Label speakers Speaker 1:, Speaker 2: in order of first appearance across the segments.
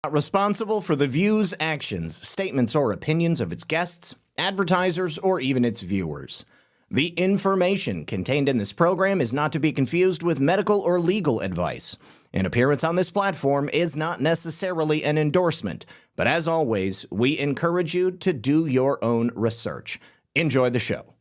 Speaker 1: Not responsible for the views, actions, statements, or opinions of its guests, advertisers, or even its viewers. The information contained in this program is not to be confused with medical or legal advice. An appearance on this platform is not necessarily an endorsement, but as always, we encourage you to do your own research. Enjoy the show.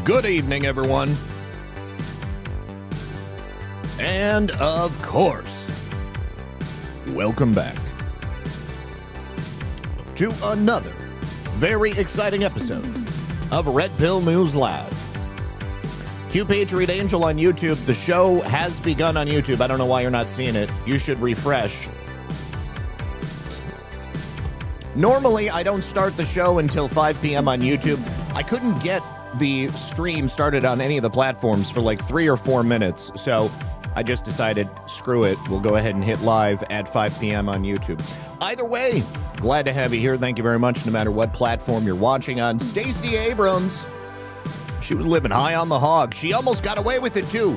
Speaker 2: Good evening, everyone. And of course, welcome back to another very exciting episode of Red Pill News Live. Q Patriot Angel on YouTube. The show has begun on YouTube. I don't know why you're not seeing it. You should refresh. Normally, I don't start the show until 5 p.m. on YouTube. I couldn't get the stream started on any of the platforms for like 3 or 4 minutes, so I just decided, screw it, we'll go ahead and hit live at 5 p.m. on YouTube. Either way, glad to have you here. Thank you very much, no matter what platform you're watching on. Stacey Abrams, she was living high on the hog. She almost got away with it, too,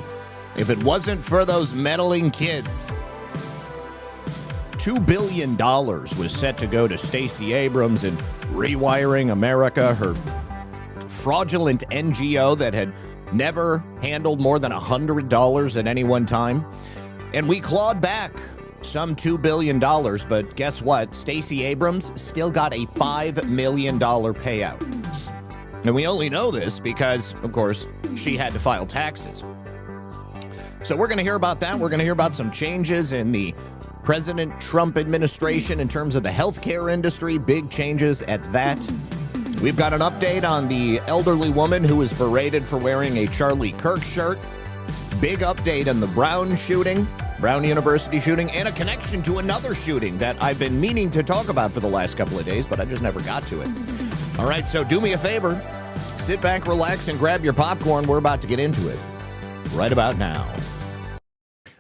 Speaker 2: if it wasn't for those meddling kids. $2 billion was set to go to Stacey Abrams and Rewiring America, her fraudulent NGO that had never handled more than $100 at any one time. And we clawed back some $2 billion, but guess what? Stacey Abrams still got a $5 million payout. And we only know this because, of course, she had to file taxes. So we're going to hear about that. We're going to hear about some changes in the President Trump administration in terms of the healthcare industry, big changes at that. We've got an update on the elderly woman who was berated for wearing a Charlie Kirk shirt. Big update on the Brown shooting, Brown University shooting, and a connection to another shooting that I've been meaning to talk about for the last couple of days, but I just never got to it. All right, so do me a favor. Sit back, relax, and grab your popcorn. We're about to get into it right about now.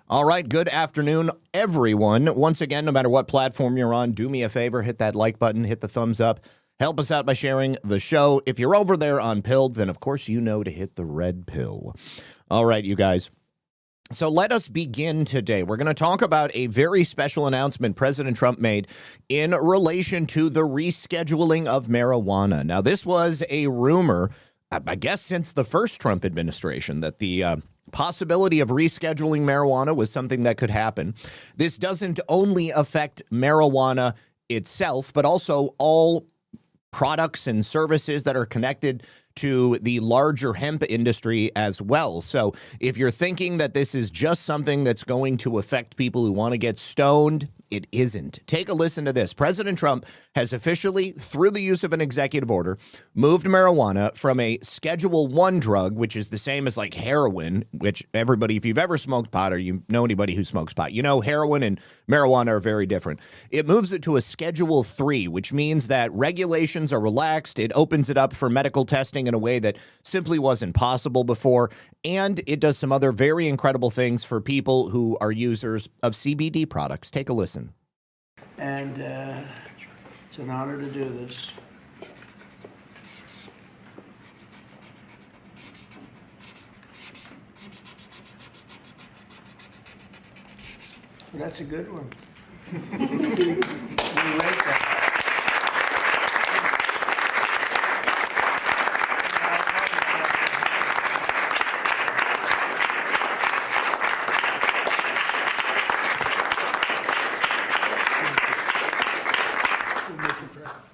Speaker 2: All right, good afternoon, everyone. Once again, no matter what platform you're on, do me a favor, hit that like button, hit the thumbs up. Help us out by sharing the show. If you're over there on Pilled, then of course you know to hit the red pill. All right, you guys. So let us begin today. We're going to talk about a very special announcement President Trump made in relation to the rescheduling of marijuana. Now, this was a rumor, I guess, since the first Trump administration, that the possibility of rescheduling marijuana was something that could happen. This doesn't only affect marijuana itself, but also all products and services that are connected to the larger hemp industry as well. So if you're thinking that this is just something that's going to affect people who want to get stoned, it isn't. Take a listen to this. President Trump has officially, through the use of an executive order, moved marijuana from a Schedule I drug, which is the same as like heroin, which everybody, if you've ever smoked pot or you know anybody who smokes pot, you know heroin and marijuana are very different. It moves it to a Schedule III, which means that regulations are relaxed. It opens it up for medical testing in a way that simply wasn't possible before. And it does some other very incredible things for people who are users of CBD products. Take a listen.
Speaker 3: And it's an honor to do this. That's a good one. We rate that.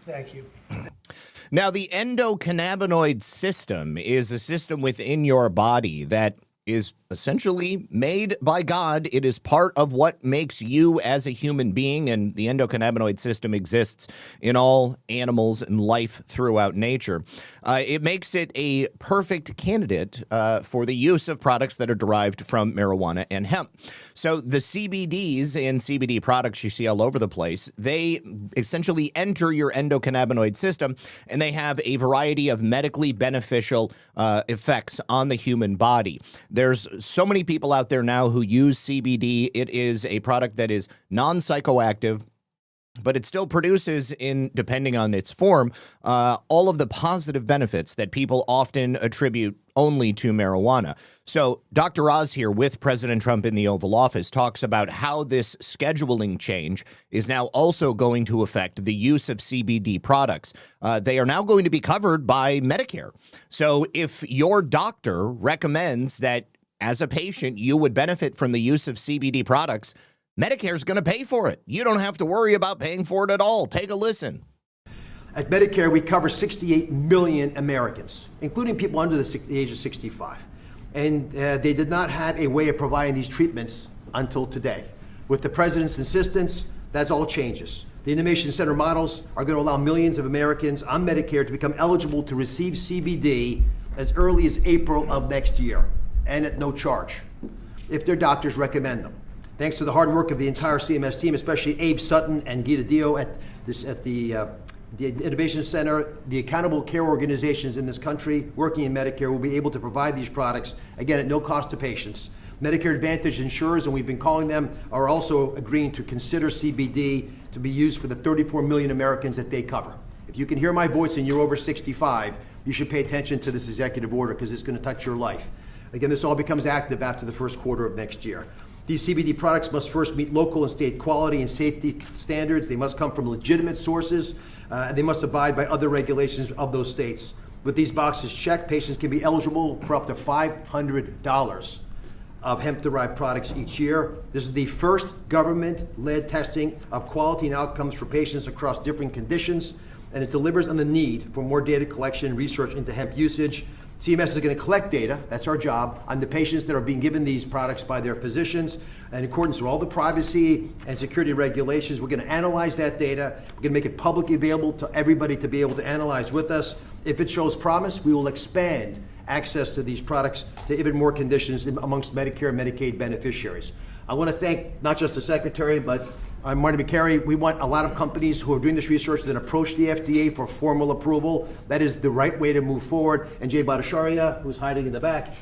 Speaker 3: Thank you.
Speaker 1: Now, the endocannabinoid system is a system within your body that is essentially made by God. It is part of what makes you as a human being, and the endocannabinoid system exists in all animals and life throughout nature. It makes it a perfect candidate for the use of products that are derived from marijuana and hemp. So the CBDs in CBD products you see all over the place, they essentially enter your endocannabinoid system, and they have a variety of medically beneficial effects on the human body. There's so many people out there now who use CBD. It is a product that is non-psychoactive. but it still produces, in depending on its form, all of the positive benefits that people often attribute only to marijuana. So Dr. Oz here with President Trump in the Oval Office talks about how this scheduling change is now also going to affect the use of CBD products. They are now going to be covered by Medicare. So if your doctor recommends that as a patient you would benefit from the use of CBD products, Medicare's going to pay for it. You don't have to worry about paying for it at all. Take a listen.
Speaker 4: At Medicare, we cover 68 million Americans, including people under the age of 65. And they did not have a way of providing these treatments until today. With the president's insistence, that's all changes. The innovation center models are going to allow millions of Americans on Medicare to become eligible to receive CBD as early as April of next year, and at no charge, if their doctors recommend them. Thanks to the hard work of the entire CMS team, especially Abe Sutton and Gita Dio at the Innovation Center, the accountable care organizations in this country working in Medicare will be able to provide these products, again, at no cost to patients. Medicare Advantage insurers, and we've been calling them, are also agreeing to consider CBD to be used for the 34 million Americans that they cover. If you can hear my voice and you're over 65, you should pay attention to this executive order because it's going to touch your life. Again, this all becomes active after the first quarter of next year. These CBD products must first meet local and state quality and safety standards. They must come from legitimate sources. They must abide by other regulations of those states. With these boxes checked, patients can be eligible for up to $500 of hemp-derived products each year. This is the first government-led testing of quality and outcomes for patients across different conditions, and it delivers on the need for more data collection and research into hemp usage. CMS is going to collect data, that's our job, on the patients that are being given these products by their physicians. And in accordance with all the privacy and security regulations, we're going to analyze that data. We're going to make it publicly available to everybody to be able to analyze with us. If it shows promise, we will expand access to these products to even more conditions amongst Medicare and Medicaid beneficiaries. I want to thank not just the Secretary, but Marty McCary. We want a lot of companies who are doing this research that approach the FDA for formal approval. That is the right way to move forward. And Jay Bhattacharya, who's hiding in the back,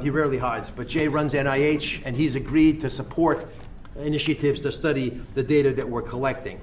Speaker 4: he rarely hides, but Jay runs NIH, and he's agreed to support initiatives to study the data that we're collecting.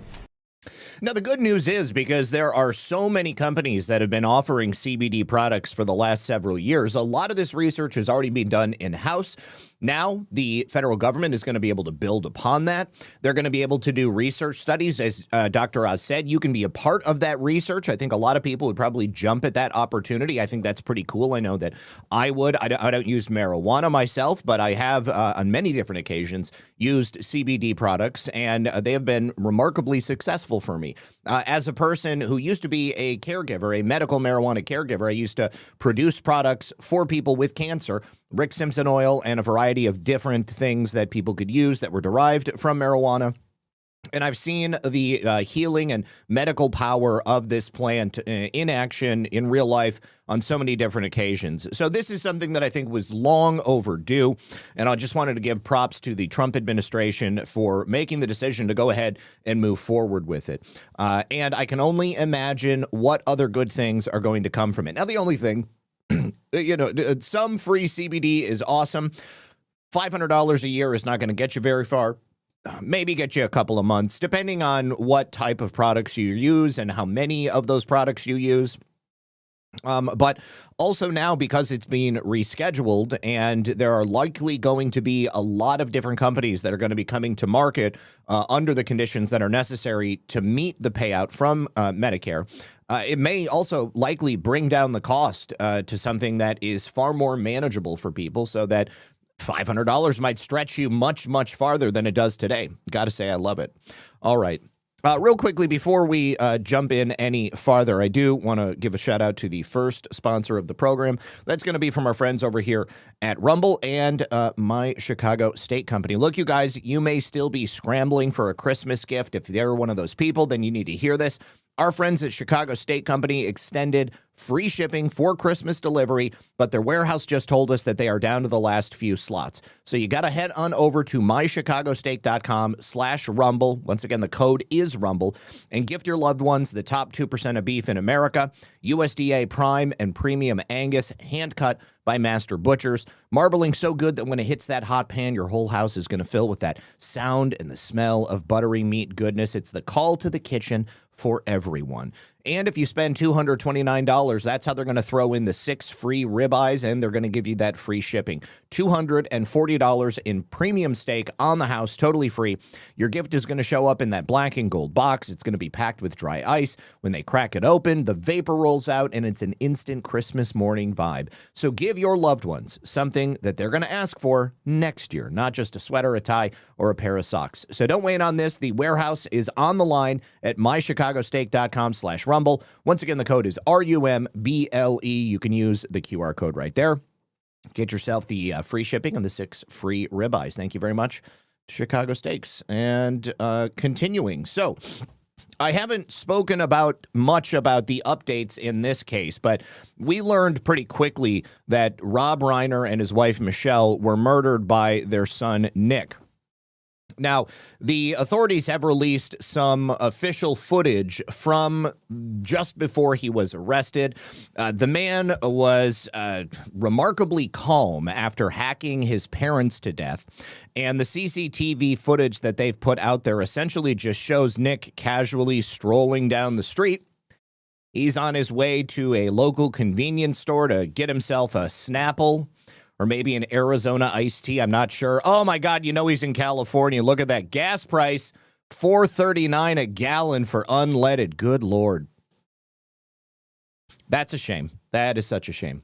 Speaker 1: Now, the good news is, because there are so many companies that have been offering CBD products for the last several years, a lot of this research has already been done in-house. Now, the federal government is going to be able to build upon that. They're going to be able to do research studies. As Dr. Oz said, you can be a part of that research. I think a lot of people would probably jump at that opportunity. I think that's pretty cool. I know that I would. I don't use marijuana myself, but I have on many different occasions used CBD products, and they have been remarkably successful for me. As a person who used to be a caregiver, a medical marijuana caregiver, I used to produce products for people with cancer, Rick Simpson oil, and a variety of different things that people could use that were derived from marijuana. And I've seen the healing and medical power of this plant in action in real life on so many different occasions. So this is something that I think was long overdue. And I just wanted to give props to the Trump administration for making the decision to go ahead and move forward with it. And I can only imagine what other good things are going to come from it. Now, the only thing, some free CBD is awesome. $500 a year is not going to get you very far. Maybe get you a couple of months, depending on what type of products you use and how many of those products you use. But also now, because it's being rescheduled and there are likely going to be a lot of different companies that are going to be coming to market under the conditions that are necessary to meet the payout from Medicare, it may also likely bring down the cost to something that is far more manageable for people, so that $500 might stretch you much, much farther than it does today. Got to say, I love it. All right. Real quickly, before we jump in any farther, I do want to give a shout out to the first sponsor of the program. That's going to be from our friends over here at Rumble and my Chicago State Company. Look, you guys, you may still be scrambling for a Christmas gift. If they're one of those people, then you need to hear this. Our friends at Chicago Steak Company extended free shipping for Christmas delivery, but their warehouse just told us that they are down to the last few slots. So you got to head on over to mychicagosteak.com/rumble. Once again, the code is rumble, and gift your loved ones the top 2% of beef in America, USDA Prime and Premium Angus, hand cut by master butchers. Marbling so good that when it hits that hot pan, your whole house is going to fill with that sound and the smell of buttery meat goodness. It's the call to the kitchen for everyone. And if you spend $229, that's how they're going to throw in the 6 free ribeyes, and they're going to give you that free shipping. $240 in premium steak on the house, totally free. Your gift is going to show up in that black and gold box. It's going to be packed with dry ice. When they crack it open, the vapor rolls out, and it's an instant Christmas morning vibe. So give your loved ones something that they're going to ask for next year, not just a sweater, a tie, or a pair of socks. So don't wait on this. The warehouse is on the line at mychicagosteak.com/rumble. Once again, the code is RUMBLE. You can use the QR code right there. Get yourself the free shipping on the 6 free ribeyes. Thank you very much, Chicago Steaks. And continuing. So I haven't spoken about much about the updates in this case, but we learned pretty quickly that Rob Reiner and his wife Michelle were murdered by their son Nick. Now, the authorities have released some official footage from just before he was arrested. The man was remarkably calm after hacking his parents to death. And the CCTV footage that they've put out there essentially just shows Nick casually strolling down the street. He's on his way to a local convenience store to get himself a Snapple, or maybe an Arizona iced tea. I'm not sure. Oh, my God, you know he's in California. Look at that gas price, $4.39 a gallon for unleaded. Good Lord. That's a shame. That is such a shame.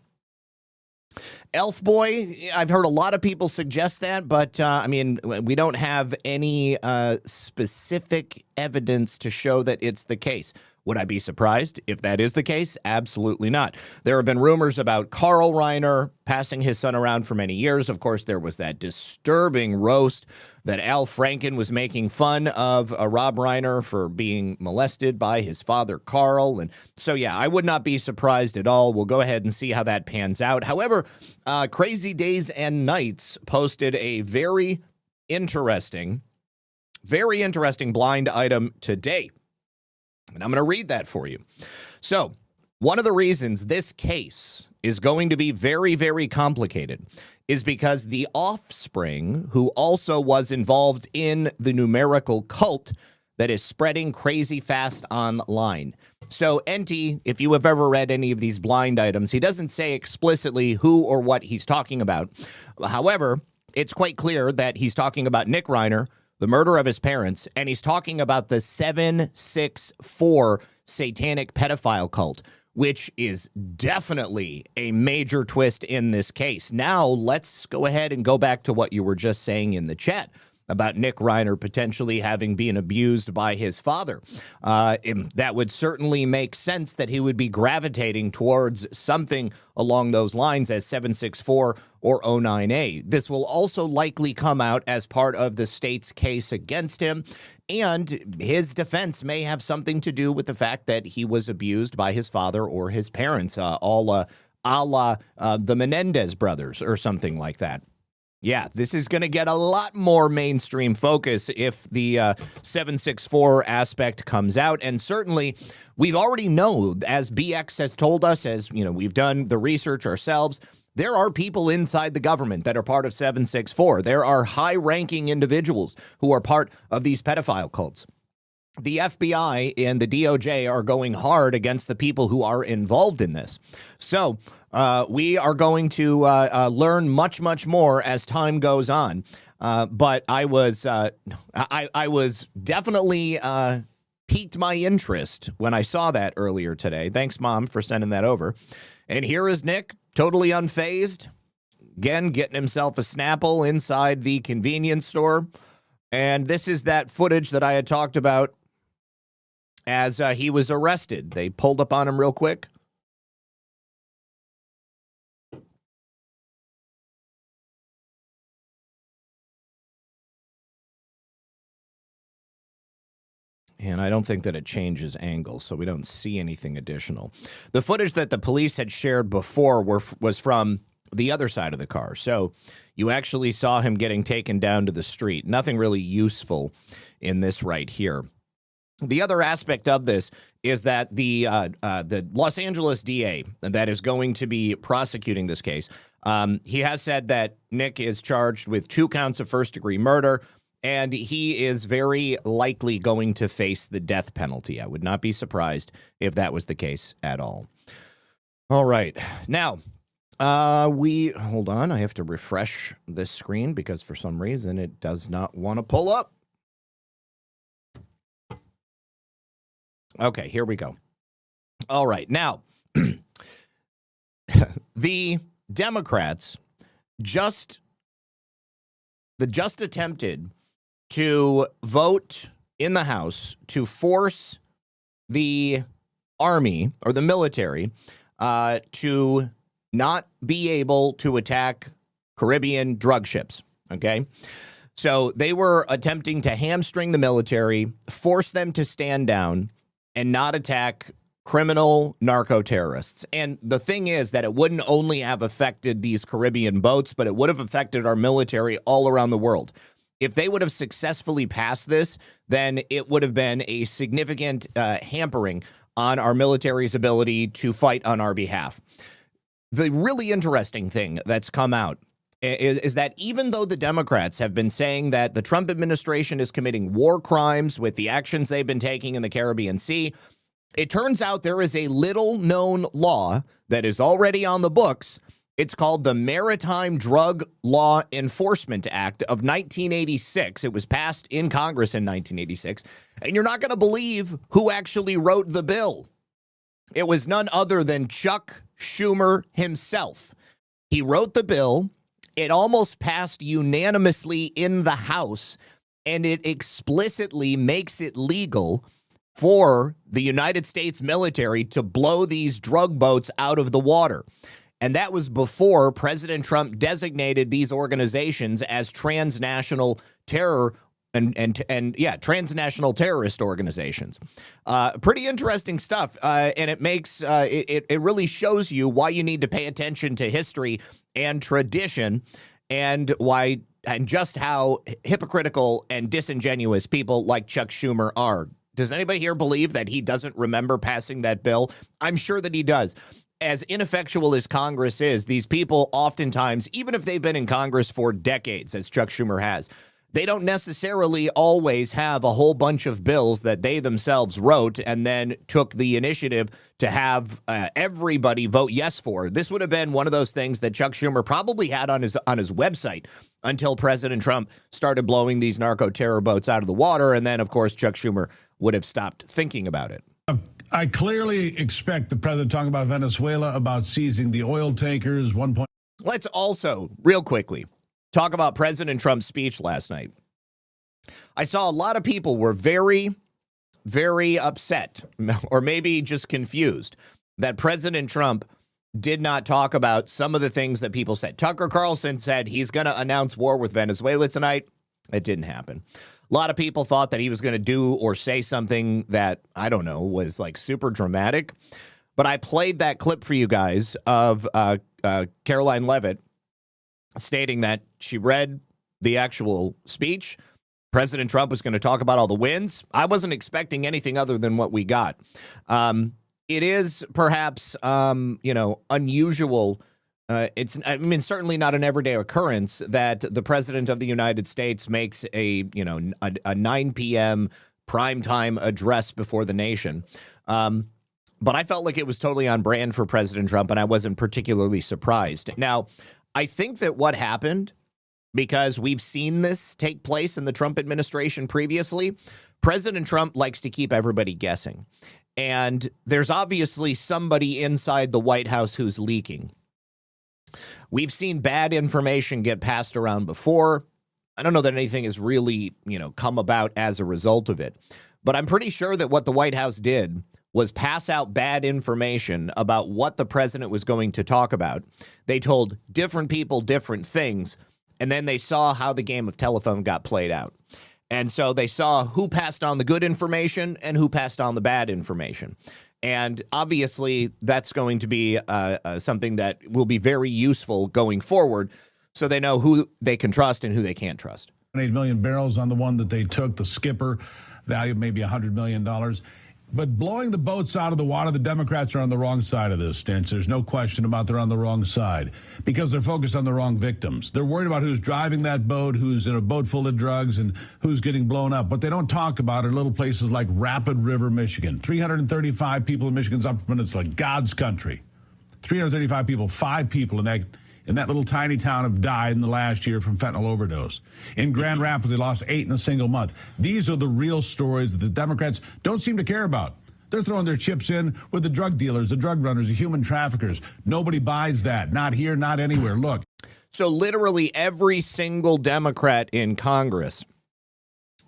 Speaker 1: Elf Boy, I've heard a lot of people suggest that, but, I mean, we don't have any specific evidence to show that it's the case. Would I be surprised if that is the case? Absolutely not. There have been rumors about Carl Reiner passing his son around for many years. Of course, there was that disturbing roast that Al Franken was making fun of Rob Reiner for being molested by his father, Carl. And so, yeah, I would not be surprised at all. We'll go ahead and see how that pans out. However, Crazy Days and Nights posted a very interesting blind item today. And I'm going to read that for you. So, one of the reasons this case is going to be very, very complicated is because the offspring, who also was involved in the numerical cult that is spreading crazy fast online. So, Enti, if you have ever read any of these blind items, he doesn't say explicitly who or what he's talking about. However, it's quite clear that he's talking about Nick Reiner, the murder of his parents, and he's talking about the 764 satanic pedophile cult, which is definitely a major twist in this case. Now, let's go ahead and go back to what you were just saying in the chat about Nick Reiner potentially having been abused by his father. That would certainly make sense that he would be gravitating towards something along those lines as 764 or 09A. This will also likely come out as part of the state's case against him, and his defense may have something to do with the fact that he was abused by his father or his parents, a la the Menendez brothers or something like that. Yeah, this is going to get a lot more mainstream focus if the 764 aspect comes out. And certainly, we've already known, as BX has told us, as you know, we've done the research ourselves, there are people inside the government that are part of 764. There are high-ranking individuals who are part of these pedophile cults. The FBI and the DOJ are going hard against the people who are involved in this. So we are going to learn much, much more as time goes on. But I was definitely piqued my interest when I saw that earlier today. Thanks, Mom, for sending that over. And here is Nick, totally unfazed, again getting himself a Snapple inside the convenience store. And this is that footage that I had talked about as he was arrested. They pulled up on him real quick. And I don't think that it changes angles, so we don't see anything additional. The footage that the police had shared before was from the other side of the car. So you actually saw him getting taken down to the street. Nothing really useful in this right here. The other aspect of this is that the Los Angeles DA that is going to be prosecuting this case, he has said that Nick is charged with 2 counts of first-degree murder, and he is very likely going to face the death penalty. I would not be surprised if that was the case at all. All right. Now, hold on. I have to refresh this screen because for some reason it does not want to pull up. Okay, here we go. All right. Now, the Democrats just attempted to vote in the House to force the Army or the military to not be able to attack Caribbean drug ships, okay? So they were attempting to hamstring the military, force them to stand down, and not attack criminal narco-terrorists. And the thing is that it wouldn't only have affected these Caribbean boats, but it would have affected our military all around the world. If they would have successfully passed this, then it would have been a significant hampering on our military's ability to fight on our behalf. The really interesting thing that's come out is that even though the Democrats have been saying that the Trump administration is committing war crimes with the actions they've been taking in the Caribbean Sea, it turns out there is a little-known law that is already on the books. It's called the Maritime Drug Law Enforcement Act of 1986. It was passed in Congress in 1986, and you're not going to believe who actually wrote the bill. It was none other than Chuck Schumer himself. He wrote the bill. It almost passed unanimously in the House, and it explicitly makes it legal for the United States military to blow these drug boats out of the water. And that was before President Trump designated these organizations as transnational terror transnational terrorist organizations. Pretty interesting stuff. And it makes it really shows you why you need to pay attention to history and tradition, and just how hypocritical and disingenuous people like Chuck Schumer are. Does anybody here believe that he doesn't remember passing that bill? I'm sure that he does. As ineffectual as Congress is, these people oftentimes, even if they've been in Congress for decades, as Chuck Schumer has, they don't necessarily always have a whole bunch of bills that they themselves wrote and then took the initiative to have everybody vote yes for. This would have been one of those things that Chuck Schumer probably had on his website until President Trump started blowing these narco-terror boats out of the water. And then, of course, Chuck Schumer would have stopped thinking about it.
Speaker 5: I clearly expect the president talking about Venezuela, about seizing the oil tankers.
Speaker 1: Let's also, real quickly, talk about President Trump's speech last night. I saw a lot of people were very, very upset, or maybe just confused, that President Trump did not talk about some of the things that people said. Tucker Carlson said he's going to announce war with Venezuela tonight. It didn't happen. A lot of people thought that he was going to do or say something that, I don't know, was like super dramatic. But I played that clip for you guys of Caroline Leavitt stating that she read the actual speech. President Trump was going to talk about all the wins. I wasn't expecting anything other than what we got. It is perhaps, unusual. Certainly not an everyday occurrence that the president of the United States makes a 9 p.m. primetime address before the nation. But I felt like it was totally on brand for President Trump, and I wasn't particularly surprised. Now, I think that what happened, because we've seen this take place in the Trump administration previously, President Trump likes to keep everybody guessing. And there's obviously somebody inside the White House who's leaking. We've seen bad information get passed around before. I don't know that anything has really, come about as a result of it. But I'm pretty sure that what the White House did was pass out bad information about what the president was going to talk about. They told different people different things, and then they saw how the game of telephone got played out. And so they saw who passed on the good information and who passed on the bad information. And obviously, that's going to be something that will be very useful going forward, so they know who they can trust and who they can't trust.
Speaker 5: 8 million barrels on the one that they took, the skipper, value of maybe $100 million. But blowing the boats out of the water, the Democrats are on the wrong side of this, Stintz. There's no question about they're on the wrong side because they're focused on the wrong victims. They're worried about who's driving that boat, who's in a boat full of drugs, and who's getting blown up. What they don't talk about are little places like Rapid River, Michigan. 335 people in Michigan's Upper Peninsula, God's country. 335 people, 5 people in that little tiny town have died in the last year from fentanyl overdose. In Grand Rapids, they lost 8 in a single month. These are the real stories that the Democrats don't seem to care about. They're throwing their chips in with the drug dealers, the drug runners, the human traffickers. Nobody buys that. Not here, not anywhere. Look.
Speaker 1: So literally every single Democrat in Congress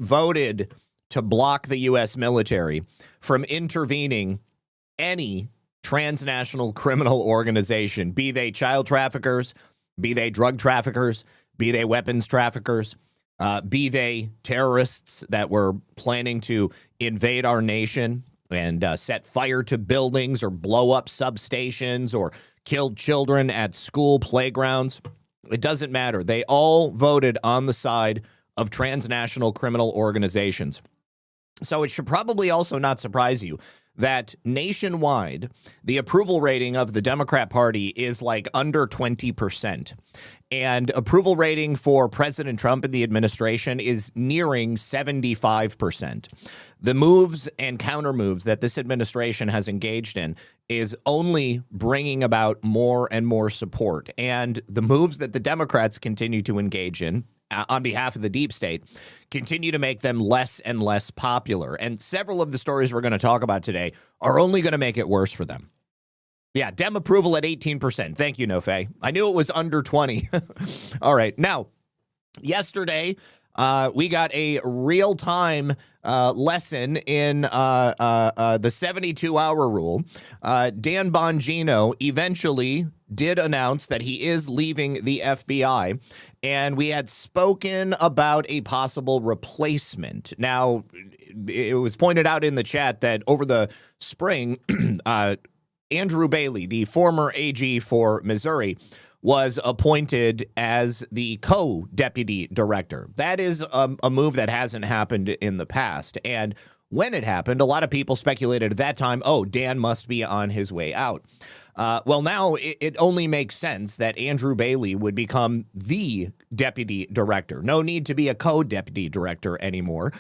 Speaker 1: voted to block the U.S. military from intervening any transnational criminal organization, be they child traffickers, be they drug traffickers, be they weapons traffickers, be they terrorists that were planning to invade our nation and set fire to buildings or blow up substations or kill children at school playgrounds. It doesn't matter. They all voted on the side of transnational criminal organizations. So it should probably also not surprise you that nationwide, the approval rating of the Democrat Party is like under 20%. And approval rating for President Trump and the administration is nearing 75%. The moves and counter moves that this administration has engaged in is only bringing about more and more support. And the moves that the Democrats continue to engage in on behalf of the deep state continue to make them less and less popular. And several of the stories we're going to talk about today are only going to make it worse for them. Yeah, Dem approval at 18%. Thank you, Nofe. I knew it was under 20. All right. Now, yesterday, we got a real-time lesson in the 72-hour rule. Dan Bongino eventually did announce that he is leaving the FBI, and we had spoken about a possible replacement. Now, it was pointed out in the chat that over the spring, Andrew Bailey, the former AG for Missouri, was appointed as the co-deputy director. That is a move that hasn't happened in the past. And when it happened, a lot of people speculated at that time, oh, Dan must be on his way out. Well, now it only makes sense that Andrew Bailey would become the deputy director. No need to be a co-deputy director anymore.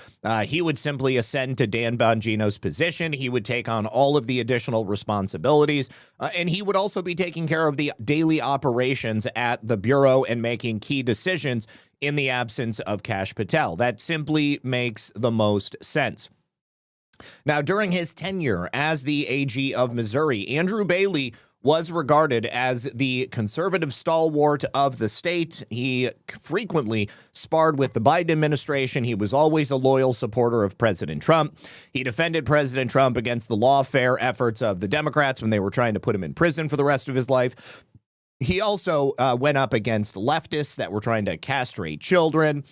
Speaker 1: He would simply ascend to Dan Bongino's position. He would take on all of the additional responsibilities, and he would also be taking care of the daily operations at the Bureau and making key decisions in the absence of Kash Patel. That simply makes the most sense. Now, during his tenure as the AG of Missouri, Andrew Bailey was regarded as the conservative stalwart of the state. He frequently sparred with the Biden administration. He was always a loyal supporter of President Trump. He defended President Trump against the lawfare efforts of the Democrats when they were trying to put him in prison for the rest of his life. He also went up against leftists that were trying to castrate children,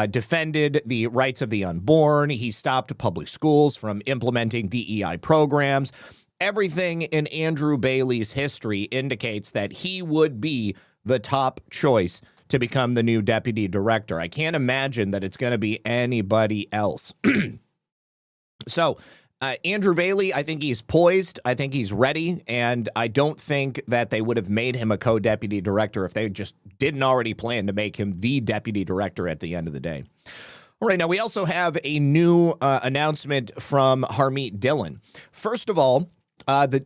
Speaker 1: defended the rights of the unborn. He stopped public schools from implementing DEI programs. Everything in Andrew Bailey's history indicates that he would be the top choice to become the new deputy director. I can't imagine that it's going to be anybody else. So, Andrew Bailey, I think he's poised. I think he's ready. And I don't think that they would have made him a co-deputy director if they just didn't already plan to make him the deputy director at the end of the day. All right. Now, we also have a new announcement from Harmeet Dillon. First of all, the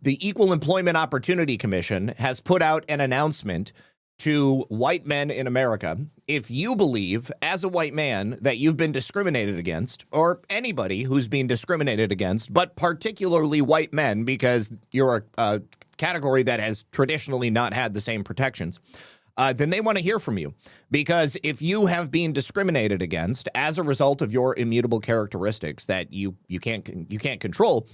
Speaker 1: Equal Employment Opportunity Commission has put out an announcement to white men in America. If you believe, as a white man, that you've been discriminated against, or anybody who's been discriminated against, but particularly white men, because you're a category that has traditionally not had the same protections, then they want to hear from you. Because if you have been discriminated against as a result of your immutable characteristics that you can't control,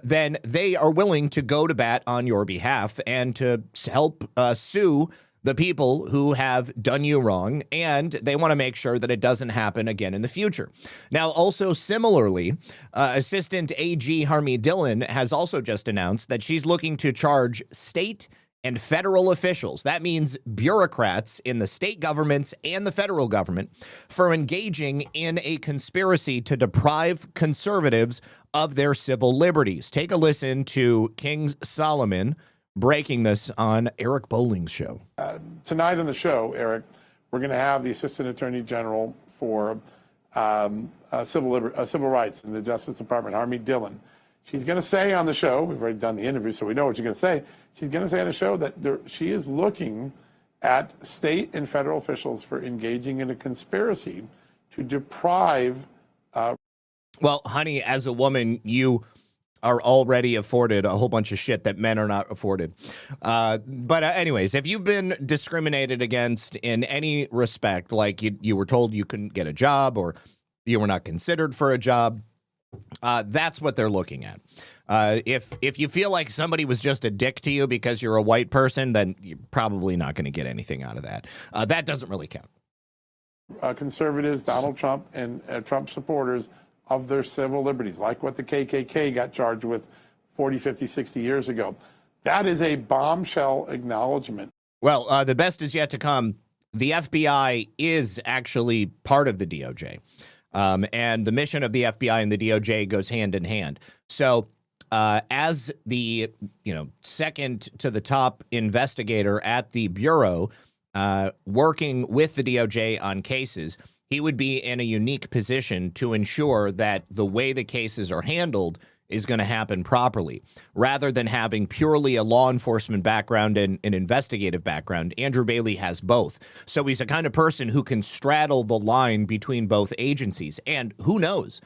Speaker 1: then they are willing to go to bat on your behalf and to help sue the people who have done you wrong, and they want to make sure that it doesn't happen again in the future. Now, also similarly, Assistant AG Harmeet Dillon has also just announced that she's looking to charge state and federal officials, that means bureaucrats in the state governments and the federal government, for engaging in a conspiracy to deprive conservatives of their civil liberties. Take a listen to King Solomon breaking this on Eric Bolling's show.
Speaker 6: Tonight on the show, Eric, we're going to have the Assistant Attorney General for civil rights in the Justice Department, Harmeet Dillon. She's going to say on the show, we've already done the interview, so we know what she's going to say. She's going to say on the show that she is looking at state and federal officials for engaging in a conspiracy to deprive.
Speaker 1: Well, honey, as a woman, you are already afforded a whole bunch of shit that men are not afforded. But anyways, if you've been discriminated against in any respect, like you were told you couldn't get a job or you were not considered for a job, that's what they're looking at. If you feel like somebody was just a dick to you because you're a white person, then you're probably not going to get anything out of that. That doesn't really count.
Speaker 6: Conservatives, Donald Trump, and Trump supporters of their civil liberties, like what the KKK got charged with 40, 50, 60 years ago. That is a bombshell acknowledgement.
Speaker 1: Well, the best is yet to come. The FBI is actually part of the DOJ. And the mission of the FBI and the DOJ goes hand in hand. So as the second to the top investigator at the Bureau, working with the DOJ on cases, he would be in a unique position to ensure that the way the cases are handled is going to happen properly. Rather than having purely a law enforcement background and an investigative background, Andrew Bailey has both. So he's the kind of person who can straddle the line between both agencies. And who knows?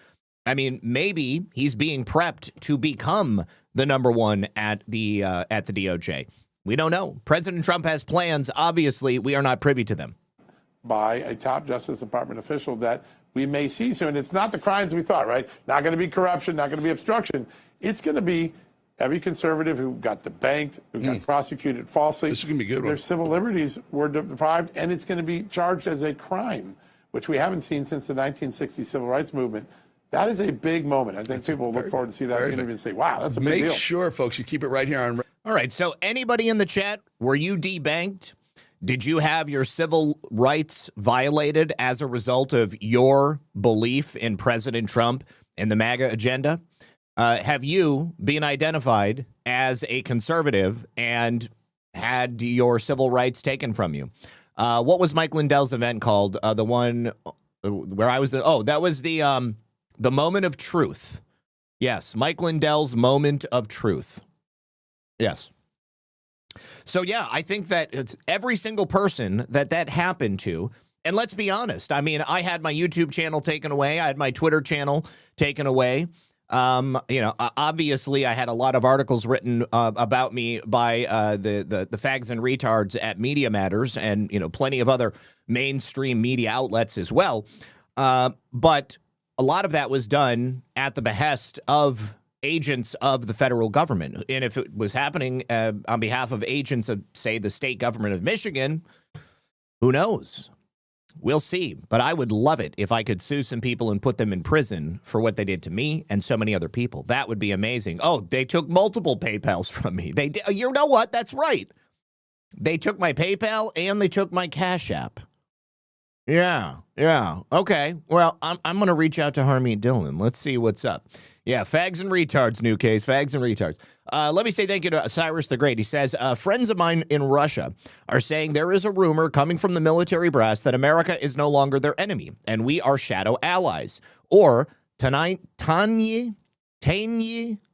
Speaker 1: I mean, maybe he's being prepped to become the number one at the DOJ. We don't know. President Trump has plans. Obviously, we are not privy to them.
Speaker 6: By a top Justice Department official that we may see soon. It's not the crimes we thought, right? Not going to be corruption, not going to be obstruction. It's going to be every conservative who got debanked, who got prosecuted falsely.
Speaker 7: This is going to be good.
Speaker 6: Their civil liberties were deprived, and it's going to be charged as a crime, which we haven't seen since the 1960 Civil Rights Movement. That is a big moment. I think people will look forward to see that interview and say, wow, that's a big deal.
Speaker 7: Make sure, folks, you keep it right here on.
Speaker 1: All right, so anybody in the chat, were you debanked? Did you have your civil rights violated as a result of your belief in President Trump and the MAGA agenda? Have you been identified as a conservative and had your civil rights taken from you? What was Mike Lindell's event called? The one where I was that was the moment of truth. Yes, Mike Lindell's moment of truth. Yes. So, yeah, I think that it's every single person that happened to. And let's be honest. I mean, I had my YouTube channel taken away. I had my Twitter channel taken away. Obviously, I had a lot of articles written about me by the fags and retards at Media Matters and, plenty of other mainstream media outlets as well. But a lot of that was done at the behest of agents of the federal government. And if it was happening on behalf of agents of, say, the state government of Michigan, who knows? We'll see. But I would love it if I could sue some people and put them in prison for what they did to me and so many other people. That would be amazing. Oh, they took multiple PayPals from me. They did. You know what? That's right. They took my PayPal and they took my Cash App. Yeah. Okay. Well, I'm going to reach out to Harmeet Dillon. Let's see what's up. Yeah, fags and retards, new case, fags and retards. Let me say thank you to Cyrus the Great. He says, friends of mine in Russia are saying there is a rumor coming from the military brass that America is no longer their enemy, and we are shadow allies. Or Tanye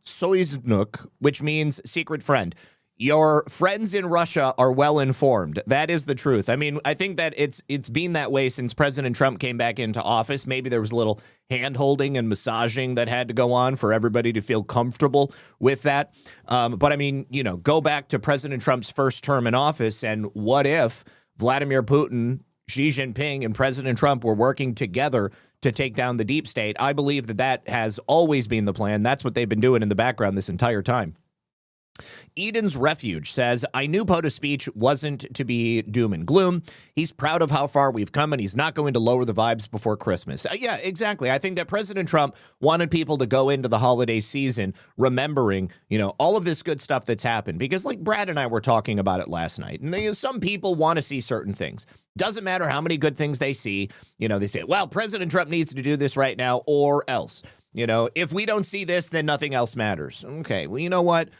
Speaker 1: Soiznuk, which means secret friend. Your friends in Russia are well informed. That is the truth. I mean, I think that it's been that way since President Trump came back into office. Maybe there was a little hand-holding and massaging that had to go on for everybody to feel comfortable with that. But I mean, go back to President Trump's first term in office, and what if Vladimir Putin, Xi Jinping, and President Trump were working together to take down the deep state? I believe that has always been the plan. That's what they've been doing in the background this entire time. Eden's Refuge says, I knew POTUS's speech wasn't to be doom and gloom. He's proud of how far we've come, and he's not going to lower the vibes before Christmas. Yeah, exactly. I think that President Trump wanted people to go into the holiday season remembering, all of this good stuff that's happened. Because like Brad and I were talking about it last night, and some people want to see certain things. Doesn't matter how many good things they see. They say, well, President Trump needs to do this right now or else. If we don't see this, then nothing else matters. Okay, well, you know what?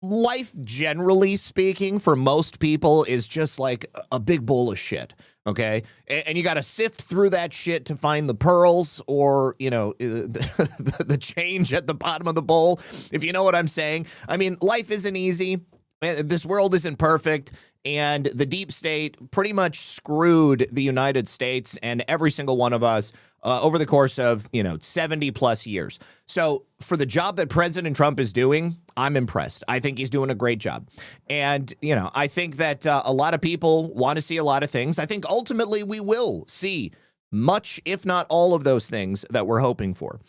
Speaker 1: Life, generally speaking, for most people is just like a big bowl of shit, okay? And you got to sift through that shit to find the pearls or, the change at the bottom of the bowl, if you know what I'm saying. I mean, life isn't easy. This world isn't perfect. And the deep state pretty much screwed the United States and every single one of us over the course of, 70 plus years. So for the job that President Trump is doing, I'm impressed. I think he's doing a great job. And, I think that a lot of people want to see a lot of things. I think ultimately we will see much, if not all of those things that we're hoping for.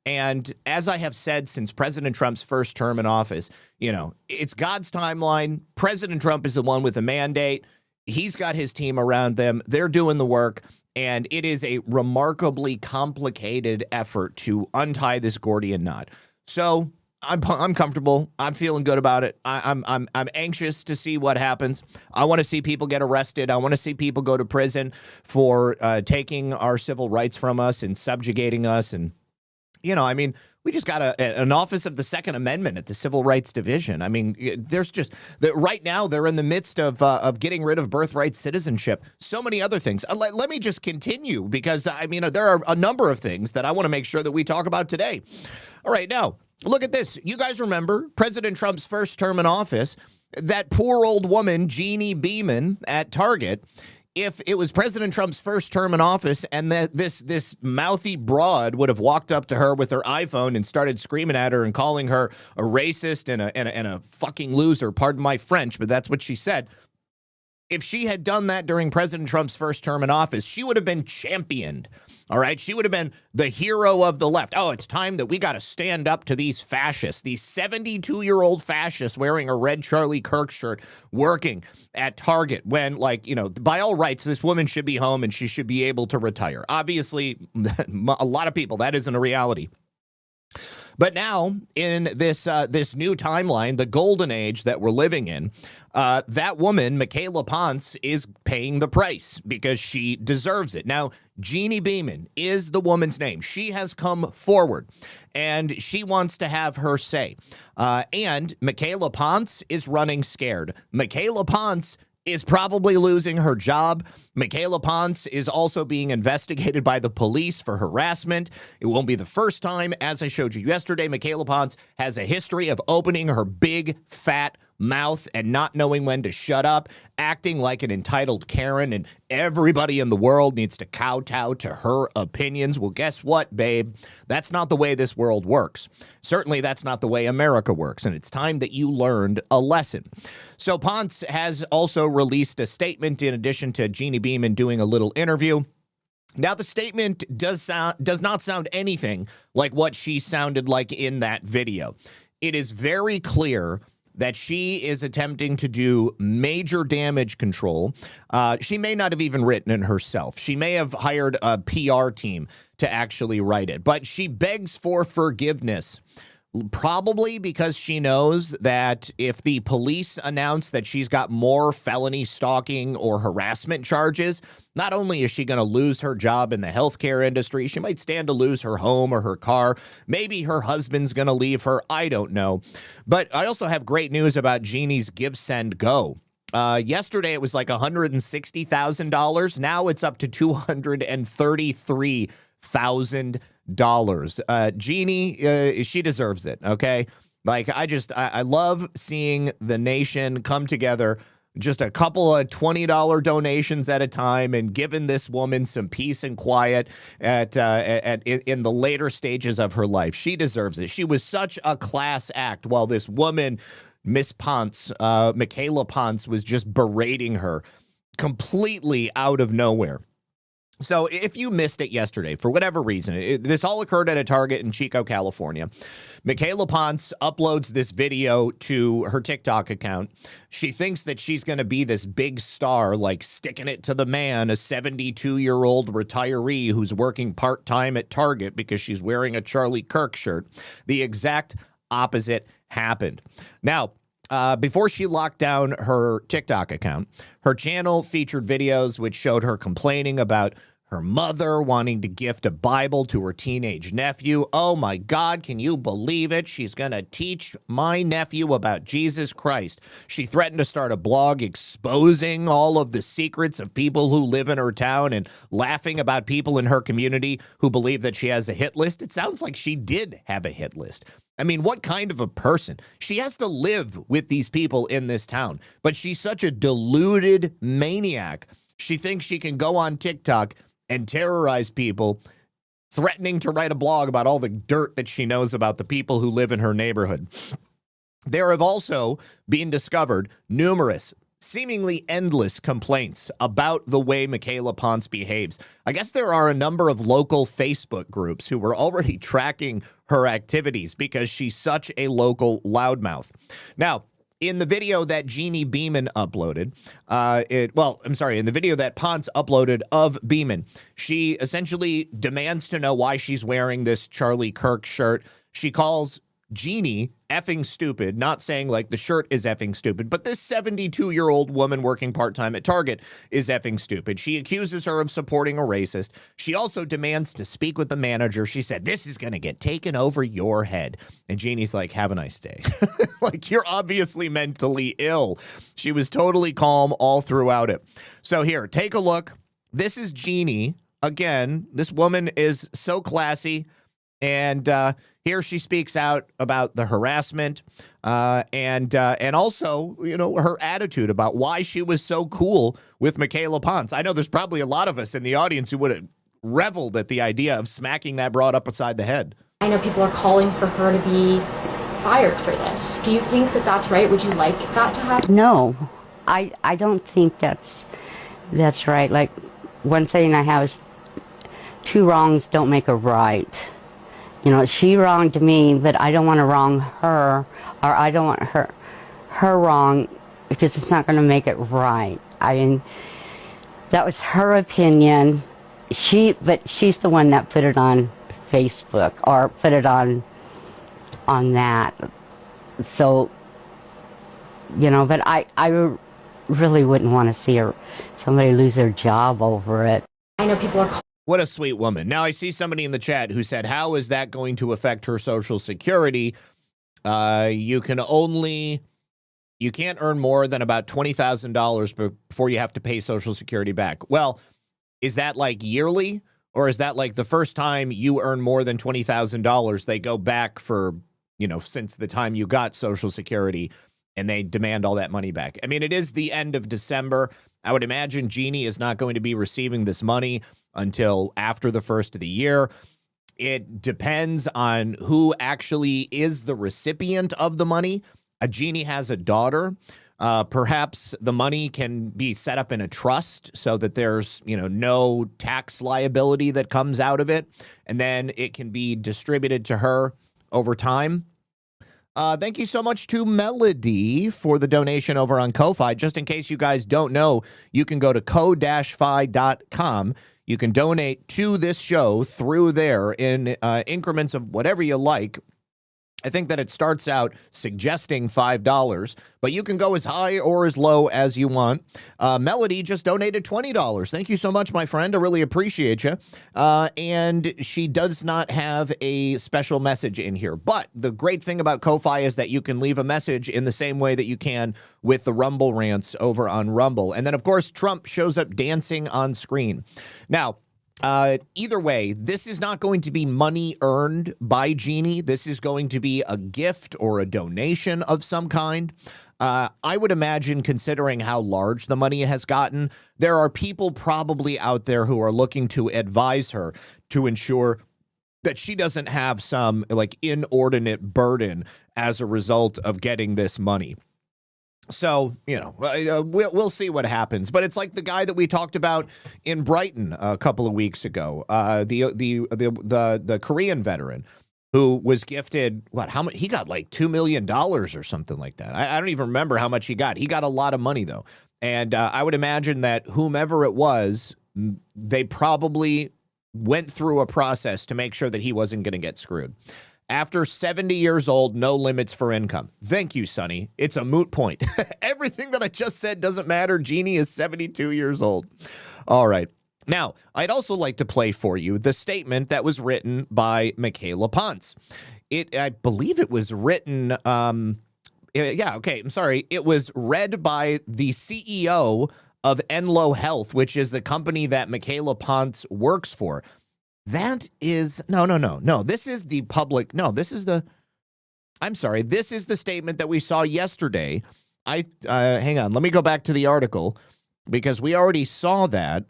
Speaker 1: And as I have said since President Trump's first term in office, it's God's timeline. President Trump is the one with the mandate. He's got his team around them. They're doing the work. And it is a remarkably complicated effort to untie this Gordian knot. So I'm comfortable. I'm feeling good about it. I'm anxious to see what happens. I want to see people get arrested. I want to see people go to prison for taking our civil rights from us and subjugating us. And we just got an office of the Second Amendment at the Civil Rights Division. I mean, there's just right now they're in the midst of getting rid of birthright citizenship. So many other things. Let me just continue because there are a number of things that I want to make sure that we talk about today. All right, now look at this. You guys remember President Trump's first term in office? That poor old woman, Jeannie Beeman at Target. If it was President Trump's first term in office and that this mouthy broad would have walked up to her with her iPhone and started screaming at her and calling her a racist and a fucking loser, pardon my French, but that's what she said. If she had done that during President Trump's first term in office, she would have been championed. All right. She would have been the hero of the left. Oh, it's time that we got to stand up to these fascists, these 72-year-old fascists wearing a red Charlie Kirk shirt working at Target when, by all rights, this woman should be home and she should be able to retire. Obviously, a lot of people, that isn't a reality. But now, in this new timeline, the golden age that we're living in, that woman, Michaela Ponce, is paying the price because she deserves it. Now, Jeannie Beeman is the woman's name. She has come forward, and she wants to have her say. And Michaela Ponce is running scared. Michaela Ponce is probably losing her job. Michaela Ponce is also being investigated by the police for harassment. It won't be the first time. As I showed you yesterday, Michaela Ponce has a history of opening her big, fat mouth and not knowing when to shut up, acting like an entitled Karen, and everybody in the world needs to kowtow to her opinions. Well, guess what, babe? That's not the way this world works. Certainly, that's not the way America works, and it's time that you learned a lesson. So Ponce has also released a statement in addition to Jeannie Beeman doing a little interview. Now, the statement does not sound anything like what she sounded like in that video. It is very clear that she is attempting to do major damage control. She may not have even written it herself. She may have hired a PR team to actually write it, but she begs for forgiveness. Probably because she knows that if the police announce that she's got more felony stalking or harassment charges, not only is she going to lose her job in the healthcare industry, she might stand to lose her home or her car. Maybe her husband's going to leave her. I don't know. But I also have great news about Jeannie's Give, Send, Go. Yesterday, it was like $160,000. Now it's up to $233,000. Jeannie, she deserves it. Okay. I love seeing the nation come together, just a couple of $20 donations at a time and giving this woman some peace and quiet in the later stages of her life. She deserves it. She was such a class act while this woman, Miss Ponce, Michaela Ponce, was just berating her completely out of nowhere. So if you missed it yesterday, for whatever reason, this all occurred at a Target in Chico, California. Michaela Ponce uploads this video to her TikTok account. She thinks that she's going to be this big star, like sticking it to the man, a 72-year-old retiree who's working part-time at Target because she's wearing a Charlie Kirk shirt. The exact opposite happened. Now, before she locked down her TikTok account, her channel featured videos which showed her complaining about her mother wanting to gift a Bible to her teenage nephew. Oh my God, can you believe it? She's going to teach my nephew about Jesus Christ. She threatened to start a blog exposing all of the secrets of people who live in her town and laughing about people in her community who believe that she has a hit list. It sounds like she did have a hit list. I mean, what kind of a person? She has to live with these people in this town, but she's such a deluded maniac. She thinks she can go on TikTok and terrorize people, threatening to write a blog about all the dirt that she knows about the people who live in her neighborhood. There have also been discovered numerous, seemingly endless complaints about the way Michaela Ponce behaves. I guess there are a number of local Facebook groups who were already tracking her activities because she's such a local loudmouth. Now, in the video that Jeannie Beeman uploaded, in the video that Ponce uploaded of Beeman, she essentially demands to know why she's wearing this Charlie Kirk shirt. She calls Jeannie effing stupid, not saying like the shirt is effing stupid, but this 72-year-old woman working part-time at Target is effing stupid. She accuses her of supporting a racist. She also demands to speak with the manager. She said, this is going to get taken over your head. And Jeannie's like, have a nice day. Like, you're obviously mentally ill. She was totally calm all throughout it. So here, take a look. This is Jeannie. Again, this woman is so classy. And here she speaks out about the harassment and also, you know, her attitude about why she was so cool with Michaela Ponce. I know there's probably a lot of us in the audience who would have reveled at the idea of smacking that broad up upside the head.
Speaker 8: I know people are calling for her to be fired for this. Do you think that that's right? Would you like that to happen?
Speaker 9: No, I don't think that's right. Like, one saying I have is, two wrongs don't make a right. You know, she wronged me, but I don't want to wrong her, or I don't want her wrong, because it's not going to make it right. I mean, that was her opinion. But she's the one that put it on Facebook, or put it on that. So, you know, but I really wouldn't want to see somebody lose their job over it.
Speaker 8: I know people are.
Speaker 1: What a sweet woman. Now, I see somebody in the chat who said, how is that going to affect her Social Security? You can't earn more than about $20,000 before you have to pay Social Security back. Well, is that like yearly? Or is that like the first time you earn more than $20,000, they go back for, you know, since the time you got Social Security and they demand all that money back? I mean, it is the end of December. I would imagine Jeannie is not going to be receiving this money until after the first of the year. It depends on who actually is the recipient of the money. Jeannie has a daughter. Perhaps the money can be set up in a trust so that there's, you know, no tax liability that comes out of it, and then it can be distributed to her over time. Thank you so much to Melody for the donation over on Ko-Fi. Just in case you guys don't know, you can go to ko-fi.com. You can donate to this show through there in increments of whatever you like. I think that it starts out suggesting $5, but you can go as high or as low as you want. Melody just donated $20. Thank you so much, my friend. I really appreciate you. And she does not have a special message in here. But the great thing about Ko-Fi is that you can leave a message in the same way that you can with the Rumble rants over on Rumble. And then, of course, Trump shows up dancing on screen. Now, either way, this is not going to be money earned by Jeannie. This is going to be a gift or a donation of some kind. I would imagine, considering how large the money has gotten, there are people probably out there who are looking to advise her to ensure that she doesn't have some like inordinate burden as a result of getting this money. So, we'll see what happens. But it's like the guy that we talked about in Brighton a couple of weeks ago, the Korean veteran who was gifted, how much? He got like $2 million or something like that. I don't even remember how much he got. He got a lot of money, though. And I would imagine that whomever it was, they probably went through a process to make sure that he wasn't going to get screwed. After 70 years old, no limits for income. Thank you, Sonny. It's a moot point. Everything that I just said doesn't matter. Jeannie is 72 years old. All right. Now, I'd also like to play for you the statement that was written by Michaela Ponce. I believe it was written, I'm sorry. It was read by the CEO of Enlo Health, which is the company that Michaela Ponce works for. That is, no. This is the public. No, this is the statement that we saw yesterday. Hang on. Let me go back to the article because we already saw that.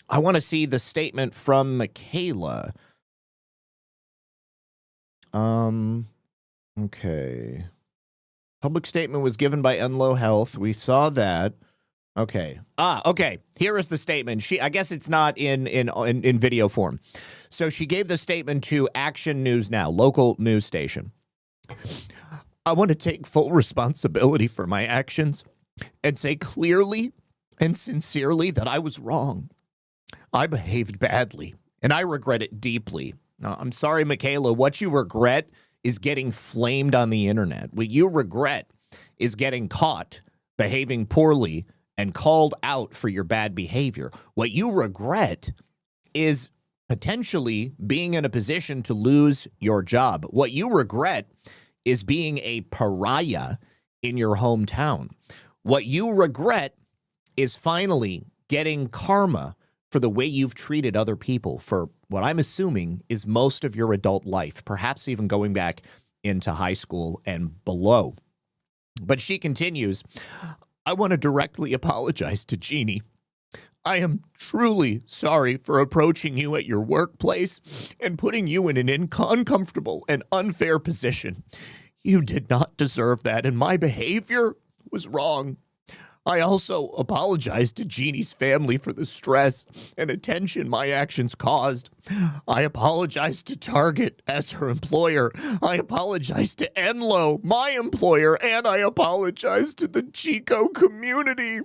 Speaker 1: I want to see the statement from Michaela. Okay. Public statement was given by Enlo Health. We saw that. Okay. Okay. Here is the statement. I guess it's not in video form. So she gave the statement to Action News Now, local news station. I want to take full responsibility for my actions and say clearly and sincerely that I was wrong. I behaved badly and I regret it deeply. Now, I'm sorry, Michaela. What you regret is getting flamed on the internet. What you regret is getting caught behaving poorly and called out for your bad behavior. What you regret is potentially being in a position to lose your job. What you regret is being a pariah in your hometown. What you regret is finally getting karma for the way you've treated other people for what I'm assuming is most of your adult life, perhaps even going back into high school and below. But she continues, I want to directly apologize to Jeannie. I am truly sorry for approaching you at your workplace and putting you in an uncomfortable and unfair position. You did not deserve that, and my behavior was wrong. I also apologize to Jeannie's family for the stress and attention my actions caused. I apologize to Target as her employer. I apologize to Enlo, my employer, and I apologize to the Chico community.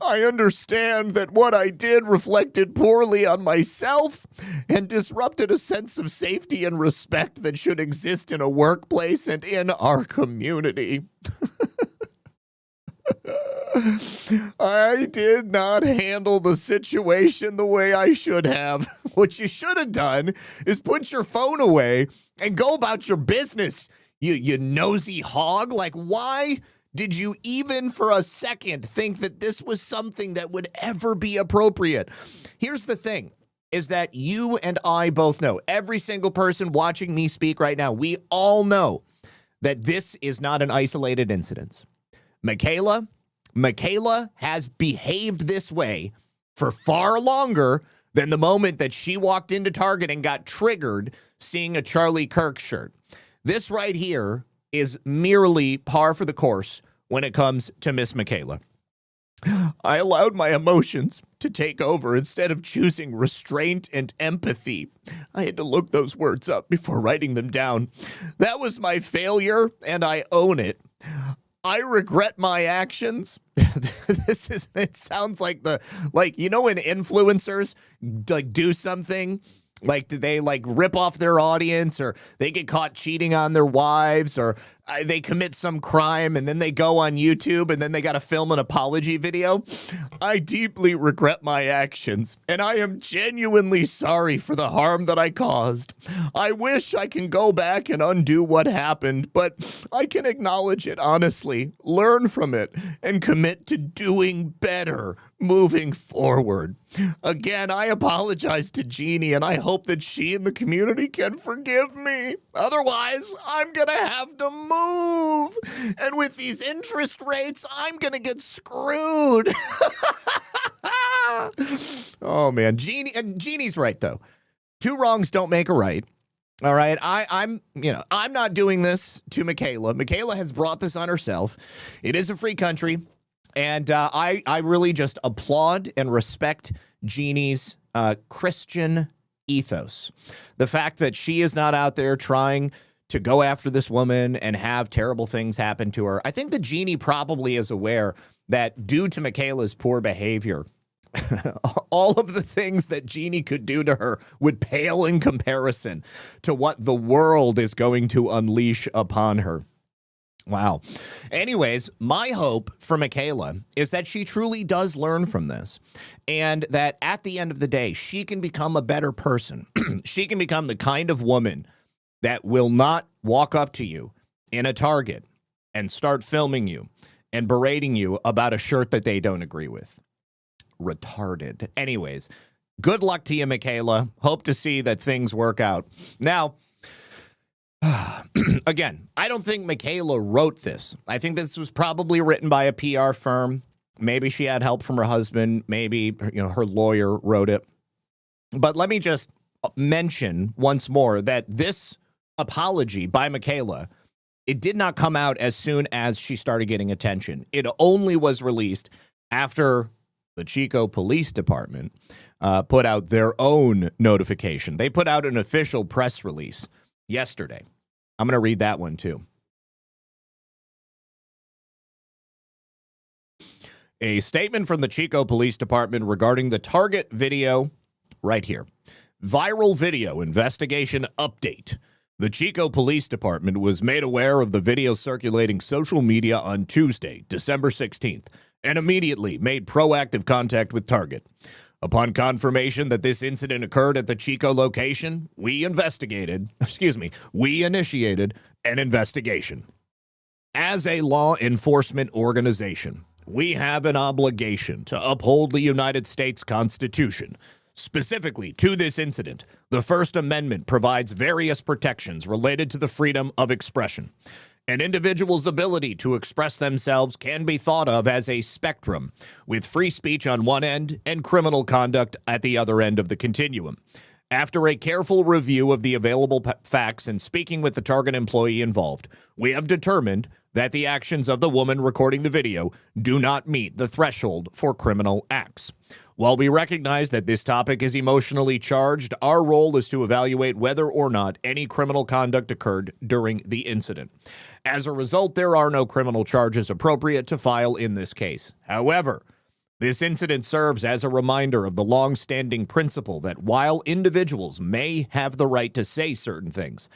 Speaker 1: I understand that what I did reflected poorly on myself and disrupted a sense of safety and respect that should exist in a workplace and in our community. I did not handle the situation the way I should have. What you should have done is put your phone away and go about your business, you nosy hog. Like, why did you even for a second think that this was something that would ever be appropriate? Here's the thing, is that you and I both know, every single person watching me speak right now, we all know that this is not an isolated incident. Michaela has behaved this way for far longer than the moment that she walked into Target and got triggered seeing a Charlie Kirk shirt. This right here is merely par for the course when it comes to Miss Michaela. I allowed my emotions to take over instead of choosing restraint and empathy. I had to look those words up before writing them down. That was my failure, and I own it. I regret my actions. It sounds like when influencers do something, do they rip off their audience, or they get caught cheating on their wives, or they commit some crime and then they go on YouTube and then they got to film an apology video. I deeply regret my actions and I am genuinely sorry for the harm that I caused. I wish I can go back and undo what happened, but I can acknowledge it honestly, learn from it, and commit to doing better moving forward. Again, I apologize to Jeannie and I hope that she and the community can forgive me. Otherwise, I'm going to have to move. And with these interest rates, I'm going to get screwed. Oh, man. Jeannie's right, though. Two wrongs don't make a right. All right, I'm not doing this to Michaela. Michaela has brought this on herself. It is a free country, and I really just applaud and respect Jeannie's Christian ethos. The fact that she is not out there trying to go after this woman and have terrible things happen to her. I think that Jeannie probably is aware that due to Michaela's poor behavior, all of the things that Jeannie could do to her would pale in comparison to what the world is going to unleash upon her. Wow. Anyways, my hope for Michaela is that she truly does learn from this, and that at the end of the day, she can become a better person. She can become the kind of woman that will not walk up to you in a Target and start filming you and berating you about a shirt that they don't agree with. Retarded. Anyways, good luck to you, Michaela. Hope to see that things work out. Now, again, I don't think Michaela wrote this. I think this was probably written by a PR firm. Maybe she had help from her husband. Maybe, her lawyer wrote it. But let me just mention once more that this apology by Michaela, it did not come out as soon as she started getting attention. It only was released after the Chico Police Department put out their own notification. They put out an official press release yesterday. I'm going to read that one too. A statement from the Chico Police Department regarding the Target video right here. Viral video investigation update. The Chico Police Department was made aware of the video circulating social media on Tuesday, December 16th, and immediately made proactive contact with Target. Upon confirmation that this incident occurred at the Chico location, we initiated an investigation. As a law enforcement organization, we have an obligation to uphold the United States Constitution. Specifically to this incident, the First Amendment provides various protections related to the freedom of expression. An individual's ability to express themselves can be thought of as a spectrum, with free speech on one end and criminal conduct at the other end of the continuum. After a careful review of the available facts and speaking with the Target employee involved, we have determined that the actions of the woman recording the video do not meet the threshold for criminal acts. While we recognize that this topic is emotionally charged, our role is to evaluate whether or not any criminal conduct occurred during the incident. As a result, there are no criminal charges appropriate to file in this case. However, this incident serves as a reminder of the long-standing principle that while individuals may have the right to say certain things,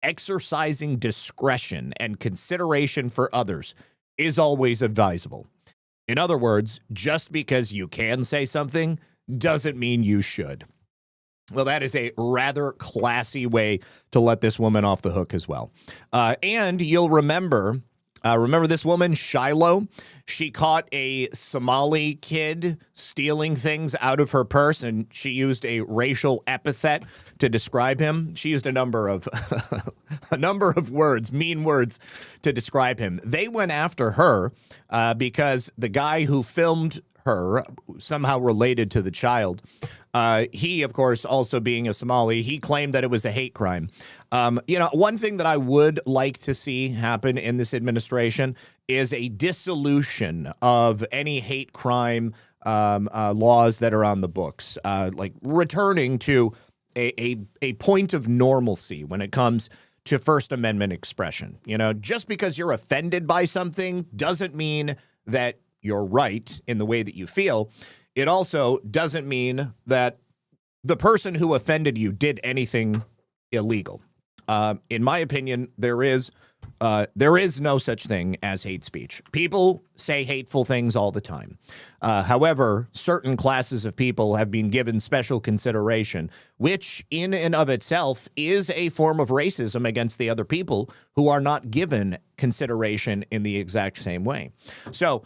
Speaker 1: exercising discretion and consideration for others is always advisable. In other words, just because you can say something doesn't mean you should. Well, that is a rather classy way to let this woman off the hook as well. And you'll remember this woman, Shiloh? She caught a Somali kid stealing things out of her purse, and she used a racial epithet to describe him. She used a number of words, mean words, to describe him. They went after her because the guy who filmed her, somehow related to the child, he, of course, also being a Somali, he claimed that it was a hate crime. One thing that I would like to see happen in this administration is a dissolution of any hate crime laws that are on the books, like returning to a point of normalcy when it comes to First Amendment expression. Just because you're offended by something doesn't mean that you're right in the way that you feel. It also doesn't mean that the person who offended you did anything illegal. In my opinion, there is no such thing as hate speech. People say hateful things all the time. However, certain classes of people have been given special consideration, which in and of itself is a form of racism against the other people who are not given consideration in the exact same way. So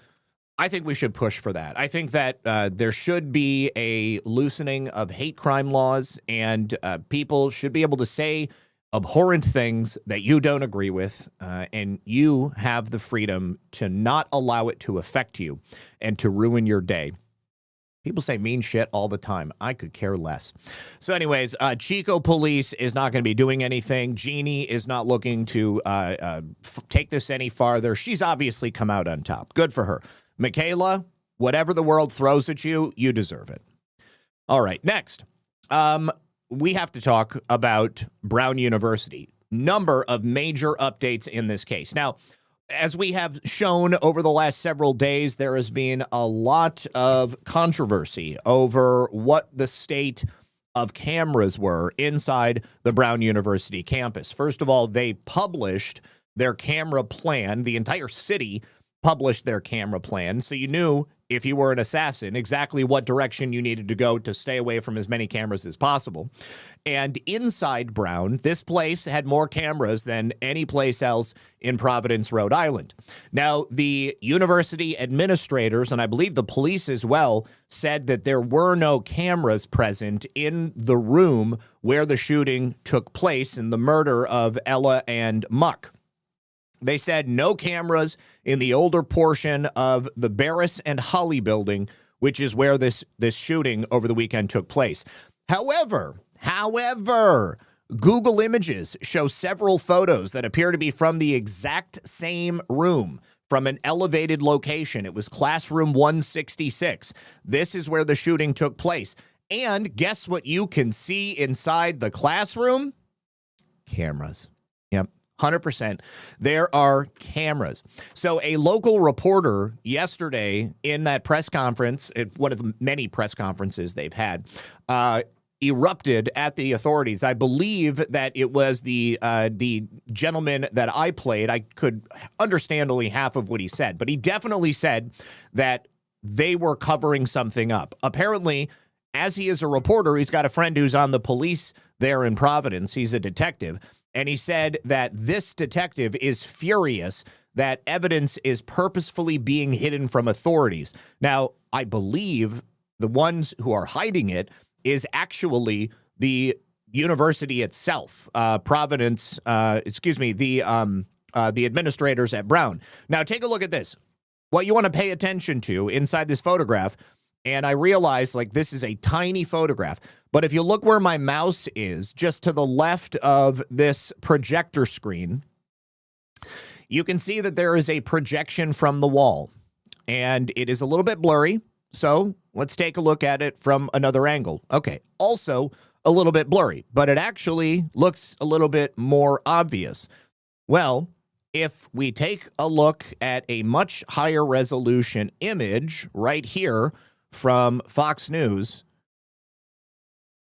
Speaker 1: I think we should push for that. I think that there should be a loosening of hate crime laws, and people should be able to say abhorrent things that you don't agree with, and you have the freedom to not allow it to affect you and to ruin your day. People say mean shit all the time. I could care less. So anyways, Chico Police is not going to be doing anything. Jeannie is not looking to take this any farther. She's obviously come out on top. Good for her. Michaela, whatever the world throws at you, you deserve it. All right, next. We have to talk about Brown University. Number of major updates in this case. Now, as we have shown over the last several days, there has been a lot of controversy over what the state of cameras were inside the Brown University campus. First of all, they published their camera plan. The entire city published their camera plan, so you knew if you were an assassin exactly what direction you needed to go to stay away from as many cameras as possible. And inside Brown, this place had more cameras than any place else in Providence, Rhode Island. Now, the university administrators, and I believe the police as well, said that there were no cameras present in the room where the shooting took place in the murder of Ella and Muck. They said no cameras in the older portion of the Barris and Holly building, which is where this shooting over the weekend took place. However, Google Images show several photos that appear to be from the exact same room from an elevated location. It was classroom 166. This is where the shooting took place. And guess what you can see inside the classroom? Cameras. Yep. 100%. There are cameras. So a local reporter yesterday in that press conference, at one of the many press conferences they've had, erupted at the authorities. I believe that it was the gentleman that I played. I could understand only half of what he said, but he definitely said that they were covering something up. Apparently, as he is a reporter, he's got a friend who's on the police there in Providence. He's a detective. And he said that this detective is furious that evidence is purposefully being hidden from authorities. Now, I believe the ones who are hiding it is actually the university itself, Providence, the administrators at Brown. Now, take a look at this. What you want to pay attention to inside this photograph, and I realize, like, this is a tiny photograph, but if you look where my mouse is, just to the left of this projector screen, you can see that there is a projection from the wall, and it is a little bit blurry, so let's take a look at it from another angle. Okay, also a little bit blurry, but it actually looks a little bit more obvious. Well, if we take a look at a much higher resolution image right here from Fox News,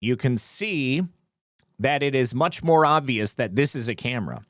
Speaker 1: you can see that it is much more obvious that this is a camera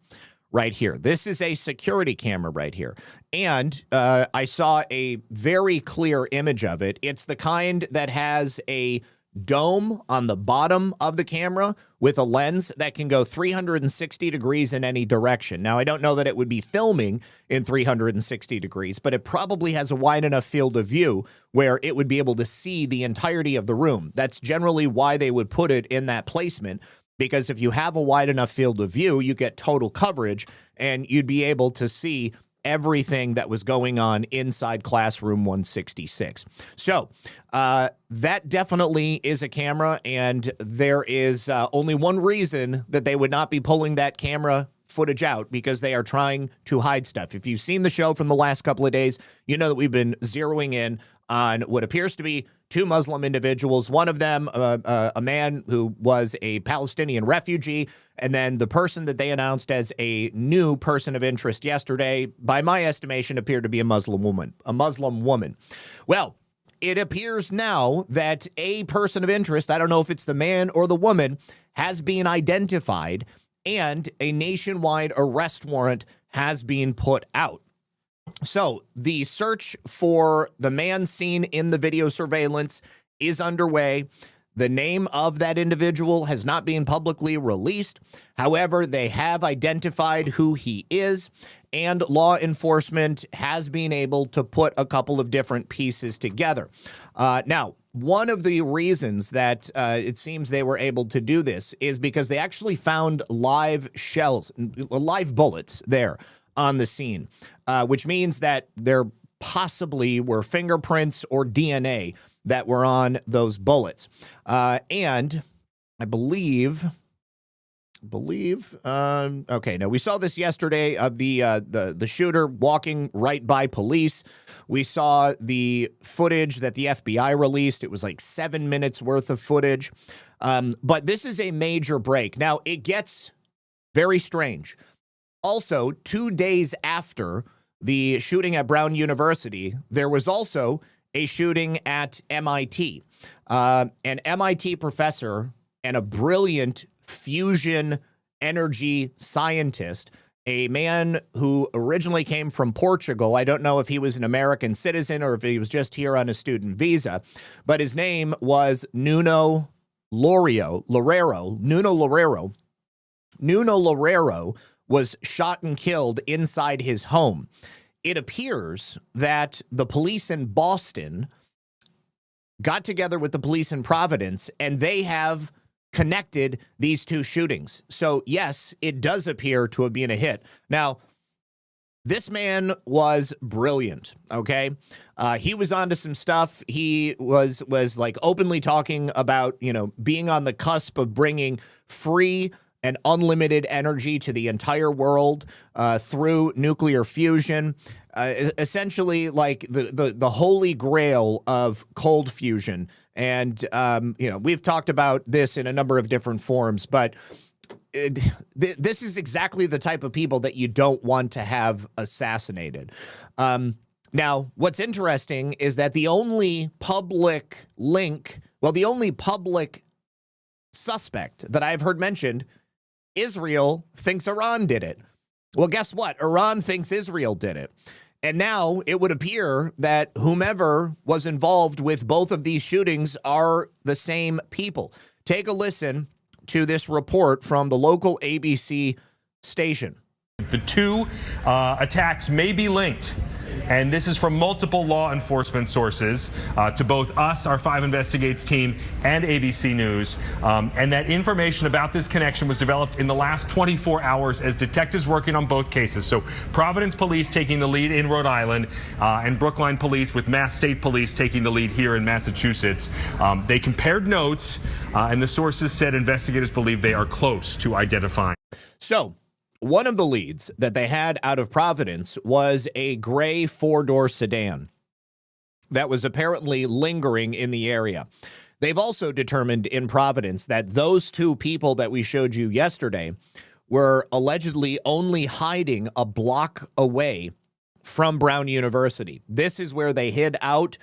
Speaker 1: right here. This is a security camera right here. And I saw a very clear image of it. It's the kind that has a dome on the bottom of the camera with a lens that can go 360 degrees in any direction. Now, I don't know that it would be filming in 360 degrees, but it probably has a wide enough field of view where it would be able to see the entirety of the room. That's generally why they would put it in that placement, because if you have a wide enough field of view, you get total coverage and you'd be able to see everything that was going on inside classroom 166. So that definitely is a camera, and there is only one reason that they would not be pulling that camera footage out, because they are trying to hide stuff. If you've seen the show from the last couple of days, you know that we've been zeroing in on what appears to be two Muslim individuals, one of them a man who was a Palestinian refugee, and then the person that they announced as a new person of interest yesterday, by my estimation, appeared to be a Muslim woman. Well, it appears now that a person of interest, I don't know if it's the man or the woman, has been identified, and a nationwide arrest warrant has been put out. So the search for the man seen in the video surveillance is underway. The name of that individual has not been publicly released. However, they have identified who he is, and law enforcement has been able to put a couple of different pieces together. Now, one of the reasons that it seems they were able to do this is because they actually found live bullets there on the scene, which means that there possibly were fingerprints or DNA that were on those bullets. And I believe, okay, no, we saw this yesterday of the shooter walking right by police. We saw the footage that the FBI released. It was like 7 minutes worth of footage. But this is a major break. Now, it gets very strange. Also, 2 days after the shooting at Brown University, there was also a shooting at MIT. An MIT professor and a brilliant fusion energy scientist, a man who originally came from Portugal. I don't know if he was an American citizen or if he was just here on a student visa, but his name was Nuno Loureiro. Nuno Loureiro was shot and killed inside his home. It appears that the police in Boston got together with the police in Providence, and they have connected these two shootings. So, yes, it does appear to have been a hit. Now, this man was brilliant, okay? He was onto some stuff. He was like openly talking about, being on the cusp of bringing free and unlimited energy to the entire world through nuclear fusion. Essentially like the holy grail of cold fusion. And, we've talked about this in a number of different forms, but this is exactly the type of people that you don't want to have assassinated. Now, what's interesting is that the only public suspect that I've heard mentioned, Israel thinks Iran did it. Well, guess what? Iran thinks Israel did it. And now it would appear that whomever was involved with both of these shootings are the same people. Take a listen to this report from the local ABC station.
Speaker 10: The two attacks may be linked. And this is from multiple law enforcement sources to both us, our 5 Investigates team, and ABC News. And that information about this connection was developed in the last 24 hours as detectives working on both cases. So Providence Police taking the lead in Rhode Island and Brookline Police with Mass State Police taking the lead here in Massachusetts. They compared notes and the sources said investigators believe they are close to identifying.
Speaker 1: So, one of the leads that they had out of Providence was a gray 4-door sedan that was apparently lingering in the area. They've also determined in Providence that those two people that we showed you yesterday were allegedly only hiding a block away from Brown University. This is where they hid out.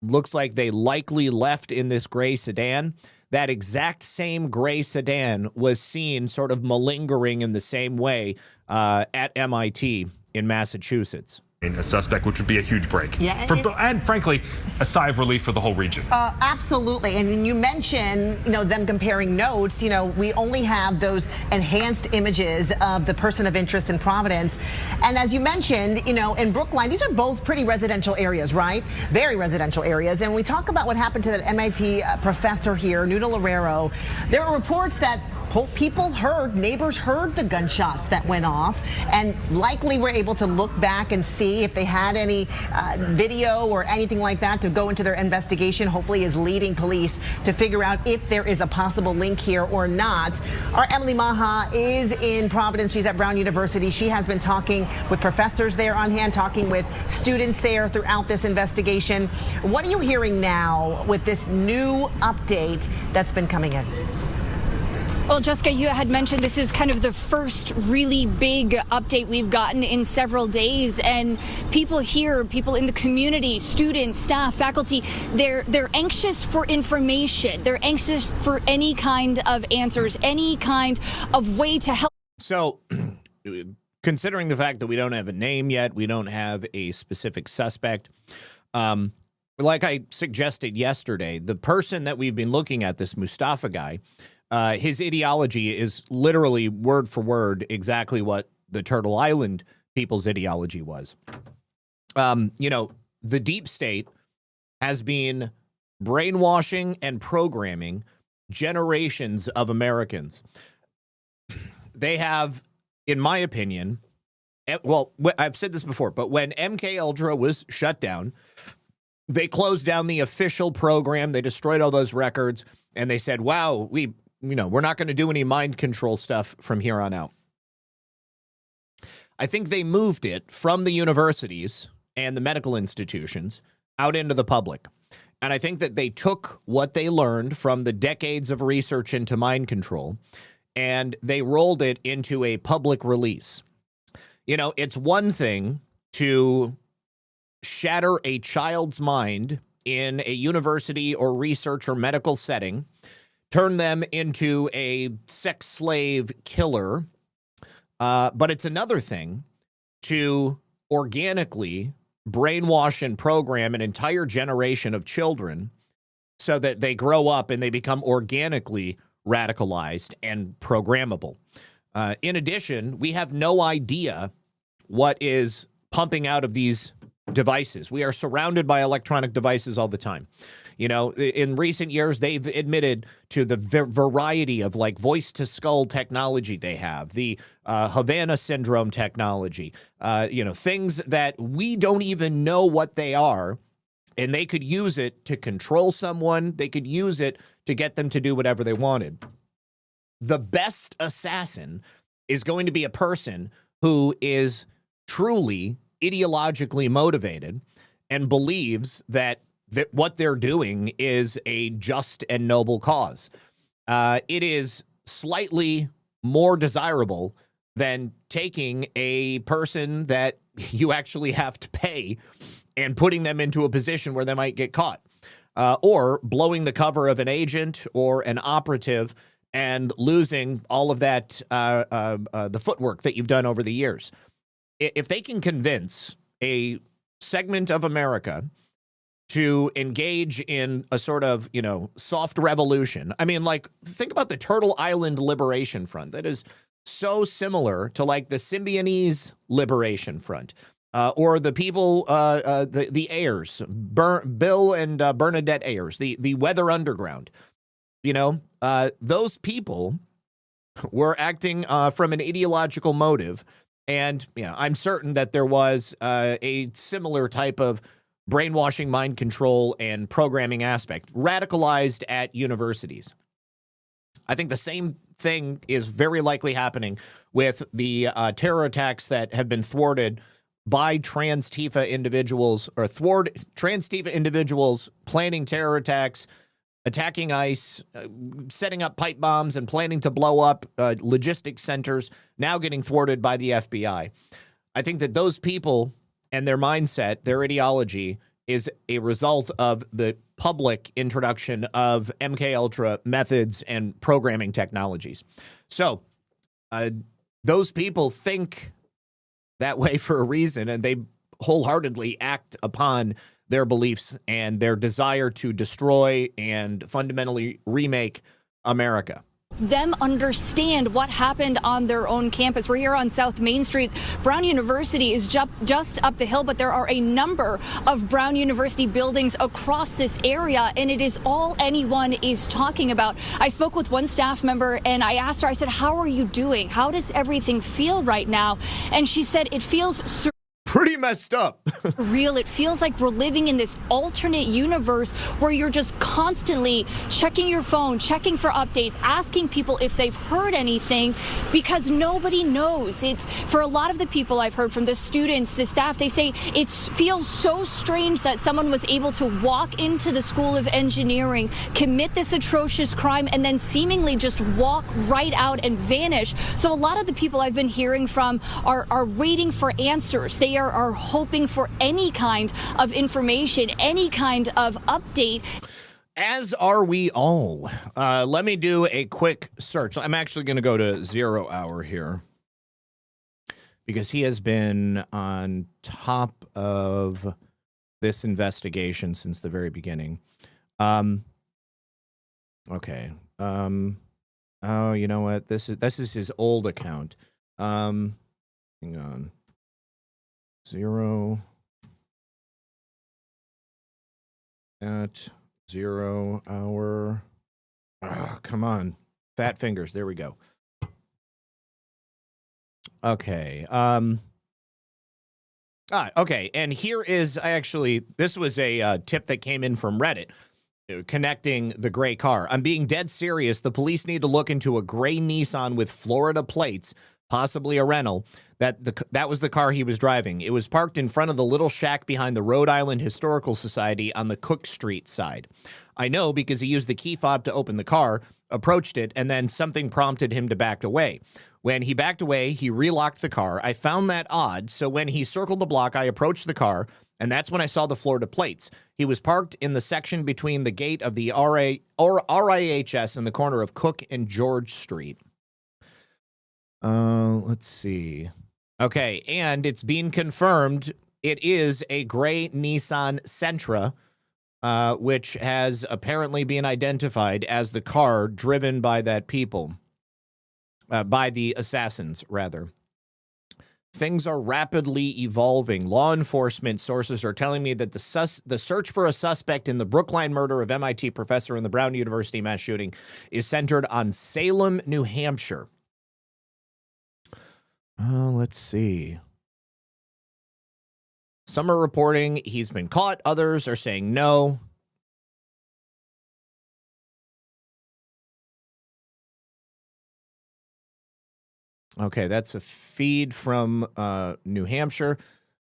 Speaker 1: Looks like they likely left in this gray sedan. That exact same gray sedan was seen sort of malingering in the same way at MIT in Massachusetts.
Speaker 10: A suspect, which would be a huge break.
Speaker 11: Yeah,
Speaker 10: and frankly, a sigh of relief for the whole region.
Speaker 11: Absolutely. And you mentioned, them comparing notes. We only have those enhanced images of the person of interest in Providence. And as you mentioned, in Brookline, these are both pretty residential areas, right? Very residential areas. And we talk about what happened to that MIT professor here, Nuno Loureiro. There are reports that neighbors heard the gunshots that went off and likely were able to look back and see if they had any video or anything like that to go into their investigation, hopefully is leading police to figure out if there is a possible link here or not. Our Emily Maha is in Providence. She's at Brown University. She has been talking with professors there on hand, talking with students there throughout this investigation. What are you hearing now with this new update that's been coming in?
Speaker 12: Well, Jessica, you had mentioned this is kind of the first really big update we've gotten in several days. And people here, people in the community, students, staff, faculty, they're anxious for information. They're anxious for any kind of answers, any kind of way to help.
Speaker 1: So, considering the fact that we don't have a name yet, we don't have a specific suspect, like I suggested yesterday, the person that we've been looking at, this Mustafa guy, his ideology is literally word for word exactly what the Turtle Island people's ideology was. The deep state has been brainwashing and programming generations of Americans. They have, in my opinion, well, I've said this before, but when MK Ultra was shut down, They closed down the official program. They destroyed all those records, and they said, wow, we're not going to do any mind control stuff from here on out. I think they moved it from the universities and the medical institutions out into the public. And I think that they took what they learned from the decades of research into mind control and they rolled it into a public release. It's one thing to shatter a child's mind in a university or research or medical setting, turn them into a sex slave killer. But it's another thing to organically brainwash and program an entire generation of children so that they grow up and they become organically radicalized and programmable. In addition, we have no idea what is pumping out of these devices. We are surrounded by electronic devices all the time. In recent years, they've admitted to the variety of voice-to-skull technology they have, the Havana syndrome technology, things that we don't even know what they are, and they could use it to control someone. They could use it to get them to do whatever they wanted. The best assassin is going to be a person who is truly ideologically motivated and believes that what they're doing is a just and noble cause. It is slightly more desirable than taking a person that you actually have to pay and putting them into a position where they might get caught, or blowing the cover of an agent or an operative and losing all of that, the footwork that you've done over the years. If they can convince a segment of America to engage in a sort of, soft revolution. I mean, think about the Turtle Island Liberation Front. That is so similar to the Symbionese Liberation Front, or the people, the Ayers, Bill and Bernadette Ayers, the Weather Underground. Those people were acting from an ideological motive. And I'm certain that there was a similar type of brainwashing, mind control, and programming aspect radicalized at universities. I think the same thing is very likely happening with the terror attacks that have been thwarted by trans Tifa individuals, or trans Tifa individuals planning terror attacks, attacking ICE, setting up pipe bombs, and planning to blow up logistics centers, now getting thwarted by the FBI. I think that those people and their mindset, their ideology, is a result of the public introduction of MKUltra methods and programming technologies. So those people think that way for a reason, and they wholeheartedly act upon their beliefs and their desire to destroy and fundamentally remake America.
Speaker 12: Them understand what happened on their own campus. We're here on South Main Street. Brown University is just up the hill, but there are a number of Brown University buildings across this area, and it is all anyone is talking about. I spoke with one staff member, and I asked her, I said, how are you doing? How does everything feel right now? And she said, it feels
Speaker 1: pretty messed up.
Speaker 12: Real. It feels like we're living in this alternate universe where you're just constantly checking your phone, checking for updates, asking people if they've heard anything, because nobody knows. It's for a lot of the people I've heard from, the students, the staff, they say it feels so strange that someone was able to walk into the School of Engineering, commit this atrocious crime, and then seemingly just walk right out and vanish. So a lot of the people I've been hearing from are waiting for answers. They are hoping for any kind of information, any kind of update.
Speaker 1: As are we all. Let me do a quick search. I'm actually going to go to 0 Hour here because he has been on top of this investigation since the very beginning. Okay. Oh, you know what? This is his old account. Hang on. 0 at 0 Hour. Oh, come on. Fat fingers. There we go. Okay. Okay. And here is this was a tip that came in from Reddit connecting the gray car. I'm being dead serious. The police need to look into a gray Nissan with Florida plates, possibly a rental. That was the car he was driving. It was parked in front of the little shack behind the Rhode Island Historical Society on the Cook Street side. I know because he used the key fob to open the car, approached it, and then something prompted him to back away. When he backed away, he relocked the car. I found that odd, so when he circled the block, I approached the car, and that's when I saw the Florida plates. He was parked in the section between the gate of the RIHS and the corner of Cook and George Street. Let's see. Okay, and it's being confirmed it is a gray Nissan Sentra, which has apparently been identified as the car driven by that people. By the assassins, rather. Things are rapidly evolving. Law enforcement sources are telling me that the search for a suspect in the Brookline murder of MIT professor in the Brown University mass shooting is centered on Salem, New Hampshire. Let's see. Some are reporting he's been caught. Others are saying no. Okay, that's a feed from New Hampshire.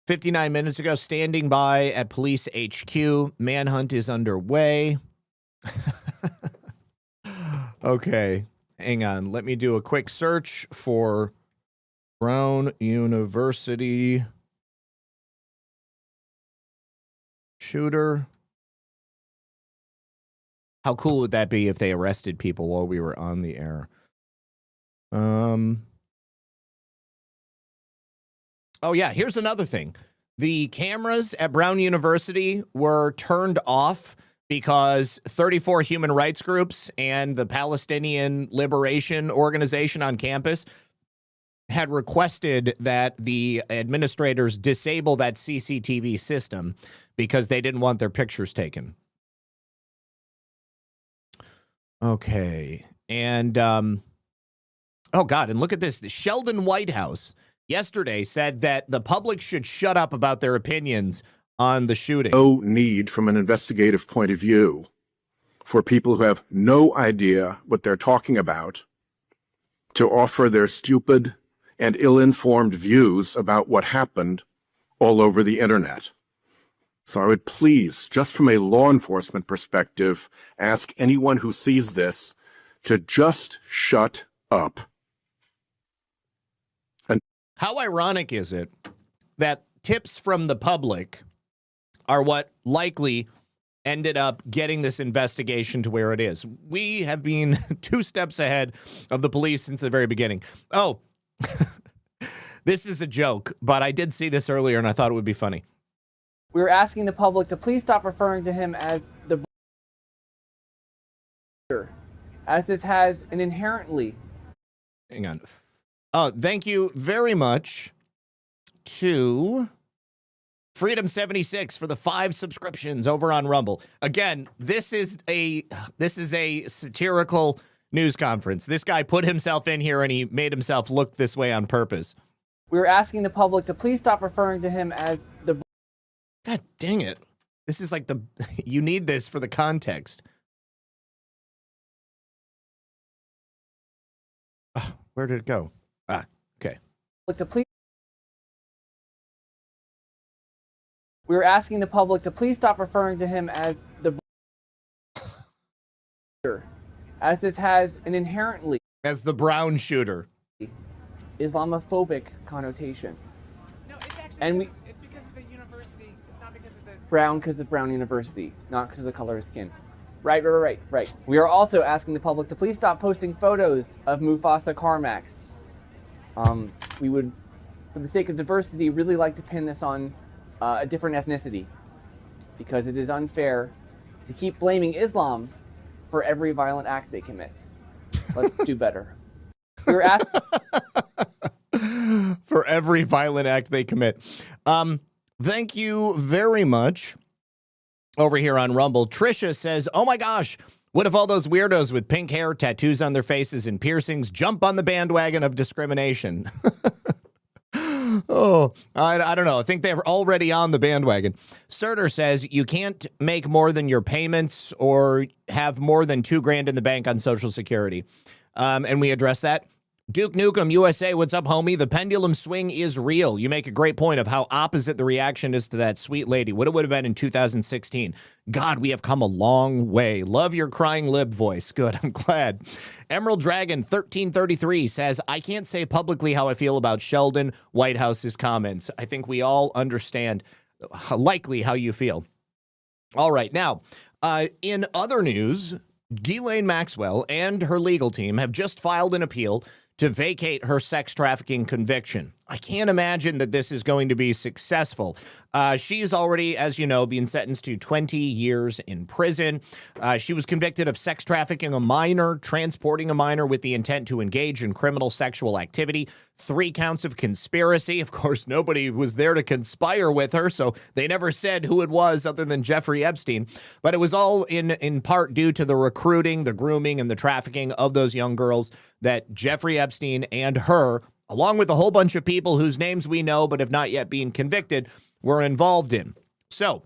Speaker 1: 59 minutes ago, standing by at police HQ. Manhunt is underway. Okay, hang on. Let me do a quick search for Brown University shooter. How cool would that be if they arrested people while we were on the air? Oh, yeah, here's another thing. The cameras at Brown University were turned off because 34 human rights groups and the Palestinian Liberation Organization on campus had requested that the administrators disable that CCTV system because they didn't want their pictures taken. Okay. And, oh, God, and look at this. The Sheldon White House yesterday said that the public should shut up about their opinions on the shooting.
Speaker 13: No need from an investigative point of view for people who have no idea what they're talking about to offer their stupid and ill-informed views about what happened all over the internet. So I would please, just from a law enforcement perspective, ask anyone who sees this to just shut up.
Speaker 1: How ironic is it that tips from the public are what likely ended up getting this investigation to where it is? We have been 2 steps ahead of the police since the very beginning. Oh, this is a joke, but I did see this earlier and I thought it would be funny.
Speaker 14: We're asking the public to please stop referring to him as the as this has an inherently...
Speaker 1: Hang on. Thank you very much to Freedom76 for the 5 subscriptions over on Rumble. Again, this is a satirical news conference. This guy put himself in here and he made himself look this way on purpose.
Speaker 14: We're asking the public to please stop referring to him as the...
Speaker 1: God dang it. This is like you need this for the context. Where did it go? Okay.
Speaker 14: We're asking the public to please stop referring to him as the... as this has an inherently...
Speaker 1: as the Brown shooter.
Speaker 14: Islamophobic connotation.
Speaker 15: No, it's actually
Speaker 14: and
Speaker 15: it's because of the university. It's not because of the...
Speaker 14: Brown because of the Brown University, not because of the color of skin. Right. We are also asking the public to please stop posting photos of Mufasa Carmax. We would, for the sake of diversity, really like to pin this on a different ethnicity, because it is unfair to keep blaming Islam for every violent act they commit. Let's do better. We're asking
Speaker 1: for every violent act they commit. Thank you very much. Over here on Rumble, Trisha says, oh my gosh, what if all those weirdos with pink hair, tattoos on their faces, and piercings jump on the bandwagon of discrimination? Oh, I don't know. I think they're already on the bandwagon. Surter says you can't make more than your payments or have more than $2,000 in the bank on Social Security. And we address that. Duke Nukem USA, what's up, homie? The pendulum swing is real. You make a great point of how opposite the reaction is to that sweet lady. What it would have been in 2016. God, we have come a long way. Love your crying lib voice. Good, I'm glad. Emerald Dragon 1333 says, I can't say publicly how I feel about Sheldon Whitehouse's comments. I think we all understand likely how you feel. All right, now, in other news, Ghislaine Maxwell and her legal team have just filed an appeal to vacate her sex trafficking conviction. I can't imagine that this is going to be successful. She's already, as you know, been sentenced to 20 years in prison. She was convicted of sex trafficking a minor, transporting a minor with the intent to engage in criminal sexual activity, 3 counts of conspiracy. Of course, nobody was there to conspire with her, so they never said who it was other than Jeffrey Epstein. But it was all in part due to the recruiting, the grooming, and the trafficking of those young girls that Jeffrey Epstein and her, along with a whole bunch of people whose names we know but have not yet been convicted, were involved in. So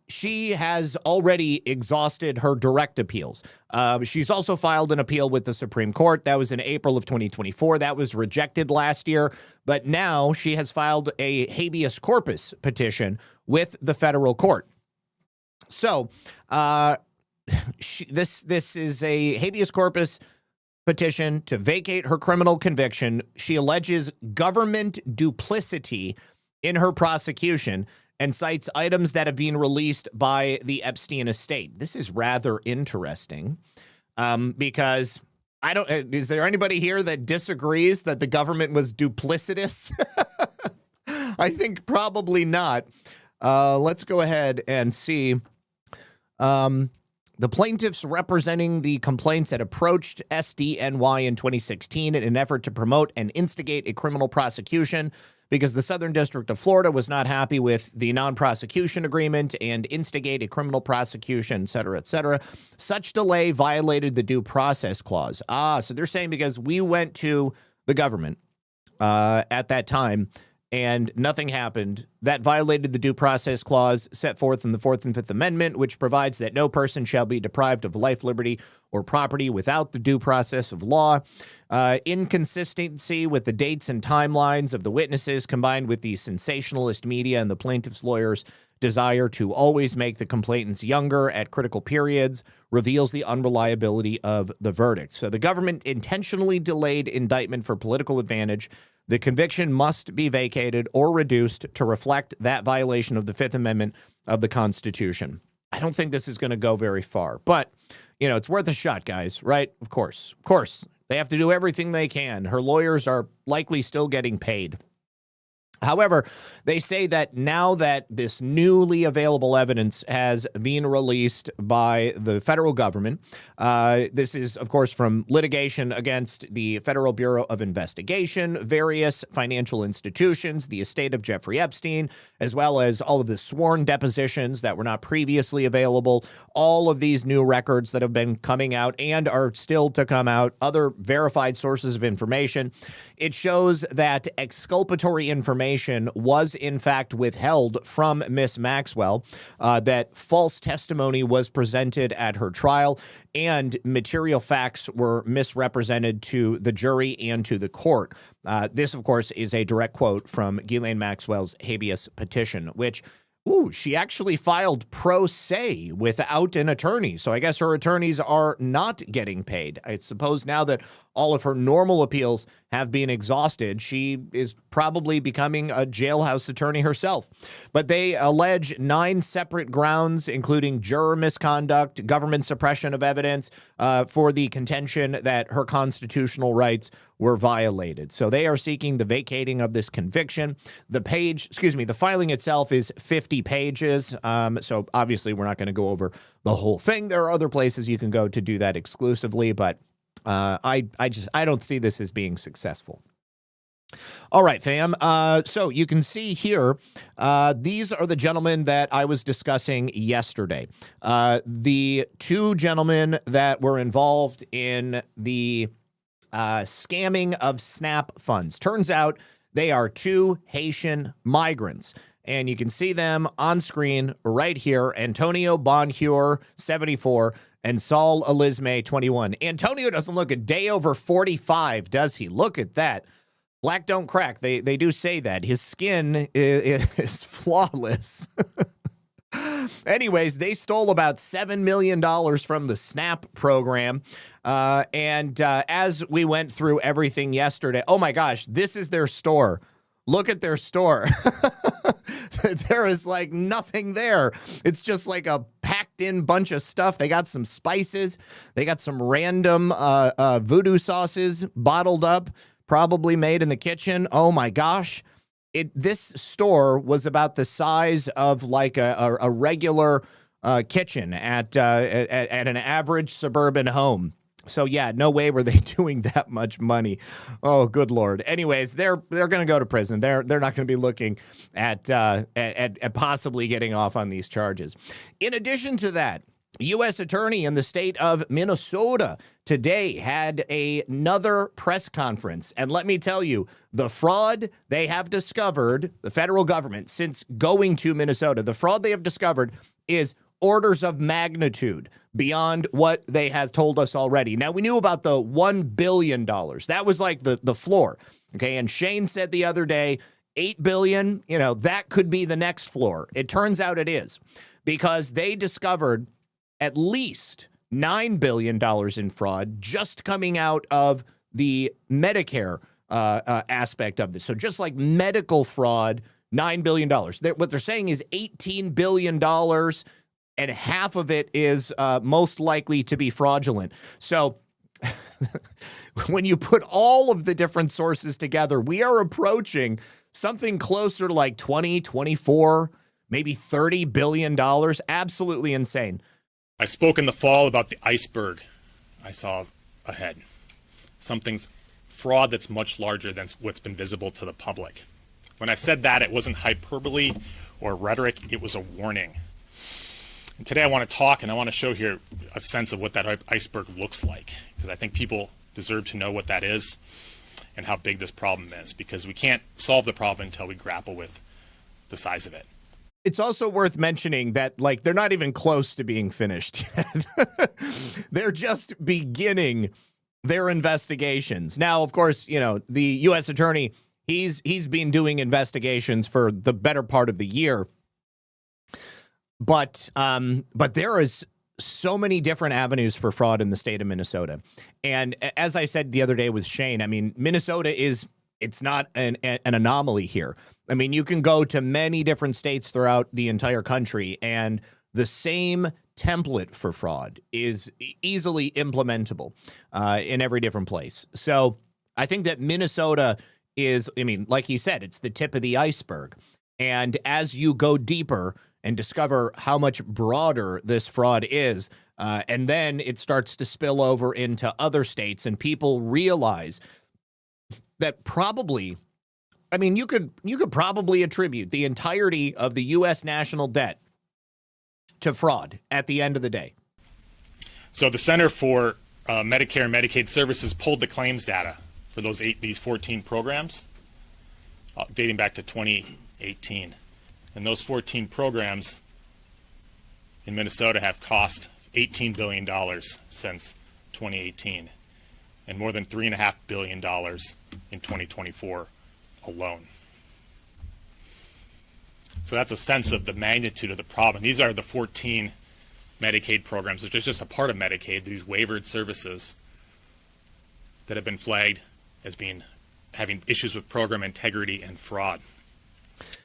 Speaker 1: she has already exhausted her direct appeals. She's also filed an appeal with the Supreme Court. That was in April of 2024. That was rejected last year. But now she has filed a habeas corpus petition with the federal court. So this is a habeas corpus petition to vacate her criminal conviction. She alleges government duplicity in her prosecution and cites items that have been released by the Epstein estate. This is rather interesting because is there anybody here that disagrees that the government was duplicitous? I think probably not. Let's go ahead and see. The plaintiffs representing the complaints had approached SDNY in 2016 in an effort to promote and instigate a criminal prosecution because the Southern District of Florida was not happy with the non-prosecution agreement and instigate a criminal prosecution, et cetera, et cetera. Such delay violated the due process clause. So they're saying because we went to the government at that time and nothing happened, that violated the due process clause set forth in the 4th and 5th Amendment, which provides that no person shall be deprived of life, liberty, or property without the due process of law. Inconsistency with the dates and timelines of the witnesses, combined with the sensationalist media and the plaintiff's lawyers' desire to always make the complainants younger at critical periods, reveals the unreliability of the verdict. So the government intentionally delayed indictment for political advantage. The conviction must be vacated or reduced to reflect that violation of the 5th Amendment of the Constitution. I don't think this is going to go very far, but, you know, it's worth a shot, guys, right? Of course. Of course. They have to do everything they can. Her lawyers are likely still getting paid. However, they say that now that this newly available evidence has been released by the federal government, this is, of course, from litigation against the Federal Bureau of Investigation, various financial institutions, the estate of Jeffrey Epstein, as well as all of the sworn depositions that were not previously available, all of these new records that have been coming out and are still to come out, other verified sources of information. It shows that exculpatory information was in fact withheld from Miss Maxwell, that false testimony was presented at her trial, and material facts were misrepresented to the jury and to the court. This, of course, is a direct quote from Ghislaine Maxwell's habeas petition, which she actually filed pro se without an attorney. So I guess her attorneys are not getting paid. I suppose now that all of her normal appeals have been exhausted, she is probably becoming a jailhouse attorney herself. But they allege 9 separate grounds, including juror misconduct, government suppression of evidence, for the contention that her constitutional rights were violated. So they are seeking the vacating of this conviction. The filing itself is 50 pages. So obviously we're not going to go over the whole thing. There are other places you can go to do that exclusively, but I don't see this as being successful. All right, fam. So you can see here, these are the gentlemen that I was discussing yesterday. The 2 gentlemen that were involved in the scamming of SNAP funds. Turns out They are two Haitian migrants. And you can see them on screen right here. Antonio Bonheur, 74, and Saul Elisme, 21. Antonio doesn't look a day over 45, does he? Look at that. Black don't crack. They do say that. His skin is flawless. Anyways, they stole about $7 million from the SNAP program. As we went through everything yesterday, oh my gosh, this is their store. Look at their store. There is like nothing there. It's just like a packed in bunch of stuff. They got some spices. They got some random voodoo sauces bottled up, probably made in the kitchen. Oh my gosh. This store was about the size of like a regular kitchen at an average suburban home. So yeah, no way were they doing that much money. Oh, good Lord. Anyways, they're going to go to prison. They're not going to be looking at possibly getting off on these charges. In addition to that, U.S. Attorney in the state of Minnesota today had another press conference. And let me tell you, the fraud they have discovered, the federal government, since going to Minnesota, the fraud they have discovered is orders of magnitude beyond what they has told us already. Now, we knew about the $1 billion. That was like the floor. Okay. And Shane said the other day, $8 billion, that could be the next floor. It turns out it is, because they discovered at least $9 billion in fraud just coming out of the Medicare aspect of this. So just like medical fraud, $9 billion. What they're saying is $18 billion, and half of it is most likely to be fraudulent. So when you put all of the different sources together, we are approaching something closer to like 20, 24, maybe $30 billion. Absolutely insane.
Speaker 16: I spoke in the fall about the iceberg I saw ahead. Something's fraud that's much larger than what's been visible to the public. When I said that, it wasn't hyperbole or rhetoric, it was a warning. And today I want to talk and I want to show here a sense of what that iceberg looks like, because I think people deserve to know what that is and how big this problem is, because we can't solve the problem until we grapple with the size of it.
Speaker 1: It's also worth mentioning that, like, they're not even close to being finished yet. They're just beginning their investigations. Now, of course, the U.S. attorney, he's been doing investigations for the better part of the year. But there is so many different avenues for fraud in the state of Minnesota. And as I said the other day with Shane, I mean, Minnesota it's not an anomaly here. I mean, you can go to many different states throughout the entire country, and the same template for fraud is easily implementable in every different place. So I think that Minnesota is, I mean, like he said, it's the tip of the iceberg. And as you go deeper and discover how much broader this fraud is, and then it starts to spill over into other states, and people realize that probably, I mean, you could probably attribute the entirety of the U.S. national debt to fraud at the end of the day.
Speaker 16: So the Center for Medicare and Medicaid Services pulled the claims data for these 14 programs dating back to 2018. And those 14 programs in Minnesota have cost $18 billion since 2018, and more than $3.5 billion in 2024 alone. So that's a sense of the magnitude of the problem. These are the 14 Medicaid programs, which is just a part of Medicaid, these waivered services that have been flagged as having issues with program integrity and fraud.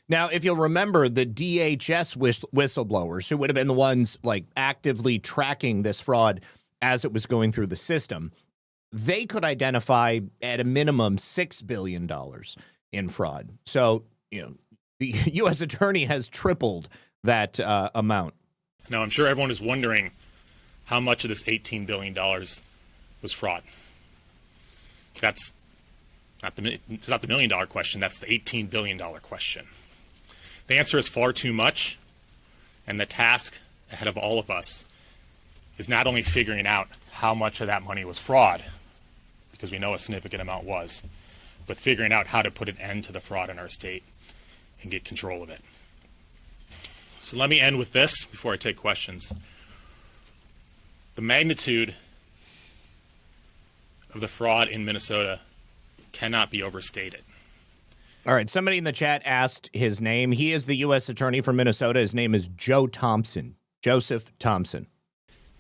Speaker 1: Now, if you'll remember, the DHS whistleblowers, who would have been the ones like actively tracking this fraud as it was going through the system, they could identify at a minimum $6 billion in fraud. So, the U.S. attorney has tripled that amount.
Speaker 16: Now, I'm sure everyone is wondering how much of this $18 billion was fraud. That's it's not the $1 million question, that's the $18 billion question. The answer is far too much, and the task ahead of all of us is not only figuring out how much of that money was fraud, because we know a significant amount was, but figuring out how to put an end to the fraud in our state and get control of it. So let me end with this before I take questions. The magnitude of the fraud in Minnesota cannot be overstated.
Speaker 1: All right, somebody in the chat asked his name. He is the U.S. Attorney from Minnesota. His name is Joe Thompson, Joseph Thompson.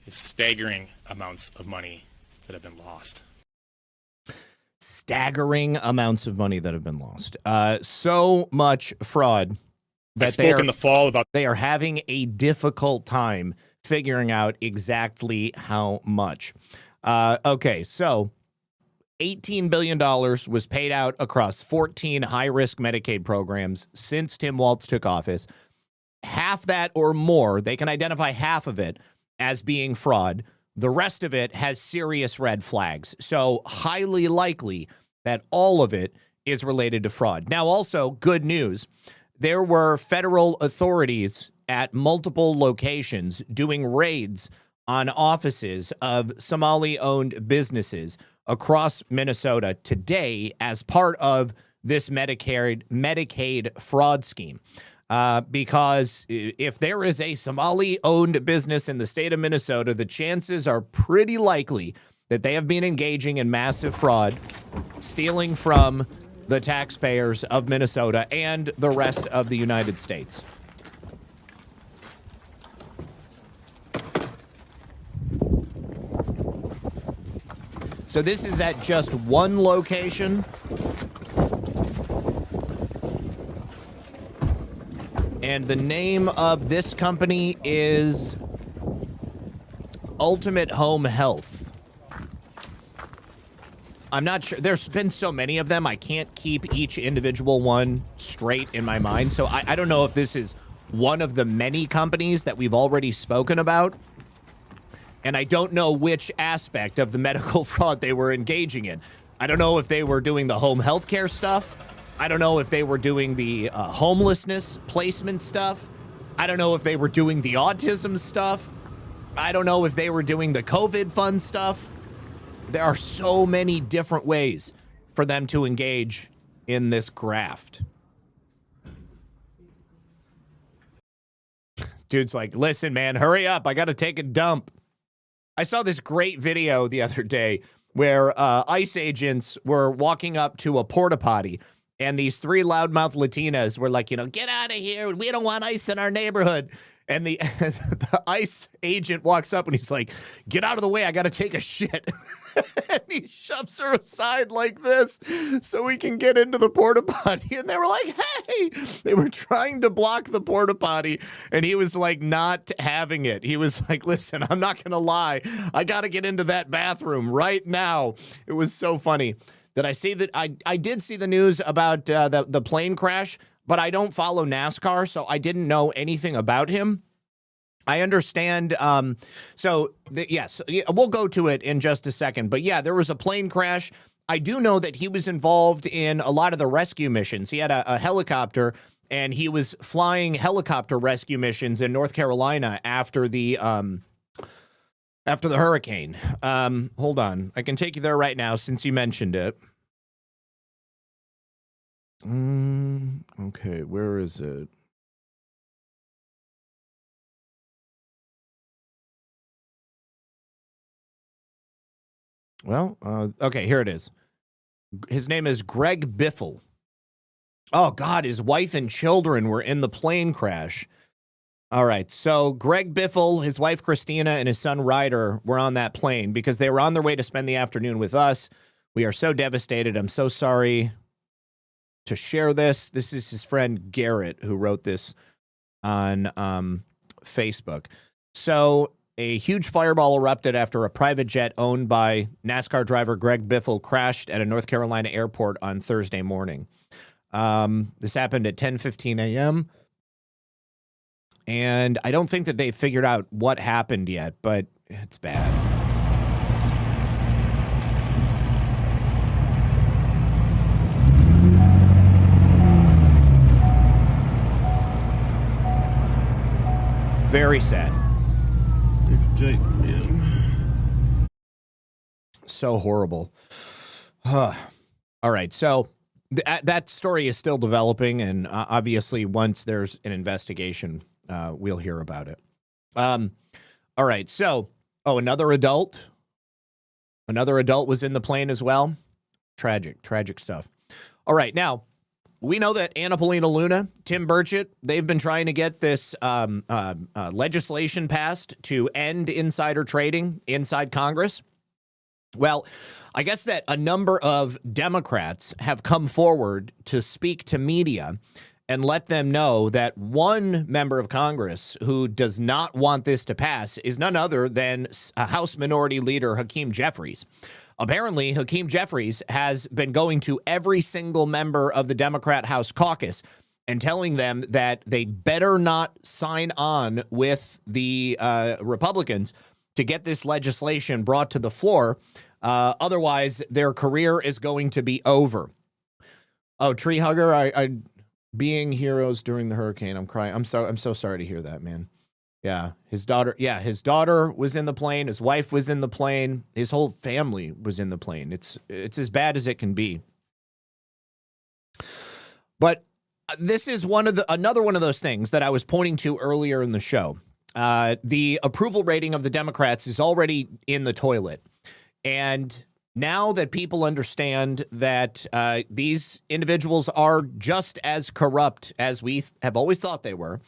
Speaker 16: It's staggering amounts of money that have been lost.
Speaker 1: Staggering amounts of money that have been lost. So much fraud that they are having a difficult time figuring out exactly how much. Okay, so $18 billion was paid out across 14 high-risk Medicaid programs since Tim Walz took office. Half that or more, they can identify half of it as being fraud. The rest of it has serious red flags. So highly likely that all of it is related to fraud. Now, also, good news. There were federal authorities at multiple locations doing raids on offices of Somali-owned businesses across Minnesota today as part of this Medicaid fraud scheme. Because if there is a Somali-owned business in the state of Minnesota, the chances are pretty likely that they have been engaging in massive fraud, stealing from the taxpayers of Minnesota and the rest of the United States. So this is at just one location. And the name of this company is Ultimate Home Health. I'm not sure. There's been so many of them, I can't keep each individual one straight in my mind. So I don't know if this is one of the many companies that we've already spoken about. And I don't know which aspect of the medical fraud they were engaging in. I don't know if they were doing the home health care stuff. I don't know if they were doing the homelessness placement stuff. I don't know if they were doing the autism stuff. I don't know if they were doing the COVID fund stuff. There are so many different ways for them to engage in this graft. Dude's like, listen, man, hurry up. I got to take a dump. I saw this great video the other day where ICE agents were walking up to a porta potty. And these three loudmouth Latinas were like, get out of here. We don't want ICE in our neighborhood. And the ICE agent walks up and he's like, get out of the way. I got to take a shit. And he shoves her aside like this so he can get into the porta potty. And they were like, hey, they were trying to block the porta potty. And he was like, not having it. He was like, listen, I'm not going to lie. I got to get into that bathroom right now. It was so funny. Did I see that? I did see the news about the plane crash, but I don't follow NASCAR, so I didn't know anything about him. I understand. Yes, we'll go to it in just a second. But yeah, there was a plane crash. I do know that he was involved in a lot of the rescue missions. He had a helicopter, and he was flying helicopter rescue missions in North Carolina after the hurricane. Hold on. I can take you there right now since you mentioned it. Okay, where is it? Well, okay, here it is. His name is Greg Biffle. Oh, God, his wife and children were in the plane crash. All right, so Greg Biffle, his wife Christina, and his son Ryder were on that plane because they were on their way to spend the afternoon with us. We are so devastated. I'm so sorry to share this. This is his friend Garrett who wrote this on Facebook. So a huge fireball erupted after a private jet owned by NASCAR driver Greg Biffle crashed at a North Carolina airport on Thursday morning. This happened at 10:15 a.m., and I don't think that they figured out what happened yet, but it's bad. Very sad. So horrible. All right, so that story is still developing, and obviously once there's an investigation, we'll hear about it. All right, so, another adult was in the plane as well. Tragic stuff. All right, now, we know that Anna Paulina Luna, Tim Burchett, they've been trying to get this legislation passed to end insider trading inside Congress. Well, I guess that a number of Democrats have come forward to speak to media and let them know that one member of Congress who does not want this to pass is none other than House Minority Leader Hakeem Jeffries. Apparently, Hakeem Jeffries has been going to every single member of the Democrat House caucus and telling them that they better not sign on with the Republicans to get this legislation brought to the floor. Otherwise, their career is going to be over. Oh, Tree Hugger, I being heroes during the hurricane. I'm crying. I'm so sorry to hear that, man. Yeah, his daughter was in the plane. His wife was in the plane. His whole family was in the plane. It's as bad as it can be. But this is another one of those things that I was pointing to earlier in the show. The approval rating of the Democrats is already in the toilet. And now that people understand that these individuals are just as corrupt as we have always thought they were,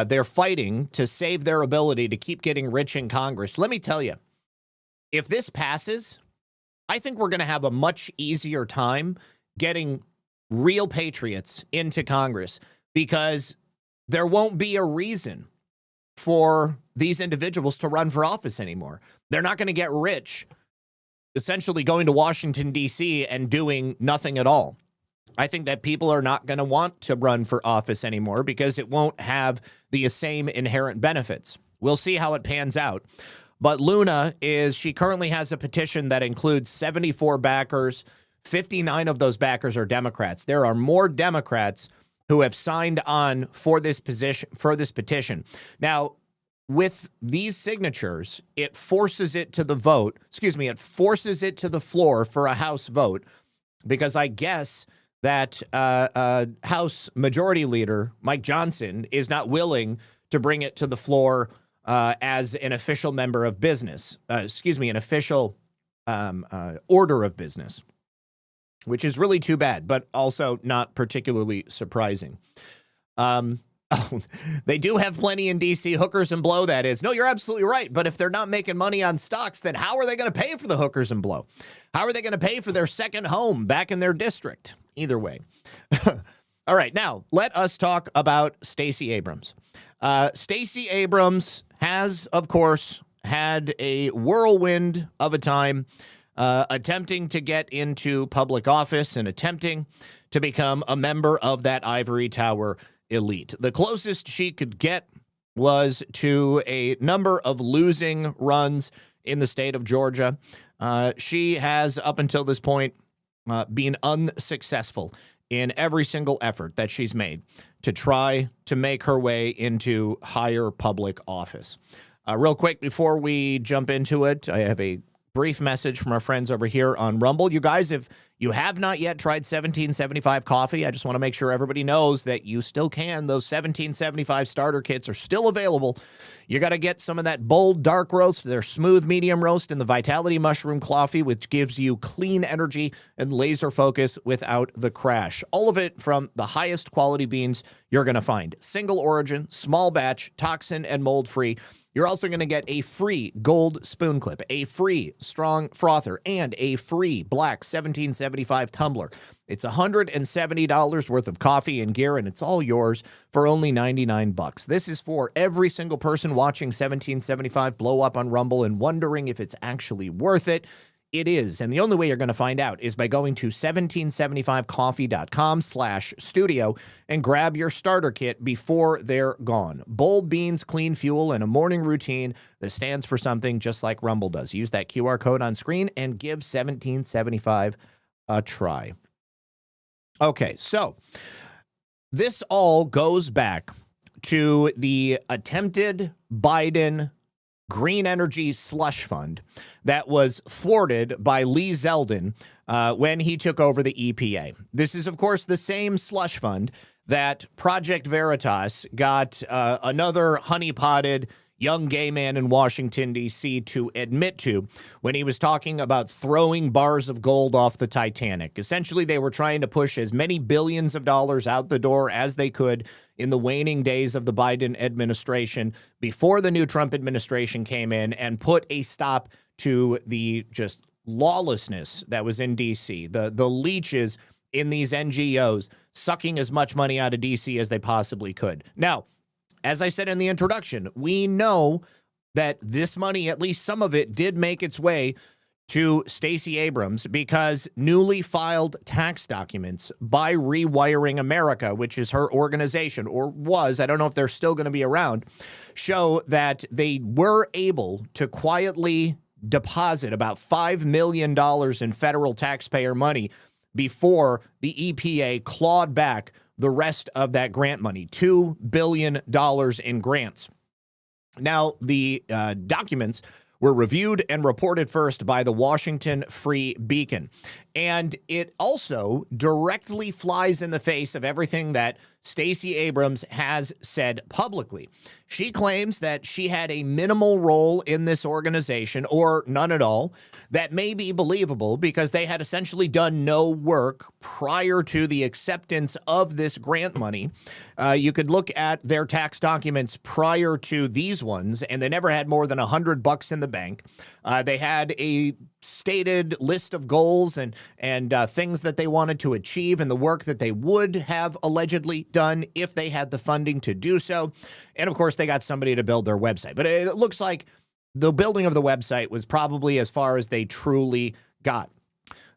Speaker 1: they're fighting to save their ability to keep getting rich in Congress. Let me tell you, if this passes, I think we're going to have a much easier time getting real patriots into Congress, because there won't be a reason for these individuals to run for office anymore. They're not going to get rich essentially going to Washington, D.C. and doing nothing at all. I think that people are not going to want to run for office anymore because it won't have the same inherent benefits. We'll see how it pans out. But Luna she currently has a petition that includes 74 backers. 59 of those backers are Democrats. There are more Democrats who have signed on for this petition. Now, with these signatures, it forces it to the floor for a House vote, because I guess that House Majority Leader Mike Johnson is not willing to bring it to the floor as an official member of business, an official order of business, which is really too bad, but also not particularly surprising. They do have plenty in D.C. hookers and blow, that is. No, you're absolutely right. But if they're not making money on stocks, then how are they going to pay for the hookers and blow? How are they going to pay for their second home back in their district? Either way. All right, now let us talk about Stacey Abrams. Stacey Abrams has, of course, had a whirlwind of a time attempting to get into public office and attempting to become a member of that ivory tower elite. The closest she could get was to a number of losing runs in the state of Georgia. She has, up until this point, been unsuccessful in every single effort that she's made to try to make her way into higher public office. Real quick, before we jump into it, I have a brief message from our friends over here on Rumble. You guys, if you have not yet tried 1775 coffee, I just want to make sure everybody knows that you still can. Those 1775 starter kits are still available. You got to get some of that bold dark roast, their smooth medium roast, and the Vitality Mushroom Coffee, which gives you clean energy and laser focus without the crash. All of it from the highest quality beans you're going to find. Single origin, small batch, toxin and mold free. You're also going to get a free gold spoon clip, a free strong frother, and a free black 1775 tumbler. It's $170 worth of coffee and gear, and it's all yours for only $99. This is for every single person watching 1775 blow up on Rumble and wondering if it's actually worth it. It is, and the only way you're going to find out is by going to 1775coffee.com/studio and grab your starter kit before they're gone. Bold beans, clean fuel, and a morning routine that stands for something just like Rumble does. Use that QR code on screen and give 1775 a try. Okay, so this all goes back to the attempted Biden green energy slush fund that was thwarted by Lee Zeldin when he took over the EPA. This is, of course, the same slush fund that Project Veritas got another honeypotted young gay man in Washington, D.C. to admit to when he was talking about throwing bars of gold off the Titanic. Essentially, they were trying to push as many billions of dollars out the door as they could in the waning days of the Biden administration before the new Trump administration came in and put a stop to the just lawlessness that was in D.C., the leeches in these NGOs sucking as much money out of D.C. as they possibly could. Now, as I said in the introduction, we know that this money, at least some of it, did make its way to Stacey Abrams because newly filed tax documents by Rewiring America, which is her organization, or was, I don't know if they're still going to be around, show that they were able to quietly deposit about $5 million in federal taxpayer money before the EPA clawed back the rest of that grant money, $2 billion in grants. Now, the documents were reviewed and reported first by the Washington Free Beacon. And it also directly flies in the face of everything that Stacey Abrams has said publicly. She claims that she had a minimal role in this organization, or none at all. That may be believable because they had essentially done no work prior to the acceptance of this grant money. You could look at their tax documents prior to these ones, and they never had more than $100 in the bank. They had a stated list of goals and things that they wanted to achieve and the work that they would have allegedly done if they had the funding to do so. And of course, they got somebody to build their website. But it looks like the building of the website was probably as far as they truly got.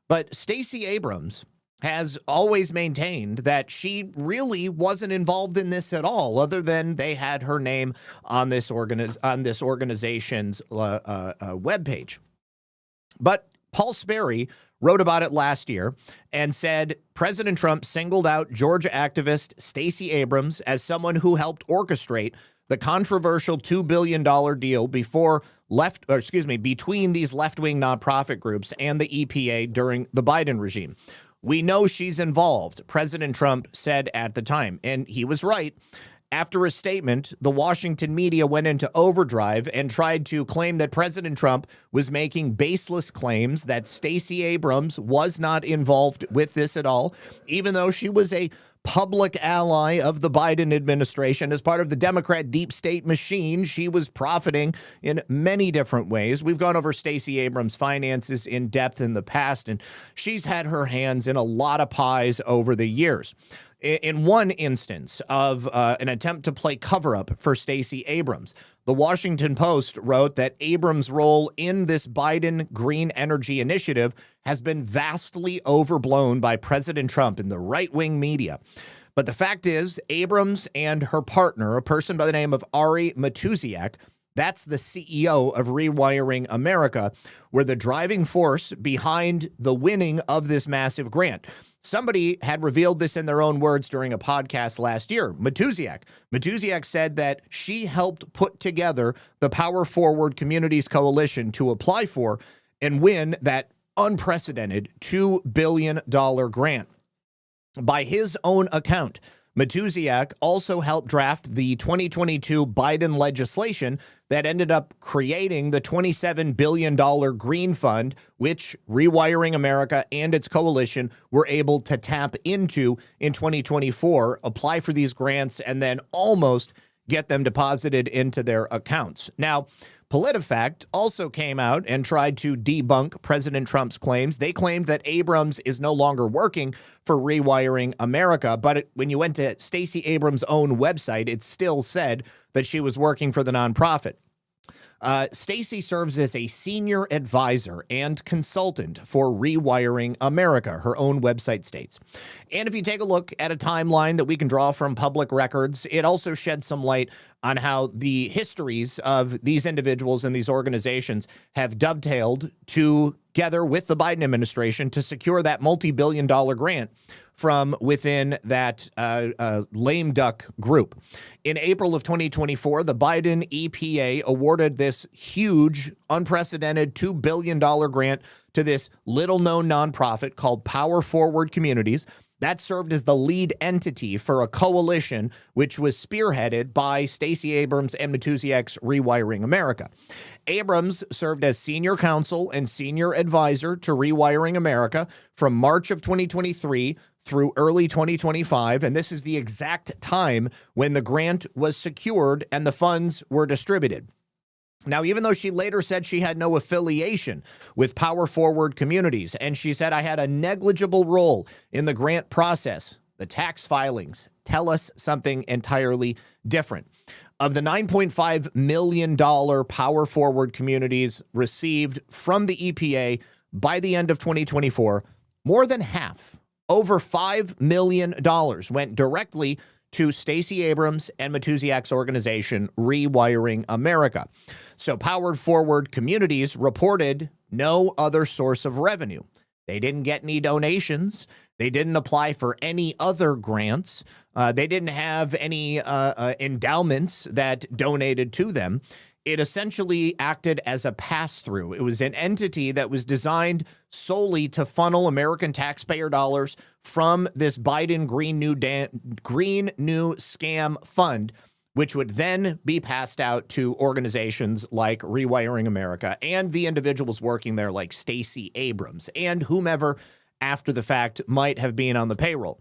Speaker 1: But Stacey Abrams has always maintained that she really wasn't involved in this at all, other than they had her name on this organization's webpage. But Paul Sperry wrote about it last year and said President Trump singled out Georgia activist Stacey Abrams as someone who helped orchestrate the controversial $2 billion deal between these left-wing nonprofit groups and the EPA during the Biden regime. We know she's involved, President Trump said at the time, and he was right. After a statement, the Washington media went into overdrive and tried to claim that President Trump was making baseless claims that Stacey Abrams was not involved with this at all, even though she was a public ally of the Biden administration. As part of the Democrat deep state machine, she was profiting in many different ways. We've gone over Stacey Abrams' finances in depth in the past, and she's had her hands in a lot of pies over the years. In one instance of an attempt to play cover-up for Stacey Abrams, the Washington Post wrote that Abrams' role in this Biden green energy initiative has been vastly overblown by President Trump in the right-wing media. But the fact is, Abrams and her partner, a person by the name of Ari Matusiak, that's the CEO of Rewiring America, were the driving force behind the winning of this massive grant. Somebody had revealed this in their own words during a podcast last year. Matusiak said that she helped put together the Power Forward Communities Coalition to apply for and win that unprecedented $2 billion grant. By his own account, Matusiak also helped draft the 2022 Biden legislation that ended up creating the $27 billion green fund, which Rewiring America and its coalition were able to tap into in 2024, apply for these grants, and then almost get them deposited into their accounts. Now, PolitiFact also came out and tried to debunk President Trump's claims. They claimed that Abrams is no longer working for Rewiring America, but when you went to Stacey Abrams' own website, it still said that she was working for the nonprofit. Stacey serves as a senior advisor and consultant for Rewiring America, her own website states. And if you take a look at a timeline that we can draw from public records, it also sheds some light on how the histories of these individuals and these organizations have dovetailed together with the Biden administration to secure that multi-billion-dollar grant from within that lame duck group. In April of 2024, the Biden EPA awarded this huge, unprecedented $2 billion grant to this little-known nonprofit called Power Forward Communities. That served as the lead entity for a coalition which was spearheaded by Stacey Abrams and Methuselah's Rewiring America. Abrams served as senior counsel and senior advisor to Rewiring America from March of 2023 through early 2025, and this is the exact time when the grant was secured and the funds were distributed. Now, even though she later said she had no affiliation with Power Forward Communities, and she said I had a negligible role in the grant process, the tax filings tell us something entirely different. Of the $9.5 million Power Forward Communities received from the EPA by the end of 2024, more than half, over $5 million, went directly to Stacey Abrams and Methuselah's organization, Rewiring America. So Power Forward Communities reported no other source of revenue. They didn't get any donations. They didn't apply for any other grants. They didn't have any endowments that donated to them. It essentially acted as a pass-through. It was an entity that was designed solely to funnel American taxpayer dollars from this Biden Green New Scam Fund, which would then be passed out to organizations like Rewiring America and the individuals working there like Stacey Abrams and whomever after the fact might have been on the payroll.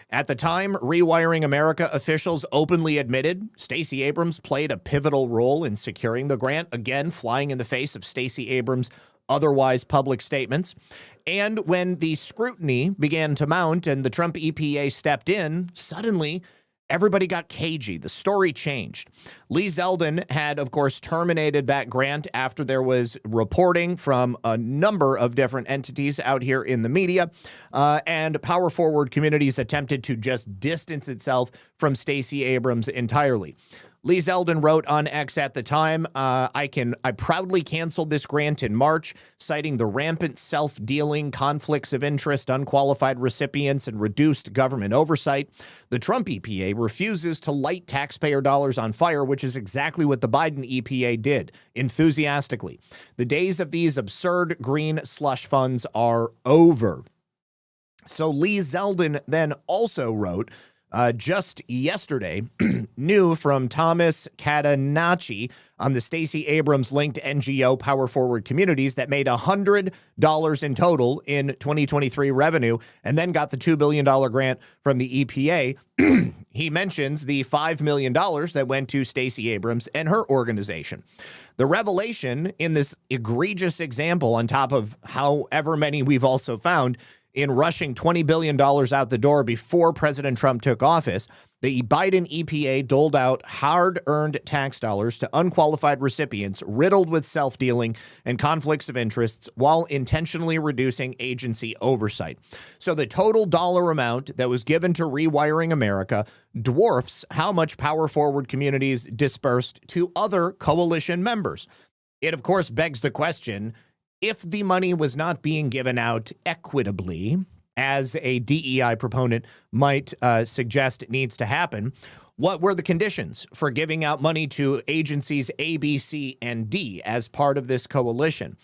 Speaker 1: At the time, Rewiring America officials openly admitted Stacey Abrams played a pivotal role in securing the grant, again, flying in the face of Stacey Abrams' otherwise public statements. And when the scrutiny began to mount and the Trump EPA stepped in, suddenly everybody got cagey. The story changed. Lee Zeldin had, of course, terminated that grant after there was reporting from a number of different entities out here in the media, and Power Forward Communities attempted to just distance itself from Stacey Abrams entirely. Lee Zeldin wrote on X at the time, I proudly canceled this grant in March, citing the rampant self-dealing, conflicts of interest, unqualified recipients, and reduced government oversight. The Trump EPA refuses to light taxpayer dollars on fire, which is exactly what the Biden EPA did, enthusiastically. The days of these absurd green slush funds are over. So Lee Zeldin then also wrote, just yesterday, new from Thomas Catanacci on the Stacey Abrams-linked NGO Power Forward Communities that made $100 in total in 2023 revenue and then got the $2 billion grant from the EPA. He mentions the $5 million that went to Stacey Abrams and her organization. The revelation in this egregious example, on top of however many we've also found, in rushing $20 billion out the door before President Trump took office, the Biden EPA doled out hard-earned tax dollars to unqualified recipients riddled with self-dealing and conflicts of interests while intentionally reducing agency oversight. So the total dollar amount that was given to Rewiring America dwarfs how much Power Forward Communities dispersed to other coalition members. It, of course, begs the question, if the money was not being given out equitably, as a DEI proponent might suggest it needs to happen, what were the conditions for giving out money to agencies A, B, C, and D as part of this coalition?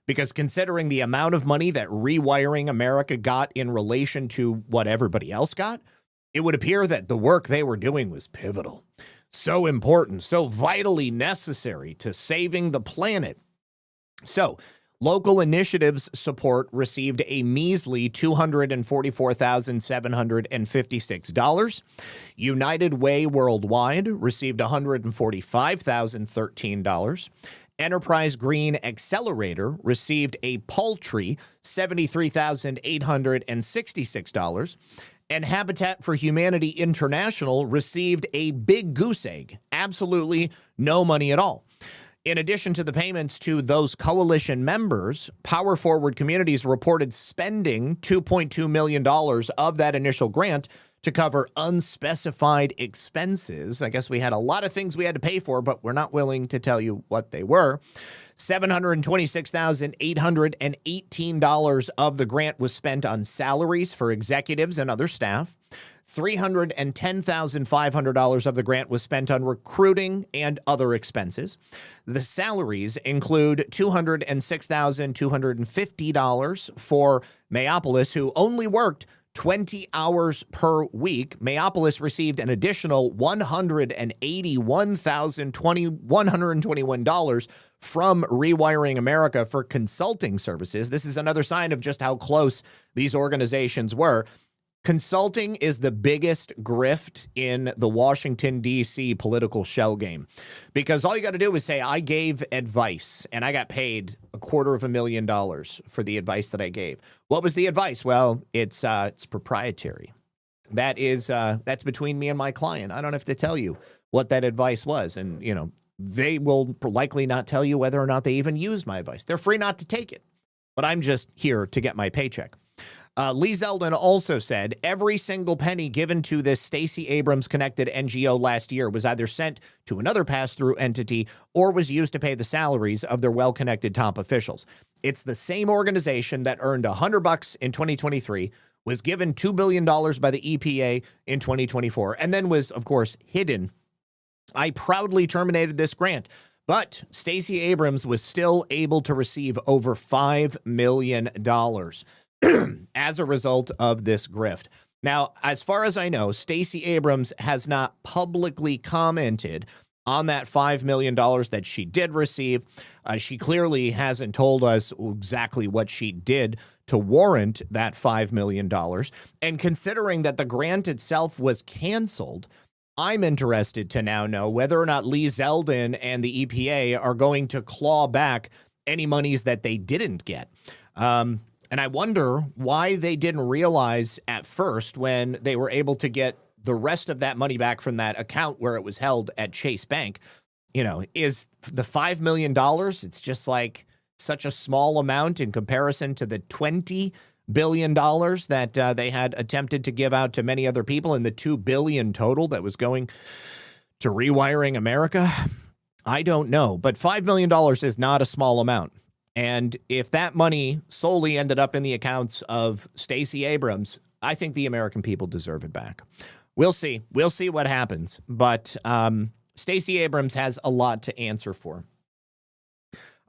Speaker 1: Because considering the amount of money that Rewiring America got in relation to what everybody else got, it would appear that the work they were doing was pivotal, so important, so vitally necessary to saving the planet. So, local initiatives support received a measly $244,756. United Way Worldwide received $145,013. Enterprise Green Accelerator received a paltry $73,866. And Habitat for Humanity International received a big goose egg. Absolutely no money at all. In addition to the payments to those coalition members, Power Forward Communities reported spending $2.2 million of that initial grant to cover unspecified expenses. I guess we had a lot of things we had to pay for, but we're not willing to tell you what they were. $726,818 of the grant was spent on salaries for executives and other staff. $310,500 of the grant was spent on recruiting and other expenses. The salaries include $206,250 for Mayopolis, who only worked 20 hours per week. Mayopolis received an additional $181,121 from Rewiring America for consulting services. This is another sign of just how close these organizations were. Consulting is the biggest grift in the Washington, D.C. political shell game, because all you got to do is say, I gave advice and I got paid $250,000 for the advice that I gave. What was the advice? Well, it's proprietary. That's between me and my client. I don't have to tell you what that advice was. And, they will likely not tell you whether or not they even used my advice. They're free not to take it, but I'm just here to get my paycheck. Lee Zeldin also said every single penny given to this Stacey Abrams connected NGO last year was either sent to another pass-through entity or was used to pay the salaries of their well-connected top officials. It's the same organization that earned $100 in 2023, was given $2 billion by the EPA in 2024, and then was, of course, hidden. I proudly terminated this grant, but Stacey Abrams was still able to receive over $5 million as a result of this grift. Now, as far as I know, Stacey Abrams has not publicly commented on that $5 million that she did receive. She clearly hasn't told us exactly what she did to warrant that $5 million. And considering that the grant itself was canceled, I'm interested to now know whether or not Lee Zeldin and the EPA are going to claw back any monies that they didn't get. And I wonder why they didn't realize at first when they were able to get the rest of that money back from that account where it was held at Chase Bank. Is the $5 million, it's just like such a small amount in comparison to the $20 billion that they had attempted to give out to many other people, and the $2 billion total that was going to Rewiring America. I don't know, but $5 million is not a small amount. And if that money solely ended up in the accounts of Stacey Abrams, I think the American people deserve it back. We'll see. We'll see what happens. But Stacey Abrams has a lot to answer for.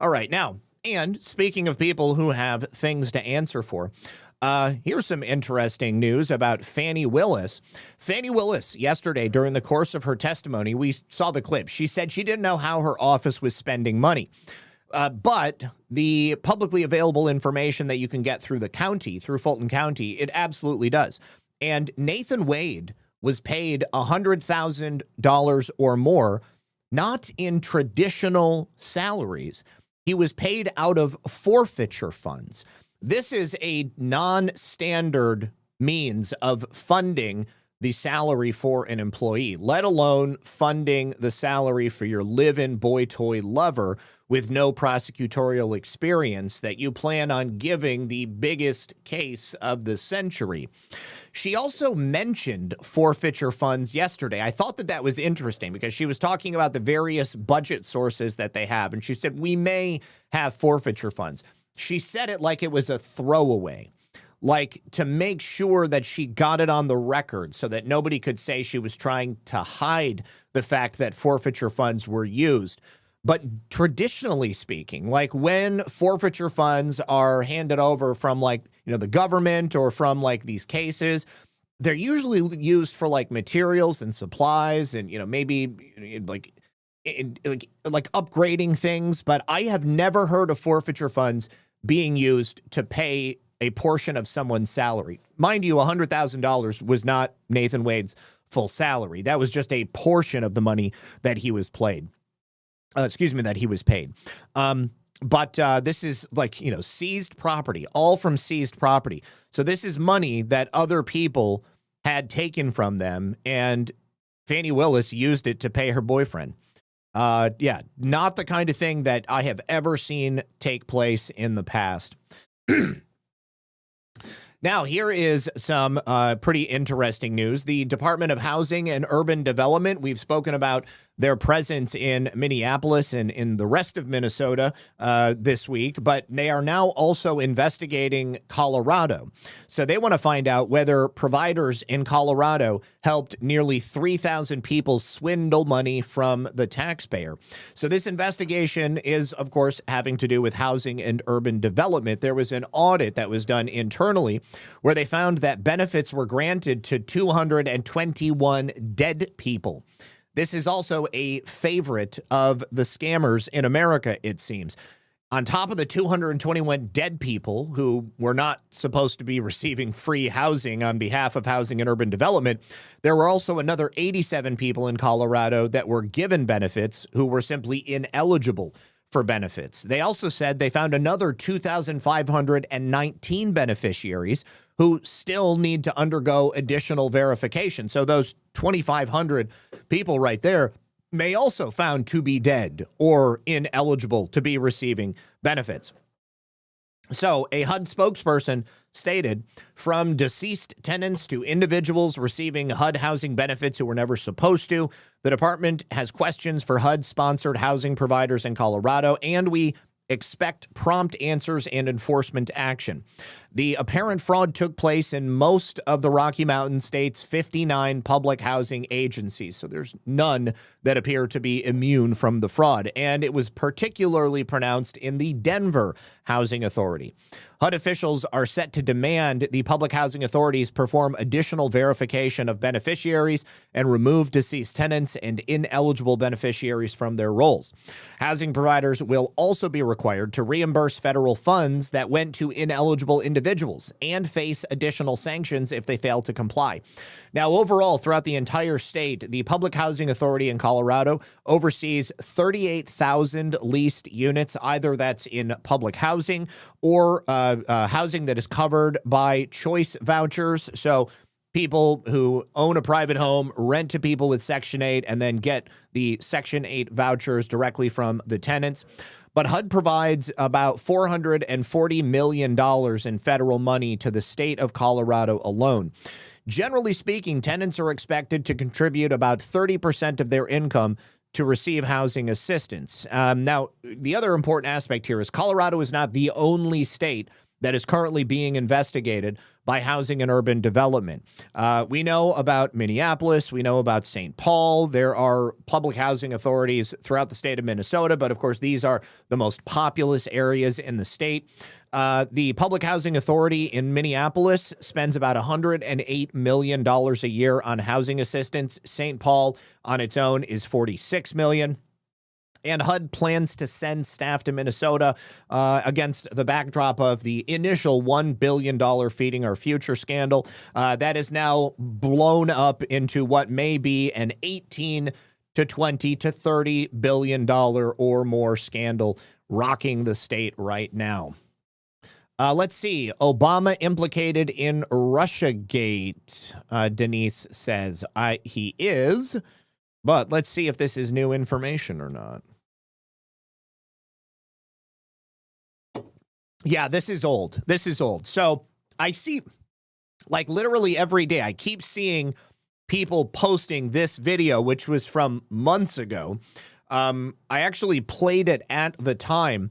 Speaker 1: All right. Now, and speaking of people who have things to answer for, here's some interesting news about Fani Willis. Fani Willis, yesterday, during the course of her testimony, we saw the clip. She said she didn't know how her office was spending money. But the publicly available information that you can get through the county, through Fulton County, it absolutely does. And Nathan Wade was paid $100,000 or more, not in traditional salaries. He was paid out of forfeiture funds. This is a non-standard means of funding the salary for an employee, let alone funding the salary for your live-in boy toy lover with no prosecutorial experience that you plan on giving the biggest case of the century. She also mentioned forfeiture funds yesterday. I thought that was interesting because she was talking about the various budget sources that they have, and she said, we may have forfeiture funds. She said it like it was a throwaway, like to make sure that she got it on the record so that nobody could say she was trying to hide the fact that forfeiture funds were used. But traditionally speaking, like when forfeiture funds are handed over from the government or from these cases, they're usually used for materials and supplies and, maybe like upgrading things. But I have never heard of forfeiture funds being used to pay a portion of someone's salary. Mind you, $100,000 was not Nathan Wade's full salary. That was just a portion of the money that he was paid. That he was paid. But this is seized property, all from seized property. So this is money that other people had taken from them, and Fani Willis used it to pay her boyfriend. Yeah, not the kind of thing that I have ever seen take place in the past. Now, here is some pretty interesting news. The Department of Housing and Urban Development, we've spoken about
Speaker 2: their presence in Minneapolis and in the rest of Minnesota this week, but they are now also investigating Colorado. So they want to find out whether providers in Colorado helped nearly 3,000 people swindle money from the taxpayer. So this investigation is, of course, having to do with housing and urban development. There was an audit that was done internally where they found that benefits were granted to 221 dead people. This is also a favorite of the scammers in America, it seems. On top of the 221 dead people who were not supposed to be receiving free housing on behalf of housing and urban development, there were also another 87 people in Colorado that were given benefits who were simply ineligible for benefits. They also said they found another 2,519 beneficiaries who still need to undergo additional verification. So those 2,500 people right there may also found to be dead or ineligible to be receiving benefits. So a HUD spokesperson stated, from deceased tenants to individuals receiving HUD housing benefits who were never supposed to, the department has questions for HUD-sponsored housing providers in Colorado, and we expect prompt answers and enforcement action. The apparent fraud took place in most of the Rocky Mountain State's 59 public housing agencies, so there's none that appear to be immune from the fraud, and it was particularly pronounced in the Denver Housing Authority. HUD officials are set to demand the public housing authorities perform additional verification of beneficiaries and remove deceased tenants and ineligible beneficiaries from their roles. Housing providers will also be required to reimburse federal funds that went to ineligible individuals and face additional sanctions if they fail to comply. Now, overall, throughout the entire state, the Public Housing Authority in Colorado oversees 38,000 leased units, either that's in public housing or housing that is covered by choice vouchers. So people who own a private home rent to people with Section 8 and then get the Section 8 vouchers directly from the tenants. But HUD provides about $440 million in federal money to the state of Colorado alone. Generally speaking, tenants are expected to contribute about 30% of their income to receive housing assistance. Now, the other important aspect here is Colorado is not the only state that is currently being investigated by housing and urban development. We know about Minneapolis. We know about St. Paul. There are public housing authorities throughout the state of Minnesota, but of course, these are the most populous areas in the state. The Public Housing Authority in Minneapolis spends about $108 million a year on housing assistance. St. Paul on its own is $46 million. And HUD plans to send staff to Minnesota against the backdrop of the initial $1 billion Feeding Our Future scandal. That is now blown up into what may be an $18 to $20 to $30 billion or more scandal rocking the state right now. Let's see. Obama implicated in Russiagate, Denise says. He is, but let's see if this is new information or not. Yeah, this is old. This is old. So I see, like, literally every day, I keep seeing people posting this video, which was from months ago. I actually played it at the time,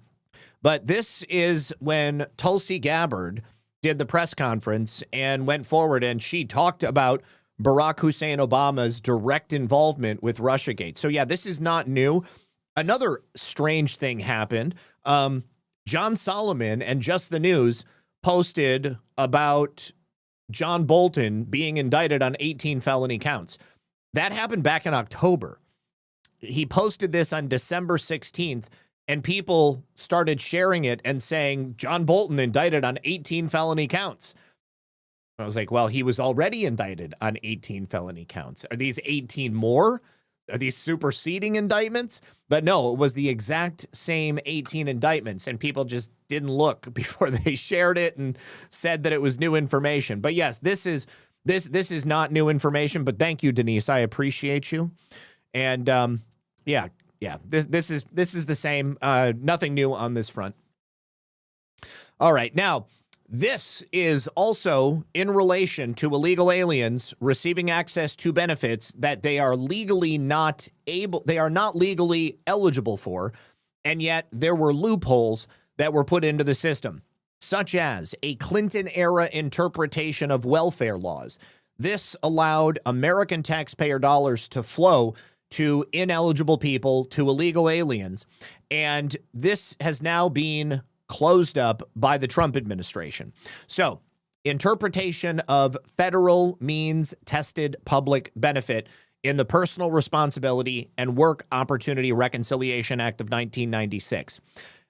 Speaker 2: but this is when Tulsi Gabbard did the press conference and went forward, and she talked about Barack Hussein Obama's direct involvement with Russiagate. So yeah, this is not new. Another strange thing happened. John Solomon and Just the News posted about John Bolton being indicted on 18 felony counts. That happened back in October. He posted this on December 16th, and people started sharing it and saying, John Bolton indicted on 18 felony counts. I was like, well, he was already indicted on 18 felony counts. Are these 18 more? Are these superseding indictments? But no, it was the exact same 18 indictments, and people just didn't look before they shared it and said that it was new information. But yes, this is not new information, but thank you, Denise. I appreciate you. And yeah, this is the same. Nothing new on this front. All right, now
Speaker 1: This is also in relation to illegal aliens receiving access to benefits that they are not legally eligible for, and yet there were loopholes that were put into the system, such as a Clinton-era interpretation of welfare laws. This allowed American taxpayer dollars to flow to ineligible people, to illegal aliens, and this has now been closed up by the Trump administration. So, interpretation of federal means tested public benefit in the Personal Responsibility and Work Opportunity Reconciliation Act of 1996.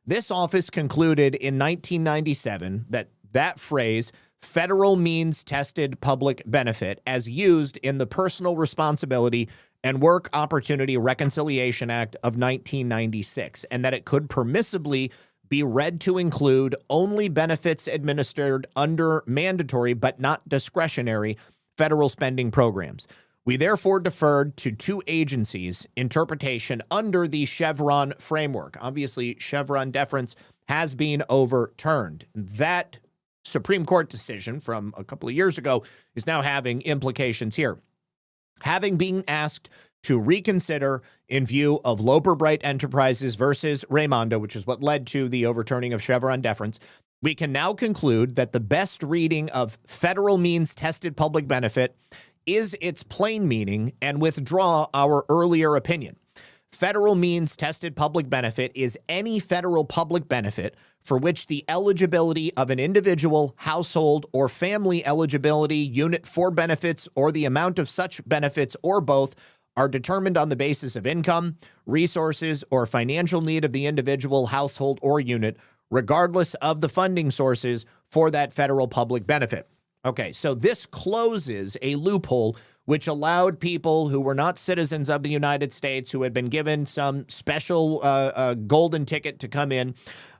Speaker 1: This office concluded in 1997 that phrase, federal means tested public benefit, as used in the Personal Responsibility and Work Opportunity Reconciliation Act of 1996, and that it could permissibly be read to include only benefits administered under mandatory but not discretionary federal spending programs. We therefore deferred to two agencies' interpretation under the Chevron framework. Obviously, Chevron deference has been overturned. That Supreme Court decision from a couple of years ago is now having implications here. Having been asked to reconsider in view of Loper Bright Enterprises versus Raimondo, which is what led to the overturning of Chevron deference, we can now conclude that the best reading of federal means tested public benefit is its plain meaning and withdraw our earlier opinion. Federal means tested public benefit is any federal public benefit for which the eligibility of an individual, household, or family eligibility unit for benefits or the amount of such benefits or both are determined on the basis of income, resources, or financial need of the individual, household, or unit, regardless of the funding sources for that federal public benefit. Okay, so this closes a loophole which allowed people who were not citizens of the United States, who had been given some special golden ticket to come in,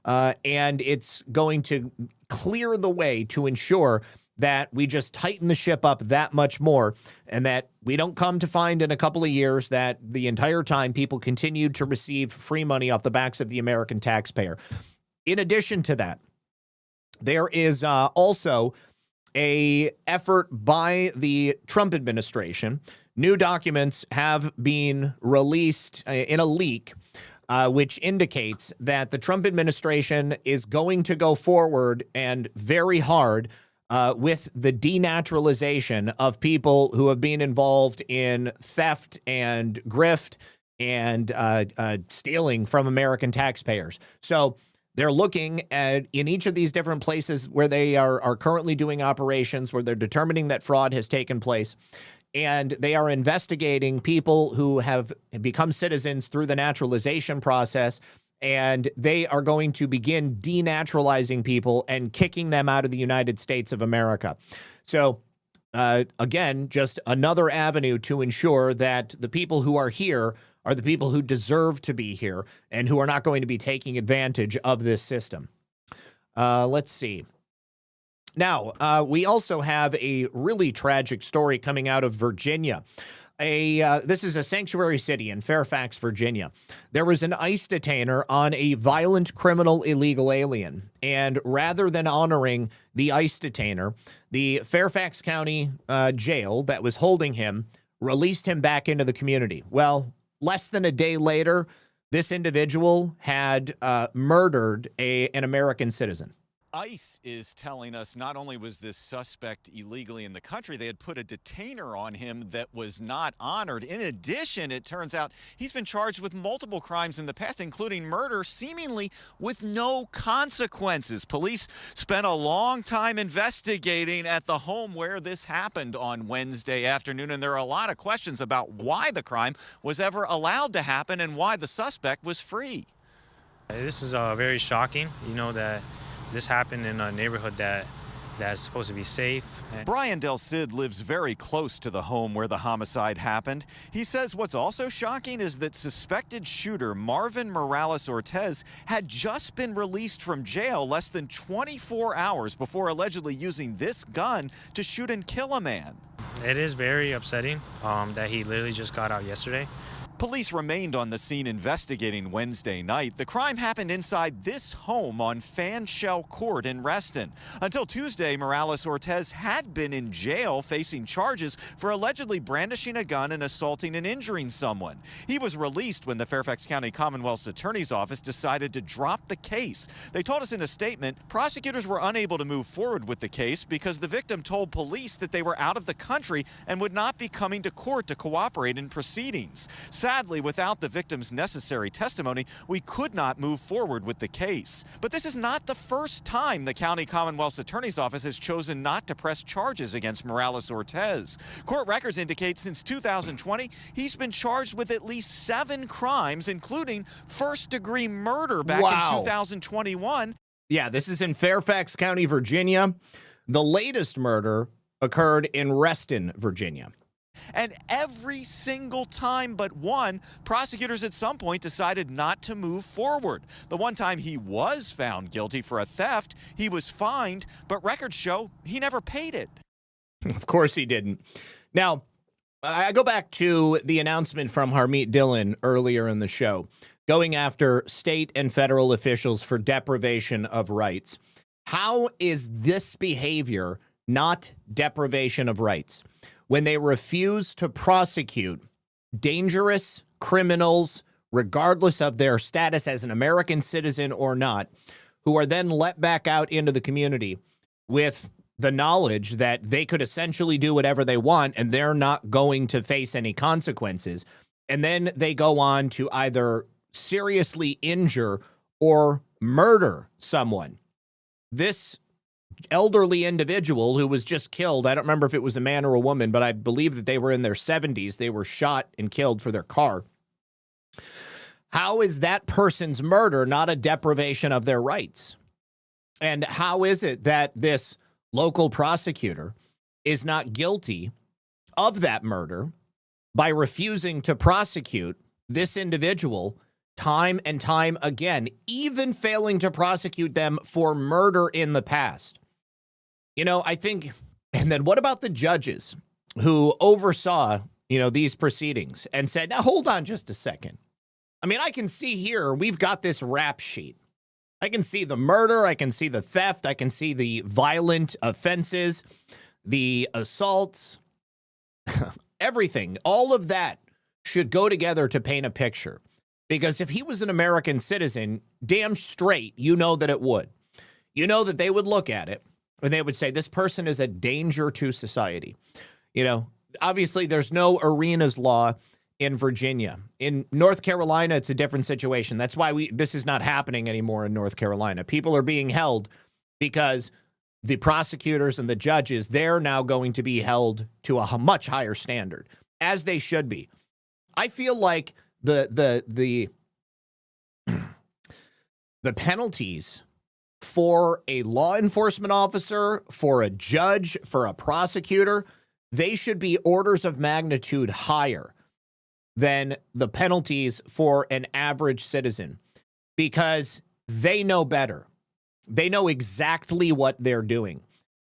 Speaker 1: and it's going to clear the way to ensure that we just tighten the ship up that much more, and that we don't come to find in a couple of years that the entire time people continued to receive free money off the backs of the American taxpayer. In addition to that, there is also a effort by the Trump administration. New documents have been released in a leak, which indicates that the Trump administration is going to go forward and very hard with the denaturalization of people who have been involved in theft and grift and stealing from American taxpayers. So they're looking at, in each of these different places where they are currently doing operations, where they're determining that fraud has taken place, and they are investigating people who have become citizens through the naturalization process, and they are going to begin denaturalizing people and kicking them out of the United States of America. So, again, just another avenue to ensure that the people who are here are the people who deserve to be here and who are not going to be taking advantage of this system. Let's see. Now, we also have a really tragic story coming out of Virginia. This is a sanctuary city in Fairfax, Virginia. There was an ICE detainer on a violent criminal illegal alien, and rather than honoring the ICE detainer, the Fairfax County jail that was holding him released him back into the community. Well, less than a day later, this individual had murdered an American citizen.
Speaker 17: ICE is telling us not only was this suspect illegally in the country, they had put a detainer on him that was not honored. In addition, it turns out he's been charged with multiple crimes in the past, including murder, seemingly with no consequences. Police spent a long time investigating at the home where this happened on Wednesday afternoon, and there are a lot of questions about why the crime was ever allowed to happen and why the suspect was free.
Speaker 18: This is very shocking, that this happened in a neighborhood that's supposed to be safe.
Speaker 17: Brian Del Cid lives very close to the home where the homicide happened. He says what's also shocking is that suspected shooter Marvin Morales Ortez had just been released from jail less than 24 hours before allegedly using this gun to shoot and kill a man.
Speaker 18: It is very upsetting that he literally just got out yesterday.
Speaker 17: Police remained on the scene investigating Wednesday night. The crime happened inside this home on Fanshell Court in Reston. Until Tuesday, Morales-Ortiz had been in jail facing charges for allegedly brandishing a gun and assaulting and injuring someone. He was released when the Fairfax County Commonwealth's Attorney's Office decided to drop the case. They told us in a statement, prosecutors were unable to move forward with the case because the victim told police that they were out of the country and would not be coming to court to cooperate in proceedings. Sadly, without the victim's necessary testimony, we could not move forward with the case. But this is not the first time the County Commonwealth's Attorney's Office has chosen not to press charges against Morales-Ortiz. Court records indicate since 2020, he's been charged with at least 7 crimes, including first-degree murder back in 2021.
Speaker 1: Yeah, this is in Fairfax County, Virginia. The latest murder occurred in Reston, Virginia.
Speaker 17: And every single time but one, prosecutors at some point decided not to move forward. The one time he was found guilty for a theft, he was fined, but records show he never paid it.
Speaker 1: Of course he didn't. Now, I go back to the announcement from Harmeet Dillon earlier in the show, going after state and federal officials for deprivation of rights. How is this behavior not deprivation of rights? When they refuse to prosecute dangerous criminals, regardless of their status as an American citizen or not, who are then let back out into the community with the knowledge that they could essentially do whatever they want and they're not going to face any consequences. And then they go on to either seriously injure or murder someone. This elderly individual who was just killed, I don't remember if it was a man or a woman, but I believe that they were in their 70s. They were shot and killed for their car. How is that person's murder not a deprivation of their rights? And how is it that this local prosecutor is not guilty of that murder by refusing to prosecute this individual time and time again, even failing to prosecute them for murder in the past? You know, I think, and then what about the judges who oversaw, these proceedings and said, now hold on just a second. I mean, I can see here, we've got this rap sheet. I can see the murder, I can see the theft, I can see the violent offenses, the assaults, everything. All of that should go together to paint a picture. Because if he was an American citizen, damn straight, that it would. That they would look at it and they would say, this person is a danger to society. Obviously there's no arenas law in Virginia. In North Carolina, it's a different situation. That's why this is not happening anymore in North Carolina. People are being held because the prosecutors and the judges, they're now going to be held to a much higher standard, as they should be. I feel like the penalties for a law enforcement officer, for a judge, for a prosecutor, they should be orders of magnitude higher than the penalties for an average citizen, because they know better. They know exactly what they're doing.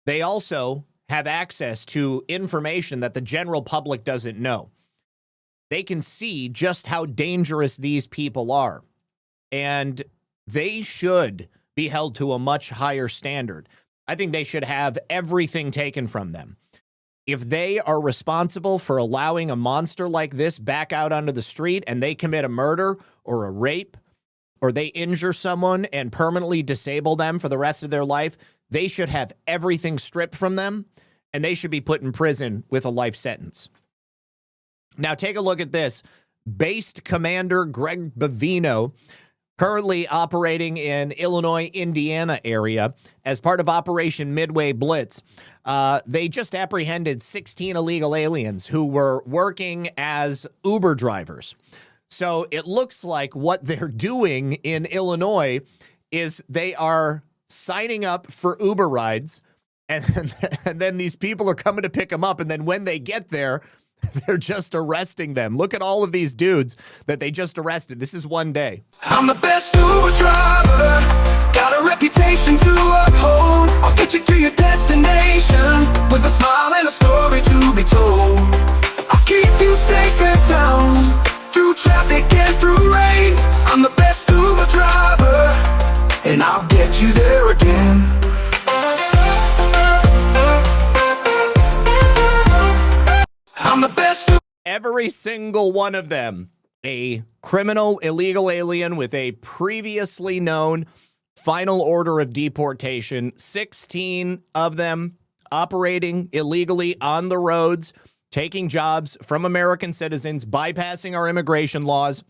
Speaker 1: They also have access to information that the general public doesn't know. They can see just how dangerous these people are, and they should be held to a much higher standard. I think they should have everything taken from them. If they are responsible for allowing a monster like this back out onto the street and they commit a murder or a rape, or they injure someone and permanently disable them for the rest of their life, they should have everything stripped from them, and they should be put in prison with a life sentence. Now, take a look at this. Based Commander Greg Bavino, currently operating in Illinois, Indiana area as part of Operation Midway Blitz. They just apprehended 16 illegal aliens who were working as Uber drivers. So it looks like what they're doing in Illinois is they are signing up for Uber rides, and then these people are coming to pick them up, and then when they get there, they're just arresting them. Look at all of these dudes that they just arrested. This is one day.
Speaker 19: I'm the best Uber driver, got a reputation to uphold. I'll get you to your destination with a smile and a story to be told. I'll keep you safe and sound through traffic and through rain. I'm the best Uber driver, and I'll get you there again. I'm the best.
Speaker 1: Every single one of them, a criminal illegal alien with a previously known final order of deportation, 16 of them operating illegally on the roads, taking jobs from American citizens, bypassing our immigration laws,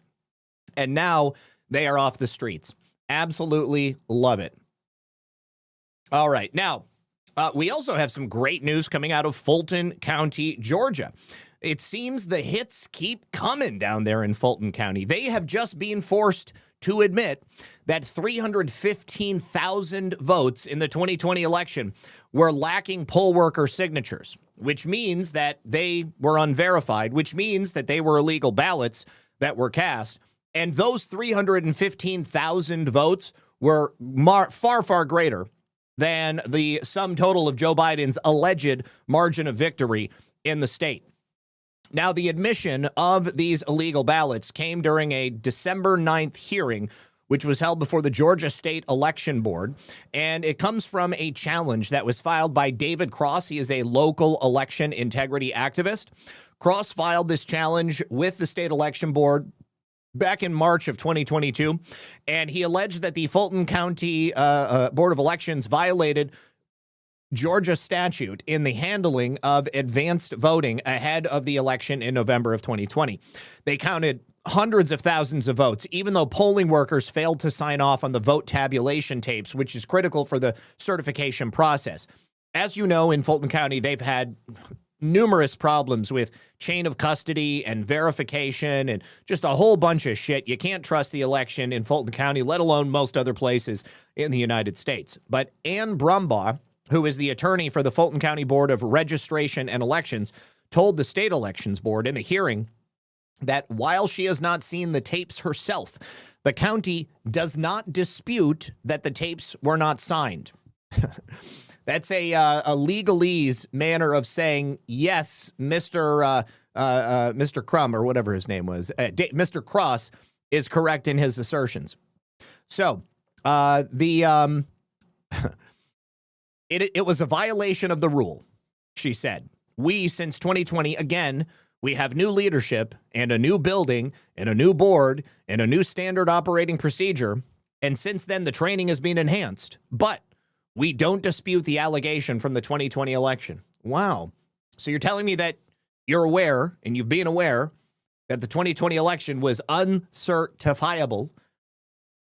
Speaker 1: and now they are off the streets. Absolutely love it. All right. Now, we also have some great news coming out of Fulton County, Georgia. It seems the hits keep coming down there in Fulton County. They have just been forced to admit that 315,000 votes in the 2020 election were lacking poll worker signatures, which means that they were unverified, which means that they were illegal ballots that were cast. And those 315,000 votes were far, far greater than the sum total of Joe Biden's alleged margin of victory in the state. Now, the admission of these illegal ballots came during a December 9th hearing, which was held before the Georgia State Election Board, and it comes from a challenge that was filed by David Cross. He is a local election integrity activist. Cross filed this challenge with the State Election Board back in March of 2022, and he alleged that the Fulton County Board of Elections violated Georgia statute in the handling of advanced voting ahead of the election in November of 2020. They counted hundreds of thousands of votes, even though polling workers failed to sign off on the vote tabulation tapes, which is critical for the certification process. As you know, in Fulton County, they've had numerous problems with chain of custody and verification and just a whole bunch of shit. You can't trust the election in Fulton County, let alone most other places in the United States. But Ann Brumbaugh, who is the attorney for the Fulton County Board of Registration and Elections, told the State Elections Board in the hearing that while she has not seen the tapes herself, the county does not dispute that the tapes were not signed. That's a legalese manner of saying, yes, Mr. Crum, or whatever his name was, Mr. Cross is correct in his assertions. So It was a violation of the rule, she said. We, since 2020, again, we have new leadership and a new building and a new board and a new standard operating procedure. And since then, the training has been enhanced. But we don't dispute the allegation from the 2020 election. Wow. So you're telling me that you're aware, and you've been aware, that the 2020 election was uncertifiable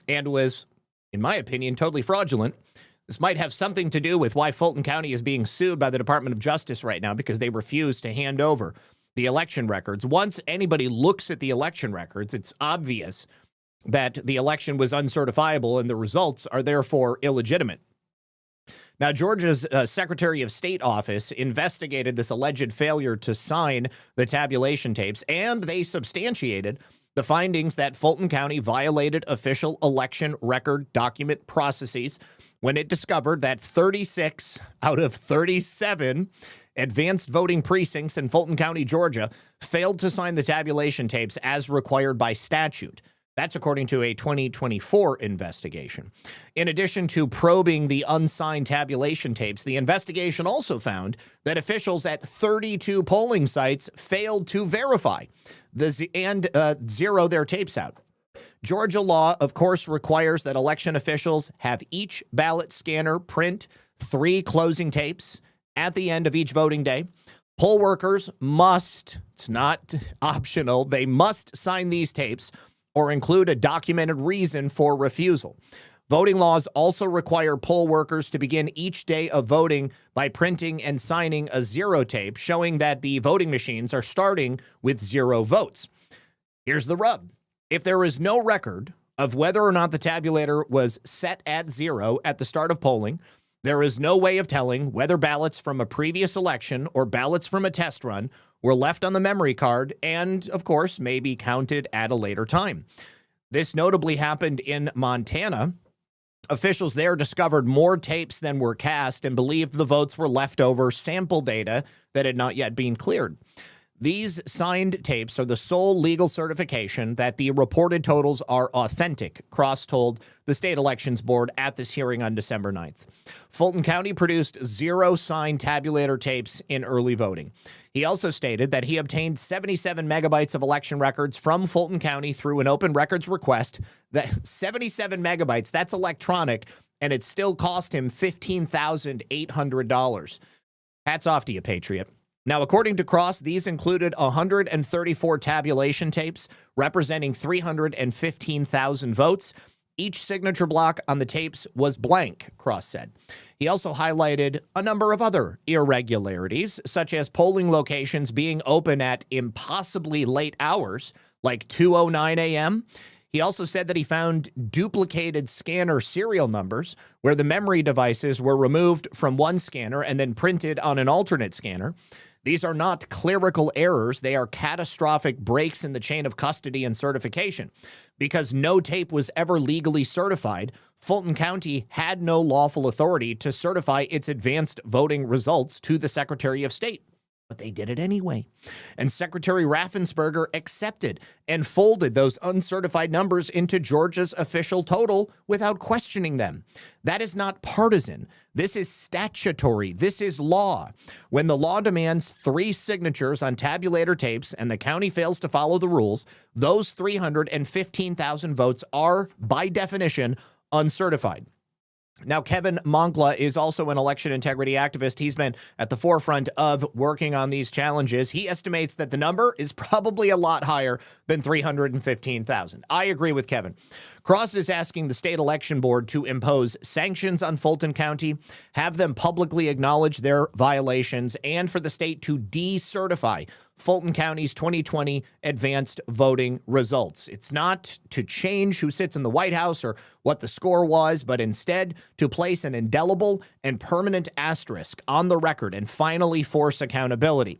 Speaker 1: and was, in my opinion, totally fraudulent. This might have something to do with why Fulton County is being sued by the Department of Justice right now, because they refuse to hand over the election records. Once anybody looks at the election records, it's obvious that the election was uncertifiable and the results are therefore illegitimate. Now, Georgia's Secretary of State office investigated this alleged failure to sign the tabulation tapes, and they substantiated the findings that Fulton County violated official election record document processes when it discovered that 36 out of 37 advanced voting precincts in Fulton County, Georgia, failed to sign the tabulation tapes as required by statute. That's according to a 2024 investigation. In addition to probing the unsigned tabulation tapes, the investigation also found that officials at 32 polling sites failed to verify and zero their tapes out. Georgia law, of course, requires that election officials have each ballot scanner print 3 closing tapes at the end of each voting day. Poll workers must, it's not optional, they must sign these tapes or include a documented reason for refusal. Voting laws also require poll workers to begin each day of voting by printing and signing a 0 tape showing that the voting machines are starting with 0 votes. Here's the rub. If there is no record of whether or not the tabulator was set at 0 at the start of polling, there is no way of telling whether ballots from a previous election or ballots from a test run were left on the memory card and, of course, may be counted at a later time. This notably happened in Montana. Officials there discovered more tapes than were cast and believed the votes were leftover sample data that had not yet been cleared. These signed tapes are the sole legal certification that the reported totals are authentic, Cross told the state elections board at this hearing on December 9th. Fulton County produced 0 signed tabulator tapes in early voting. He also stated that he obtained 77 megabytes of election records from Fulton County through an open records request. That 77 megabytes, that's electronic, and it still cost him $15,800. Hats off to you, Patriot. Now, according to Cross, these included 134 tabulation tapes representing 315,000 votes. Each signature block on the tapes was blank, Cross said. He also highlighted a number of other irregularities, such as polling locations being open at impossibly late hours, like 2:09 a.m. He also said that he found duplicated scanner serial numbers where the memory devices were removed from one scanner and then printed on an alternate scanner. These are not clerical errors. They are catastrophic breaks in the chain of custody and certification. Because no tape was ever legally certified, Fulton County had no lawful authority to certify its advanced voting results to the Secretary of State. But they did it anyway. And Secretary Raffensperger accepted and folded those uncertified numbers into Georgia's official total without questioning them. That is not partisan. This is statutory. This is law. When the law demands 3 signatures on tabulator tapes and the county fails to follow the rules, those 315,000 votes are, by definition, uncertified. Now, Kevin Moncla is also an election integrity activist. He's been at the forefront of working on these challenges. He estimates that the number is probably a lot higher than 315,000. I agree with Kevin. Cross is asking the state election board to impose sanctions on Fulton County, have them publicly acknowledge their violations, and for the state to decertify Fulton County's 2020 advanced voting results. It's not to change who sits in the White House or what the score was, but instead to place an indelible and permanent asterisk on the record and finally force accountability.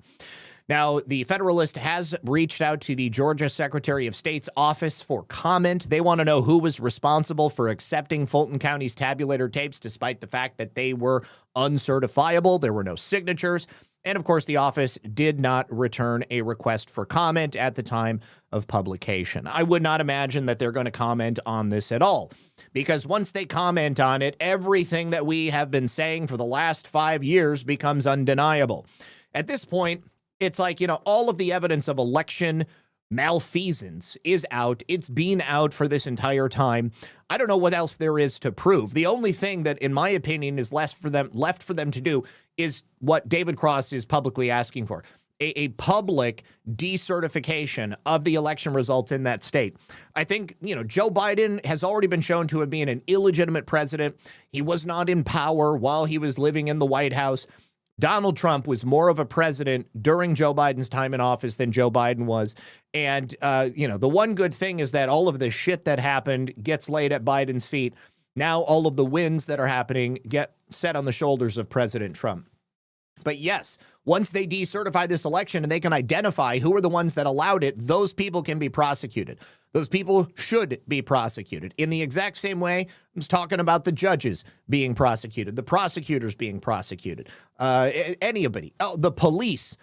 Speaker 1: Now, the Federalist has reached out to the Georgia Secretary of State's office for comment. They want to know who was responsible for accepting Fulton County's tabulator tapes, despite the fact that they were uncertifiable. There were no signatures. And of course, the office did not return a request for comment at the time of publication. I would not imagine that they're going to comment on this at all, because once they comment on it, everything that we have been saying for the last 5 years becomes undeniable. At this point, it's like, all of the evidence of election malfeasance is out. It's been out for this entire time. I don't know what else there is to prove. The only thing that, in my opinion, is left for them to do is what David Cross is publicly asking for. A public decertification of the election results in that state. I think, Joe Biden has already been shown to have been an illegitimate president. He was not in power while he was living in the White House. Donald Trump was more of a president during Joe Biden's time in office than Joe Biden was. And, the one good thing is that all of the shit that happened gets laid at Biden's feet. Now all of the wins that are happening get set on the shoulders of President Trump. But yes, once they decertify this election and they can identify who are the ones that allowed it, those people can be prosecuted. Those people should be prosecuted. In the exact same way, I was talking about the judges being prosecuted, the prosecutors being prosecuted, anybody. Oh, the police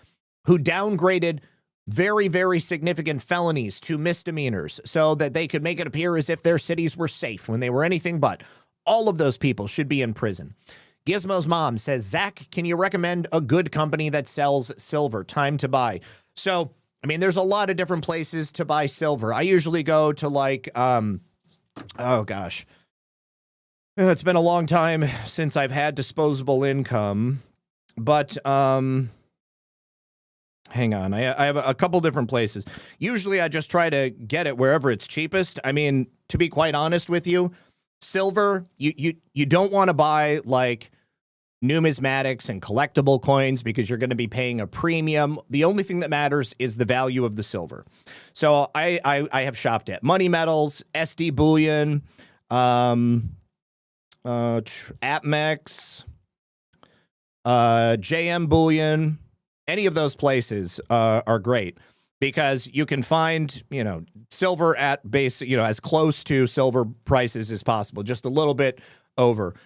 Speaker 1: who downgraded very, very significant felonies to misdemeanors so that they could make it appear as if their cities were safe when they were anything but. All of those people should be in prison. Gizmo's mom says, Zach, can you recommend a good company that sells silver? Time to buy. So, there's a lot of different places to buy silver. I usually go to it's been a long time since I've had disposable income, but, hang on. I have a couple different places. Usually I just try to get it wherever it's cheapest. To be quite honest with you, silver, you don't want to buy numismatics and collectible coins because you're going to be paying a premium. The only thing that matters is the value of the silver. So I have shopped at Money Metals, SD Bullion, APMEX, JM Bullion. Any of those places are great because you can find, silver at base, as close to silver prices as possible, just a little bit over.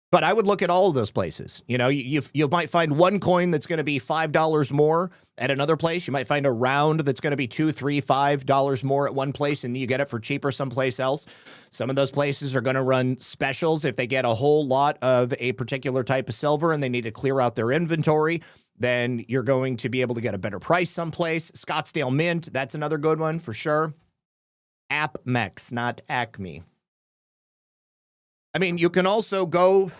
Speaker 1: But I would look at all of those places. You know, you might find one coin that's going to be $5 more at another place. You might find a round that's going to be $2, $3, $5 more at one place, and you get it for cheaper someplace else. Some of those places are going to run specials if they get a whole lot of a particular type of silver and they need to clear out their inventory. Then you're going to be able to get a better price someplace. Scottsdale Mint, that's another good one for sure. AppMex, not Acme. I mean, you can also go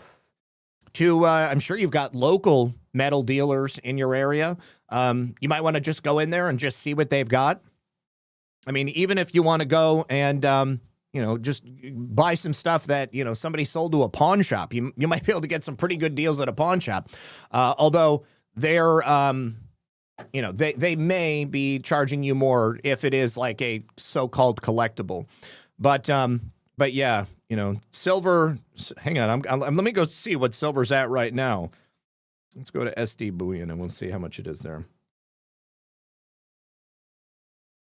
Speaker 1: to, I'm sure you've got local metal dealers in your area. You might want to just go in there and just see what they've got. I mean, even if you want to go and, you know, just buy some stuff that, you know, somebody sold to a pawn shop, you might be able to get some pretty good deals at a pawn shop. Although they're, you know, they may be charging you more if it is like a so-called collectible. But yeah, you know, silver, hang on, let me go see what silver's at right now. Let's go to SD Bullion and we'll see how much it is there.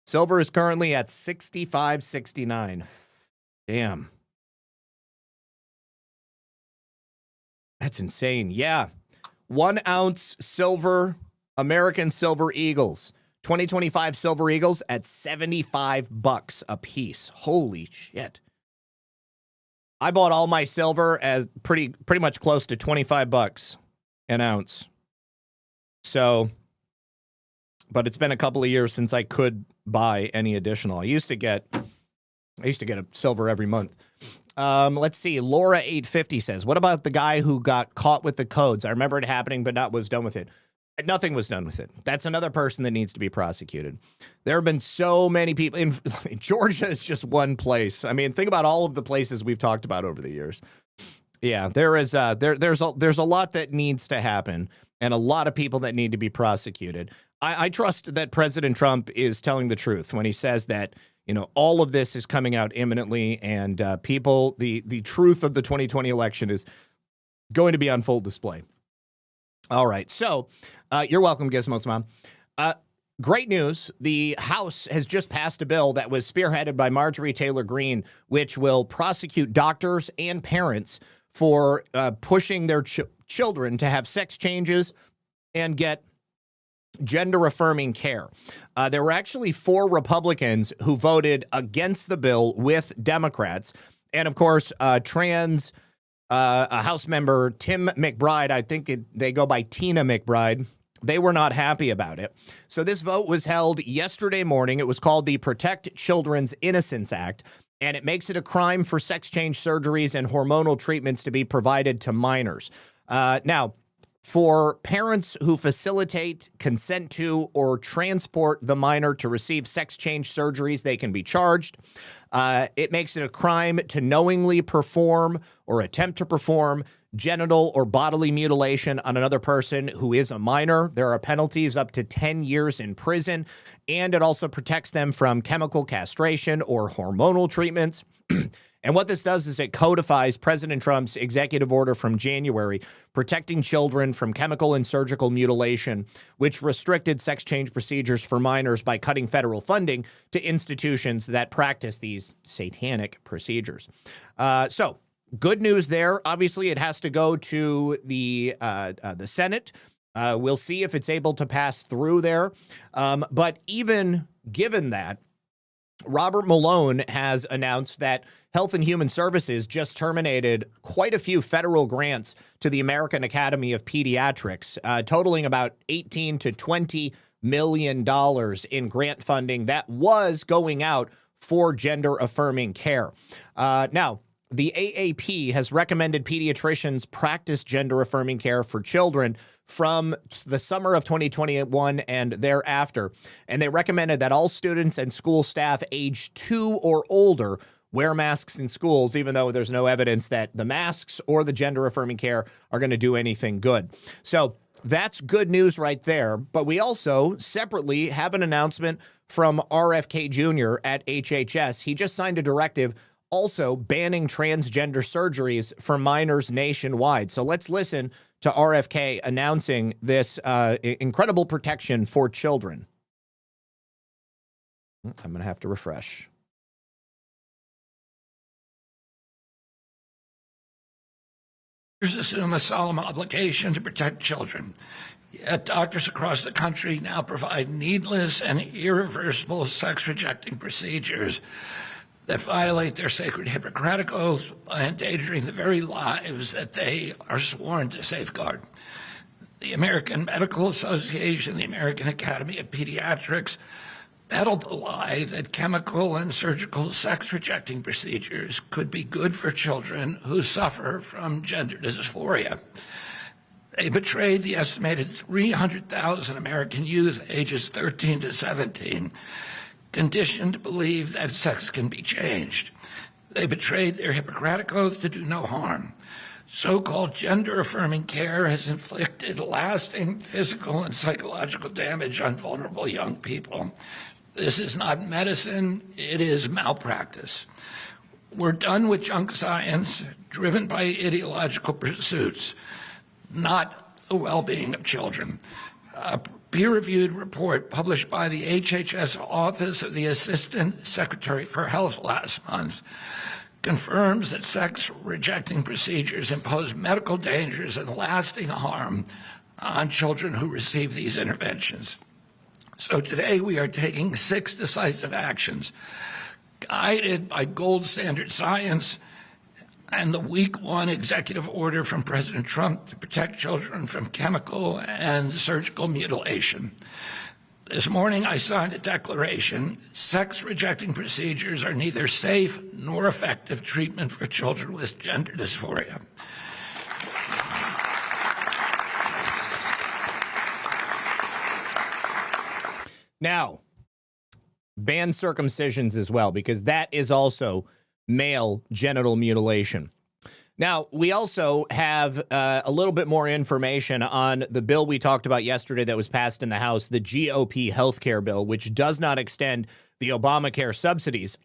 Speaker 1: Silver is currently at $65.69. Damn. That's insane. Yeah. 1 ounce silver, American Silver Eagles. 2025 Silver Eagles at $75 a piece. Holy shit. I bought all my silver as pretty much close to $25 an ounce. So, but it's been a couple of years since I could buy any additional. I used to get a silver every month. Let's see. Laura 850 says, what about the guy who got caught with the codes? I remember it happening, but was done with it. Nothing was done with it. That's another person that needs to be prosecuted. There have been so many people. In Georgia is just one place. I mean, think about all of the places we've talked about over the years. Yeah, there's a lot that needs to happen and a lot of people that need to be prosecuted. I trust that President Trump is telling the truth when he says that, you know, all of this is coming out imminently and the truth of the 2020 election is going to be on full display. All right. So you're welcome, Gizmo's mom. Great news. The House has just passed a bill that was spearheaded by Marjorie Taylor Greene, which will prosecute doctors and parents for pushing their children to have sex changes and get gender-affirming care. There were actually 4 Republicans who voted against the bill with Democrats. And, of course, a House member, Tim McBride, I think they go by Tina McBride, they were not happy about it. So this vote was held yesterday morning. It was called the Protect Children's Innocence Act, and it makes it a crime for sex change surgeries and hormonal treatments to be provided to minors. Now, for parents who facilitate, consent to, or transport the minor to receive sex change surgeries, they can be charged. It makes it a crime to knowingly perform or attempt to perform genital or bodily mutilation on another person who is a minor. There are penalties up to 10 years in prison, and it also protects them from chemical castration or hormonal treatments. And what this does is it codifies President Trump's executive order from January protecting children from chemical and surgical mutilation, which restricted sex change procedures for minors by cutting federal funding to institutions that practice these satanic procedures. So good news there. Obviously, it has to go to the Senate. We'll see if it's able to pass through there. But even given that, Robert Malone has announced that Health and Human Services just terminated quite a few federal grants to the American Academy of Pediatrics, totaling about $18 to $20 million in grant funding that was going out for gender-affirming care. Now, the AAP has recommended pediatricians practice gender-affirming care for children from the summer of 2021 and thereafter. And they recommended that all students and school staff age 2 or older wear masks in schools, even though there's no evidence that the masks or the gender-affirming care are going to do anything good. So that's good news right there. But we also separately have an announcement from RFK Jr. at HHS. He just signed a directive also banning transgender surgeries for minors nationwide. So let's listen to RFK announcing this incredible protection for children. I'm going to have to refresh.
Speaker 3: assume a solemn obligation to protect children. Yet doctors across the country now provide needless and irreversible sex-rejecting procedures that violate their sacred Hippocratic oath by endangering the very lives that they are sworn to safeguard. The American Medical Association, the American Academy of Pediatrics, peddled the lie that chemical and surgical sex-rejecting procedures could be good for children who suffer from gender dysphoria. They betrayed the estimated 300,000 American youth ages 13 to 17, conditioned to believe that sex can be changed. They betrayed their Hippocratic oath to do no harm. So-called gender-affirming care has inflicted lasting physical and psychological damage on vulnerable young people. This is not medicine, it is malpractice. We're done with junk science driven by ideological pursuits, not the well-being of children. A peer-reviewed report published by the HHS Office of the Assistant Secretary for Health last month confirms that sex-rejecting procedures impose medical dangers and lasting harm on children who receive these interventions. So today we are taking 6 decisive actions, guided by gold standard science and the week 1 executive order from President Trump to protect children from chemical and surgical mutilation. This morning I signed a declaration. Sex-rejecting procedures are neither safe nor effective treatment for children with gender dysphoria.
Speaker 1: Now, ban circumcisions as well, because that is also male genital mutilation. Now, we also have a little bit more information on the bill we talked about yesterday that was passed in the House, the GOP healthcare bill, which does not extend the Obamacare subsidies.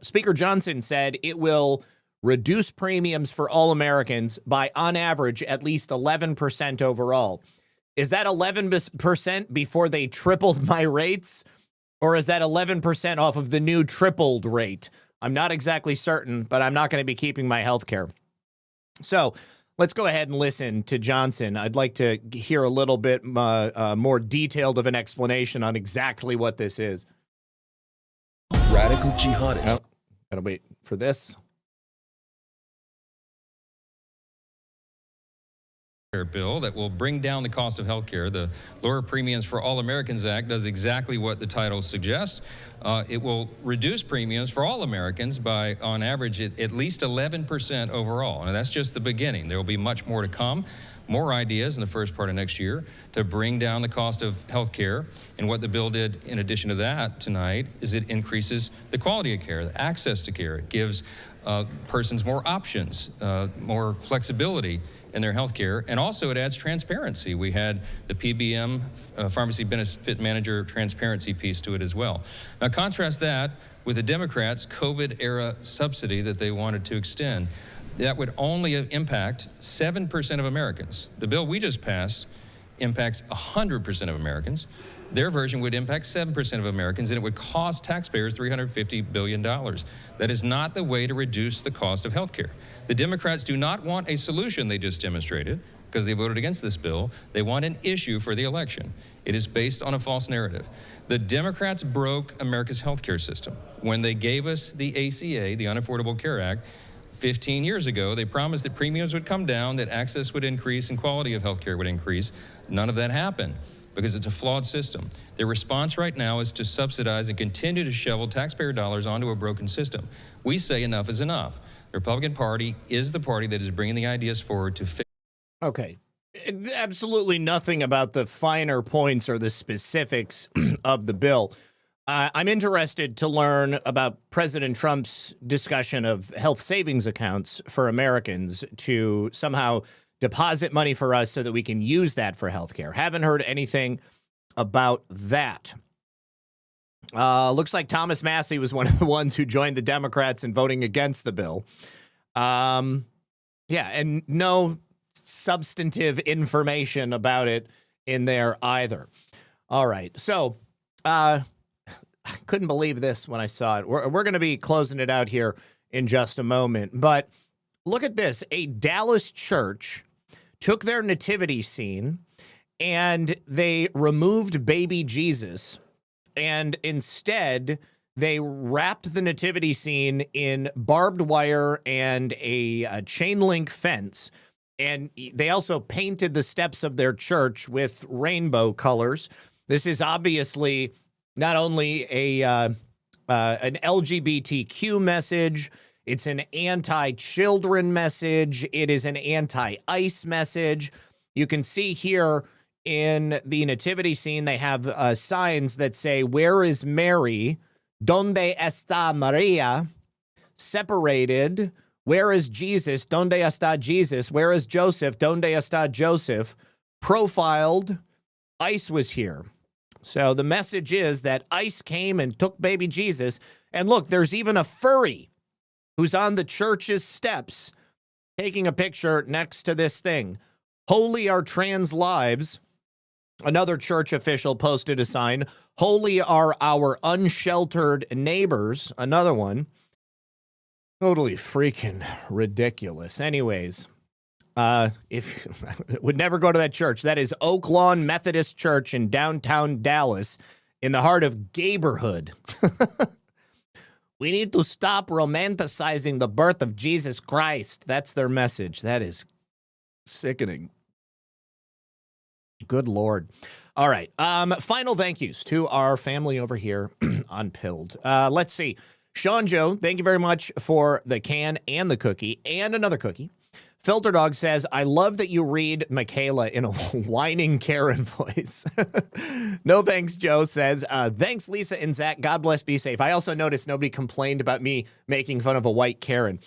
Speaker 1: Speaker Johnson said it will reduce premiums for all Americans by, on average, at least 11% overall. Is that 11% before they tripled my rates? Or is that 11% off of the new tripled rate? I'm not exactly certain, but I'm not going to be keeping my health care. So let's go ahead and listen to Johnson. I'd like to hear a little bit more detailed of an explanation on exactly what this is.
Speaker 20: Radical jihadists.
Speaker 1: Oh, gotta wait for this.
Speaker 21: Bill that will bring down the cost of health care. The Lower Premiums for All Americans Act does exactly what the title suggests. It will reduce premiums for all Americans by, on average, at least 11% overall. And that's just the beginning. There will be much more to come. More ideas in the first part of next year to bring down the cost of health care. And what the bill did in addition to that tonight is it increases the quality of care, the access to care. It gives persons more options, more flexibility in their health care, and also it adds transparency. We had the PBM, Pharmacy Benefit Manager transparency piece to it as well. Now contrast that with the Democrats' COVID-era subsidy that they wanted to extend. That would only impact 7% of Americans. The bill we just passed impacts 100% of Americans. Their version would impact 7% of Americans, and it would cost taxpayers $350 billion. That is not the way to reduce the cost of health care. The Democrats do not want a solution they just demonstrated because they voted against this bill. They want an issue for the election. It is based on a false narrative. The Democrats broke America's health care system. When they gave us the ACA, the Unaffordable Care Act, 15 years ago, they promised that premiums would come down, that access would increase, and quality of health care would increase. None of that happened because it's a flawed system. Their response right now is to subsidize and continue to shovel taxpayer dollars onto a broken system. We say enough is enough. The Republican Party is the party that is bringing the ideas forward to fix.
Speaker 1: Okay. Absolutely nothing about the finer points or the specifics of the bill. I'm interested to learn about President Trump's discussion of health savings accounts for Americans to somehow deposit money for us so that we can use that for healthcare. Haven't heard anything about that. Looks like Thomas Massie was one of the ones who joined the Democrats in voting against the bill. Yeah, and no substantive information about it in there either. All right, so I couldn't believe this when I saw it. We're going to be closing it out here in just a moment, but look at this. A Dallas church took their nativity scene and they removed baby Jesus, and instead they wrapped the nativity scene in barbed wire and a chain link fence. And they also painted the steps of their church with rainbow colors. This is obviously not only an LGBTQ message, it's an anti-children message, it is an anti-ICE message. You can see here in the nativity scene, they have signs that say, "Where is Mary? Donde está Maria?" Separated. "Where is Jesus? Donde está Jesus? Where is Joseph? Donde está Joseph?" Profiled. ICE was here. So the message is that ICE came and took baby Jesus. And look, there's even a furry who's on the church's steps taking a picture next to this thing. "Holy are trans lives." Another church official posted a sign. "Holy are our unsheltered neighbors." Another one. Totally freaking ridiculous. Anyways, if would never go to that church. That is Oak Lawn Methodist Church in downtown Dallas, in the heart of Gayborhood. "We need to stop romanticizing the birth of Jesus Christ." That's their message. That is sickening. Good Lord. All right. Final thank yous to our family over here on Pilled. Let's see. Sean Joe, thank you very much for the can and the cookie and another cookie. Filter Dog says, "I love that you read Michaela in a whining Karen voice." No thanks, Joe says. "Thanks, Lisa and Zach. God bless. Be safe." I also noticed nobody complained about me making fun of a white Karen.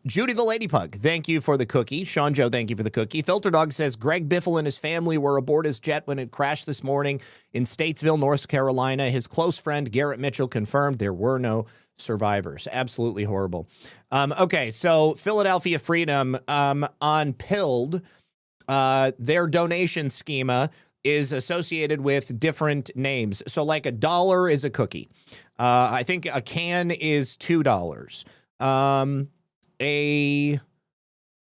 Speaker 1: Judy the Lady Pug, thank you for the cookie. Sean Joe, thank you for the cookie. Filter Dog says, "Greg Biffle and his family were aboard his jet when it crashed this morning in Statesville, North Carolina. His close friend, Garrett Mitchell, confirmed there were no survivors." Absolutely horrible. Okay, so Philadelphia Freedom on Pilled, their donation schema is associated with different names. So like $1 is a cookie. I think a can is $2.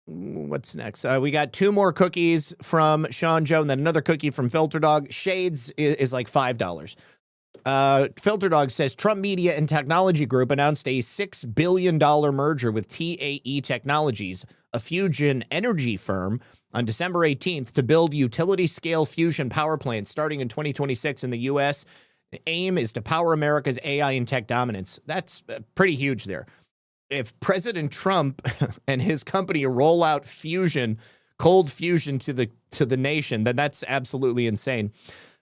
Speaker 1: What's next? We got 2 more cookies from Sean Joe and then another cookie from Filter Dog. Shades is like $5. Filter Dog says, "Trump Media and Technology Group announced a $6 billion merger with TAE Technologies, a fusion energy firm, on December 18th to build utility-scale fusion power plants starting in 2026 in the U.S. The aim is to power America's AI and tech dominance." That's pretty huge there. If President Trump and his company roll out fusion, cold fusion to the nation, then that's absolutely insane.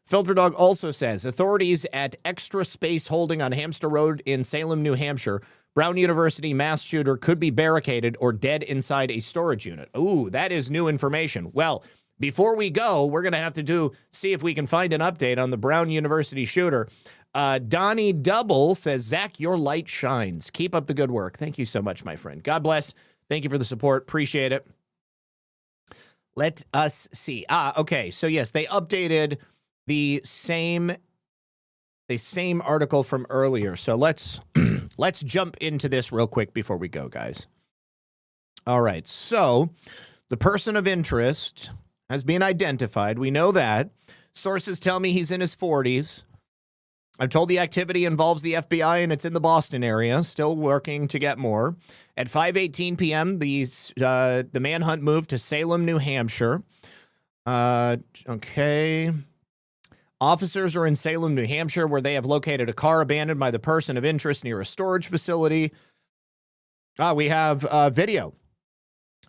Speaker 1: Filter Dog also says, "Authorities at Extra Space Holding on Hamster Road in Salem, New Hampshire, Brown University mass shooter could be barricaded or dead inside a storage unit." Ooh, that is new information. Well, before we go, we're going to have to see if we can find an update on the Brown University shooter. Donnie Double says, "Zach, your light shines. Keep up the good work." Thank you so much, my friend. God bless. Thank you for the support. Appreciate it. Let us see. Okay. So yes, they updated the same article from earlier. So let's jump into this real quick before we go, guys. All right. So the person of interest has been identified. We know that. Sources tell me he's in his 40s. I'm told the activity involves the FBI and it's in the Boston area. Still working to get more. At 5:18 p.m., the manhunt moved to Salem, New Hampshire. Okay. Officers are in Salem, New Hampshire, where they have located a car abandoned by the person of interest near a storage facility. We have video.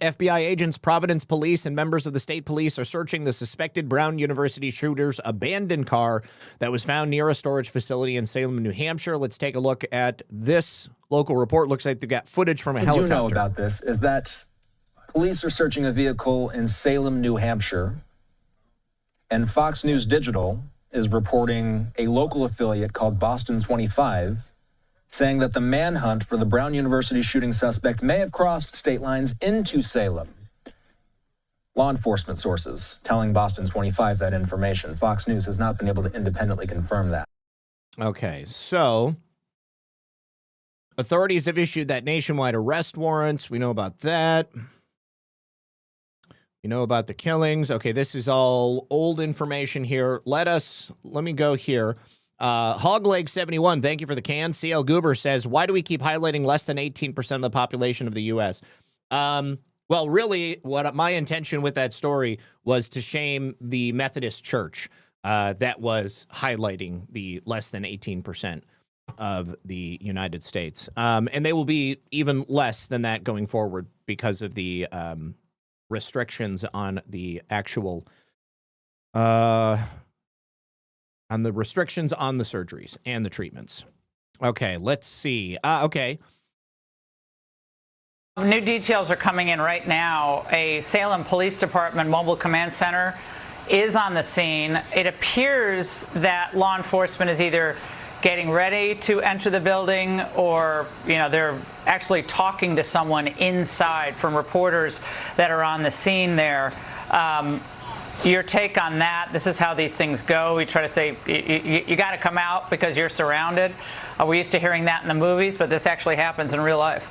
Speaker 1: FBI agents, Providence Police, and members of the state police are searching the suspected Brown University shooter's abandoned car that was found near a storage facility in Salem, New Hampshire. Let's take a look at this local report. Looks like they got footage from a helicopter.
Speaker 4: What you know about this is that police are searching a vehicle in Salem, New Hampshire, and Fox News Digital is reporting a local affiliate called Boston 25 saying that the manhunt for the Brown University shooting suspect may have crossed state lines into Salem. Law enforcement sources telling Boston 25 that information. Fox News has not been able to independently confirm that.
Speaker 1: Okay, so
Speaker 2: Authorities have issued that nationwide arrest warrants. We know about that. We know about the killings. Okay, this is all old information here. Let me go here. Hogleg71, thank you for the can. CL Goober says, why do we keep highlighting less than 18% of the population of the U.S.? Well, really, what my intention with that story was to shame the Methodist Church that was highlighting the less than 18% of the United States. And they will be even less than that going forward because of the restrictions on the actual restrictions on the surgeries and the treatments. Okay, let's see. Okay.
Speaker 5: New details are coming in right now. A Salem Police Department mobile command center is on the scene. It appears that law enforcement is either getting ready to enter the building or, they're actually talking to someone inside from reporters that are on the scene there. Your take on that? This is how these things go. We try to say, you got to come out because you're surrounded. We're used to hearing that in the movies, but this actually happens in real life.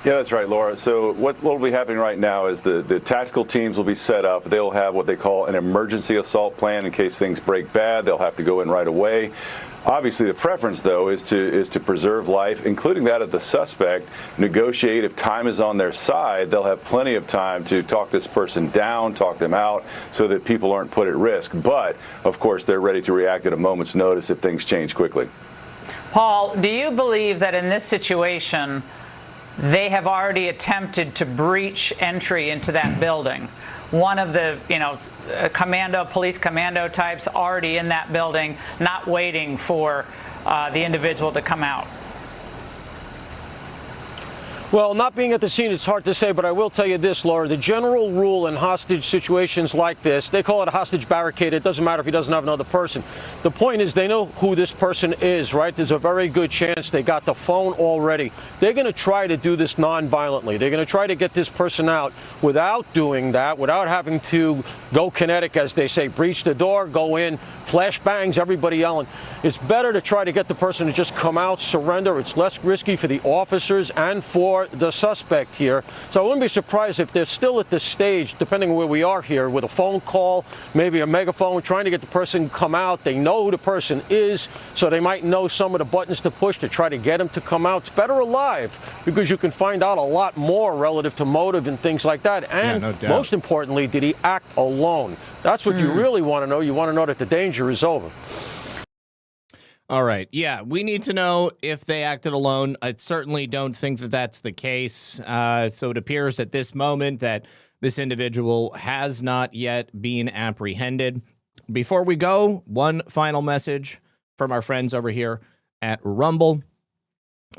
Speaker 22: Yeah, that's right, Laura. So what will be happening right now is the tactical teams will be set up. They'll have what they call an emergency assault plan in case things break bad. They'll have to go in right away. Obviously, the preference, though, is to preserve life, including that of the suspect, negotiate. If time is on their side, they'll have plenty of time to talk this person down, talk them out, so that people aren't put at risk. But, of course, they're ready to react at a moment's notice if things change quickly.
Speaker 5: Paul, do you believe that in this situation, they have already attempted to breach entry into that building? One of the, police commando types already in that building, not waiting for the individual to come out.
Speaker 23: Well, not being at the scene, it's hard to say, but I will tell you this, Laura. The general rule in hostage situations like this, they call it a hostage barricade. It doesn't matter if he doesn't have another person. The point is they know who this person is, right? There's a very good chance they got the phone already. They're going to try to do this non-violently. They're going to try to get this person out without doing that, without having to go kinetic, as they say, breach the door, go in, flash bangs, everybody yelling. It's better to try to get the person to just come out, surrender. It's less risky for the officers and for the suspect here. So I wouldn't be surprised if they're still at this stage, depending on where we are here, with a phone call, maybe a megaphone, trying to get the person to come out. They know who the person is, so they might know some of the buttons to push to try to get him to come out. It's better alive because you can find out a lot more relative to motive and things like that. And
Speaker 2: no doubt.
Speaker 23: Most importantly, did he act alone? That's what you really want to know. You want to know that the danger is over.
Speaker 2: All right. Yeah, we need to know if they acted alone. I certainly don't think that that's the case. So it appears at this moment that this individual has not yet been apprehended. Before we go, one final message from our friends over here at Rumble.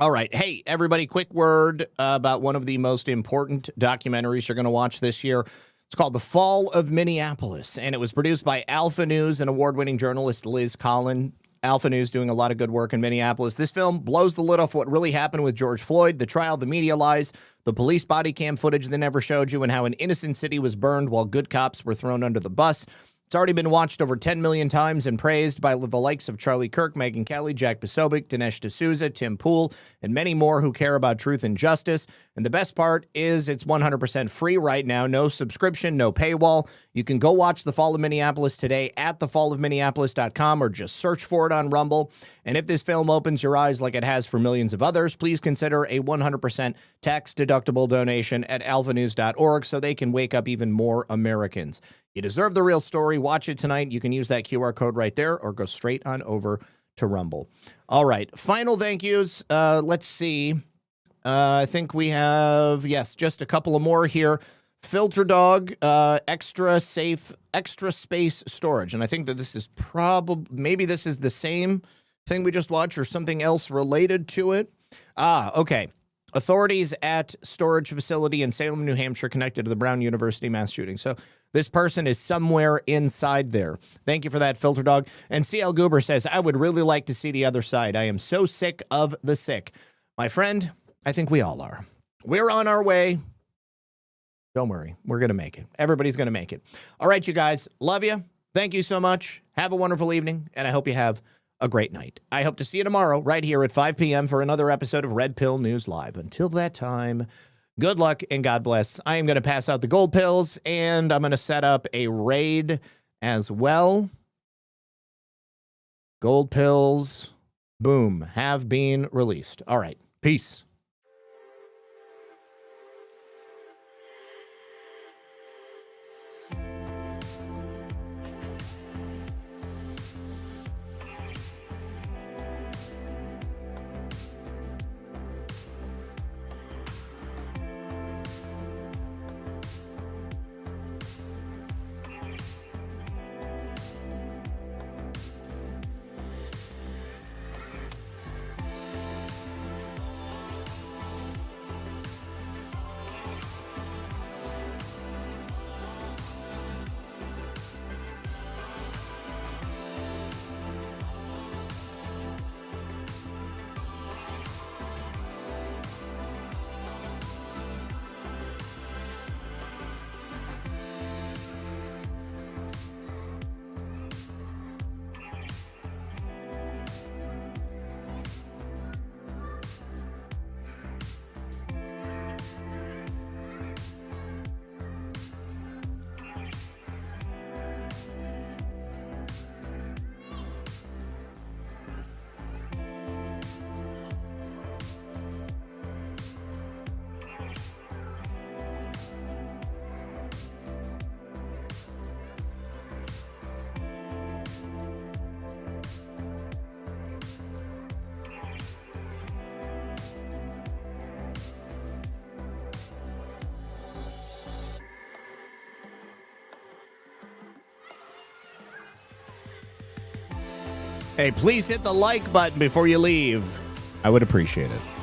Speaker 2: All right. Hey, everybody, quick word about one of the most important documentaries you're going to watch this year. It's called The Fall of Minneapolis, and it was produced by Alpha News and award-winning journalist Liz Collin. Alpha News doing a lot of good work in Minneapolis. This film blows the lid off what really happened with George Floyd, the trial, the media lies, the police body cam footage they never showed you, and how an innocent city was burned while good cops were thrown under the bus. It's already been watched over 10 million times and praised by the likes of Charlie Kirk, Megyn Kelly, Jack Posobiec, Dinesh D'Souza, Tim Pool, and many more who care about truth and justice. And the best part is it's 100% free right now. No subscription, no paywall. You can go watch The Fall of Minneapolis today at thefallofminneapolis.com or just search for it on Rumble. And if this film opens your eyes like it has for millions of others, please consider a 100% tax-deductible donation at alphanews.org so they can wake up even more Americans. You deserve the real story. Watch it tonight. You can use that QR code right there or go straight on over to Rumble. All right. Final thank yous. Let's see. I think we have, yes, just a couple of more here. Filter Dog, extra safe, extra space storage. And I think that this is maybe this is the same thing we just watched or something else related to it. Okay. Authorities at storage facility in Salem, New Hampshire, connected to the Brown University mass shooting. So this person is somewhere inside there. Thank you for that, Filter Dog. And CL Goober says, I would really like to see the other side. I am so sick of the sick. My friend, I think we all are. We're on our way. Don't worry. We're going to make it. Everybody's going to make it. All right, you guys. Love you. Thank you so much. Have a wonderful evening. And I hope you have
Speaker 1: a great night. I hope to see you tomorrow right here at 5 p.m. for another episode of Red Pill News Live. Until that time, good luck and God bless. I am going to pass out the gold pills, and I'm going to set up a raid as well. Gold pills, boom, have been released. All right, peace. Hey, please hit the like button before you leave. I would appreciate it.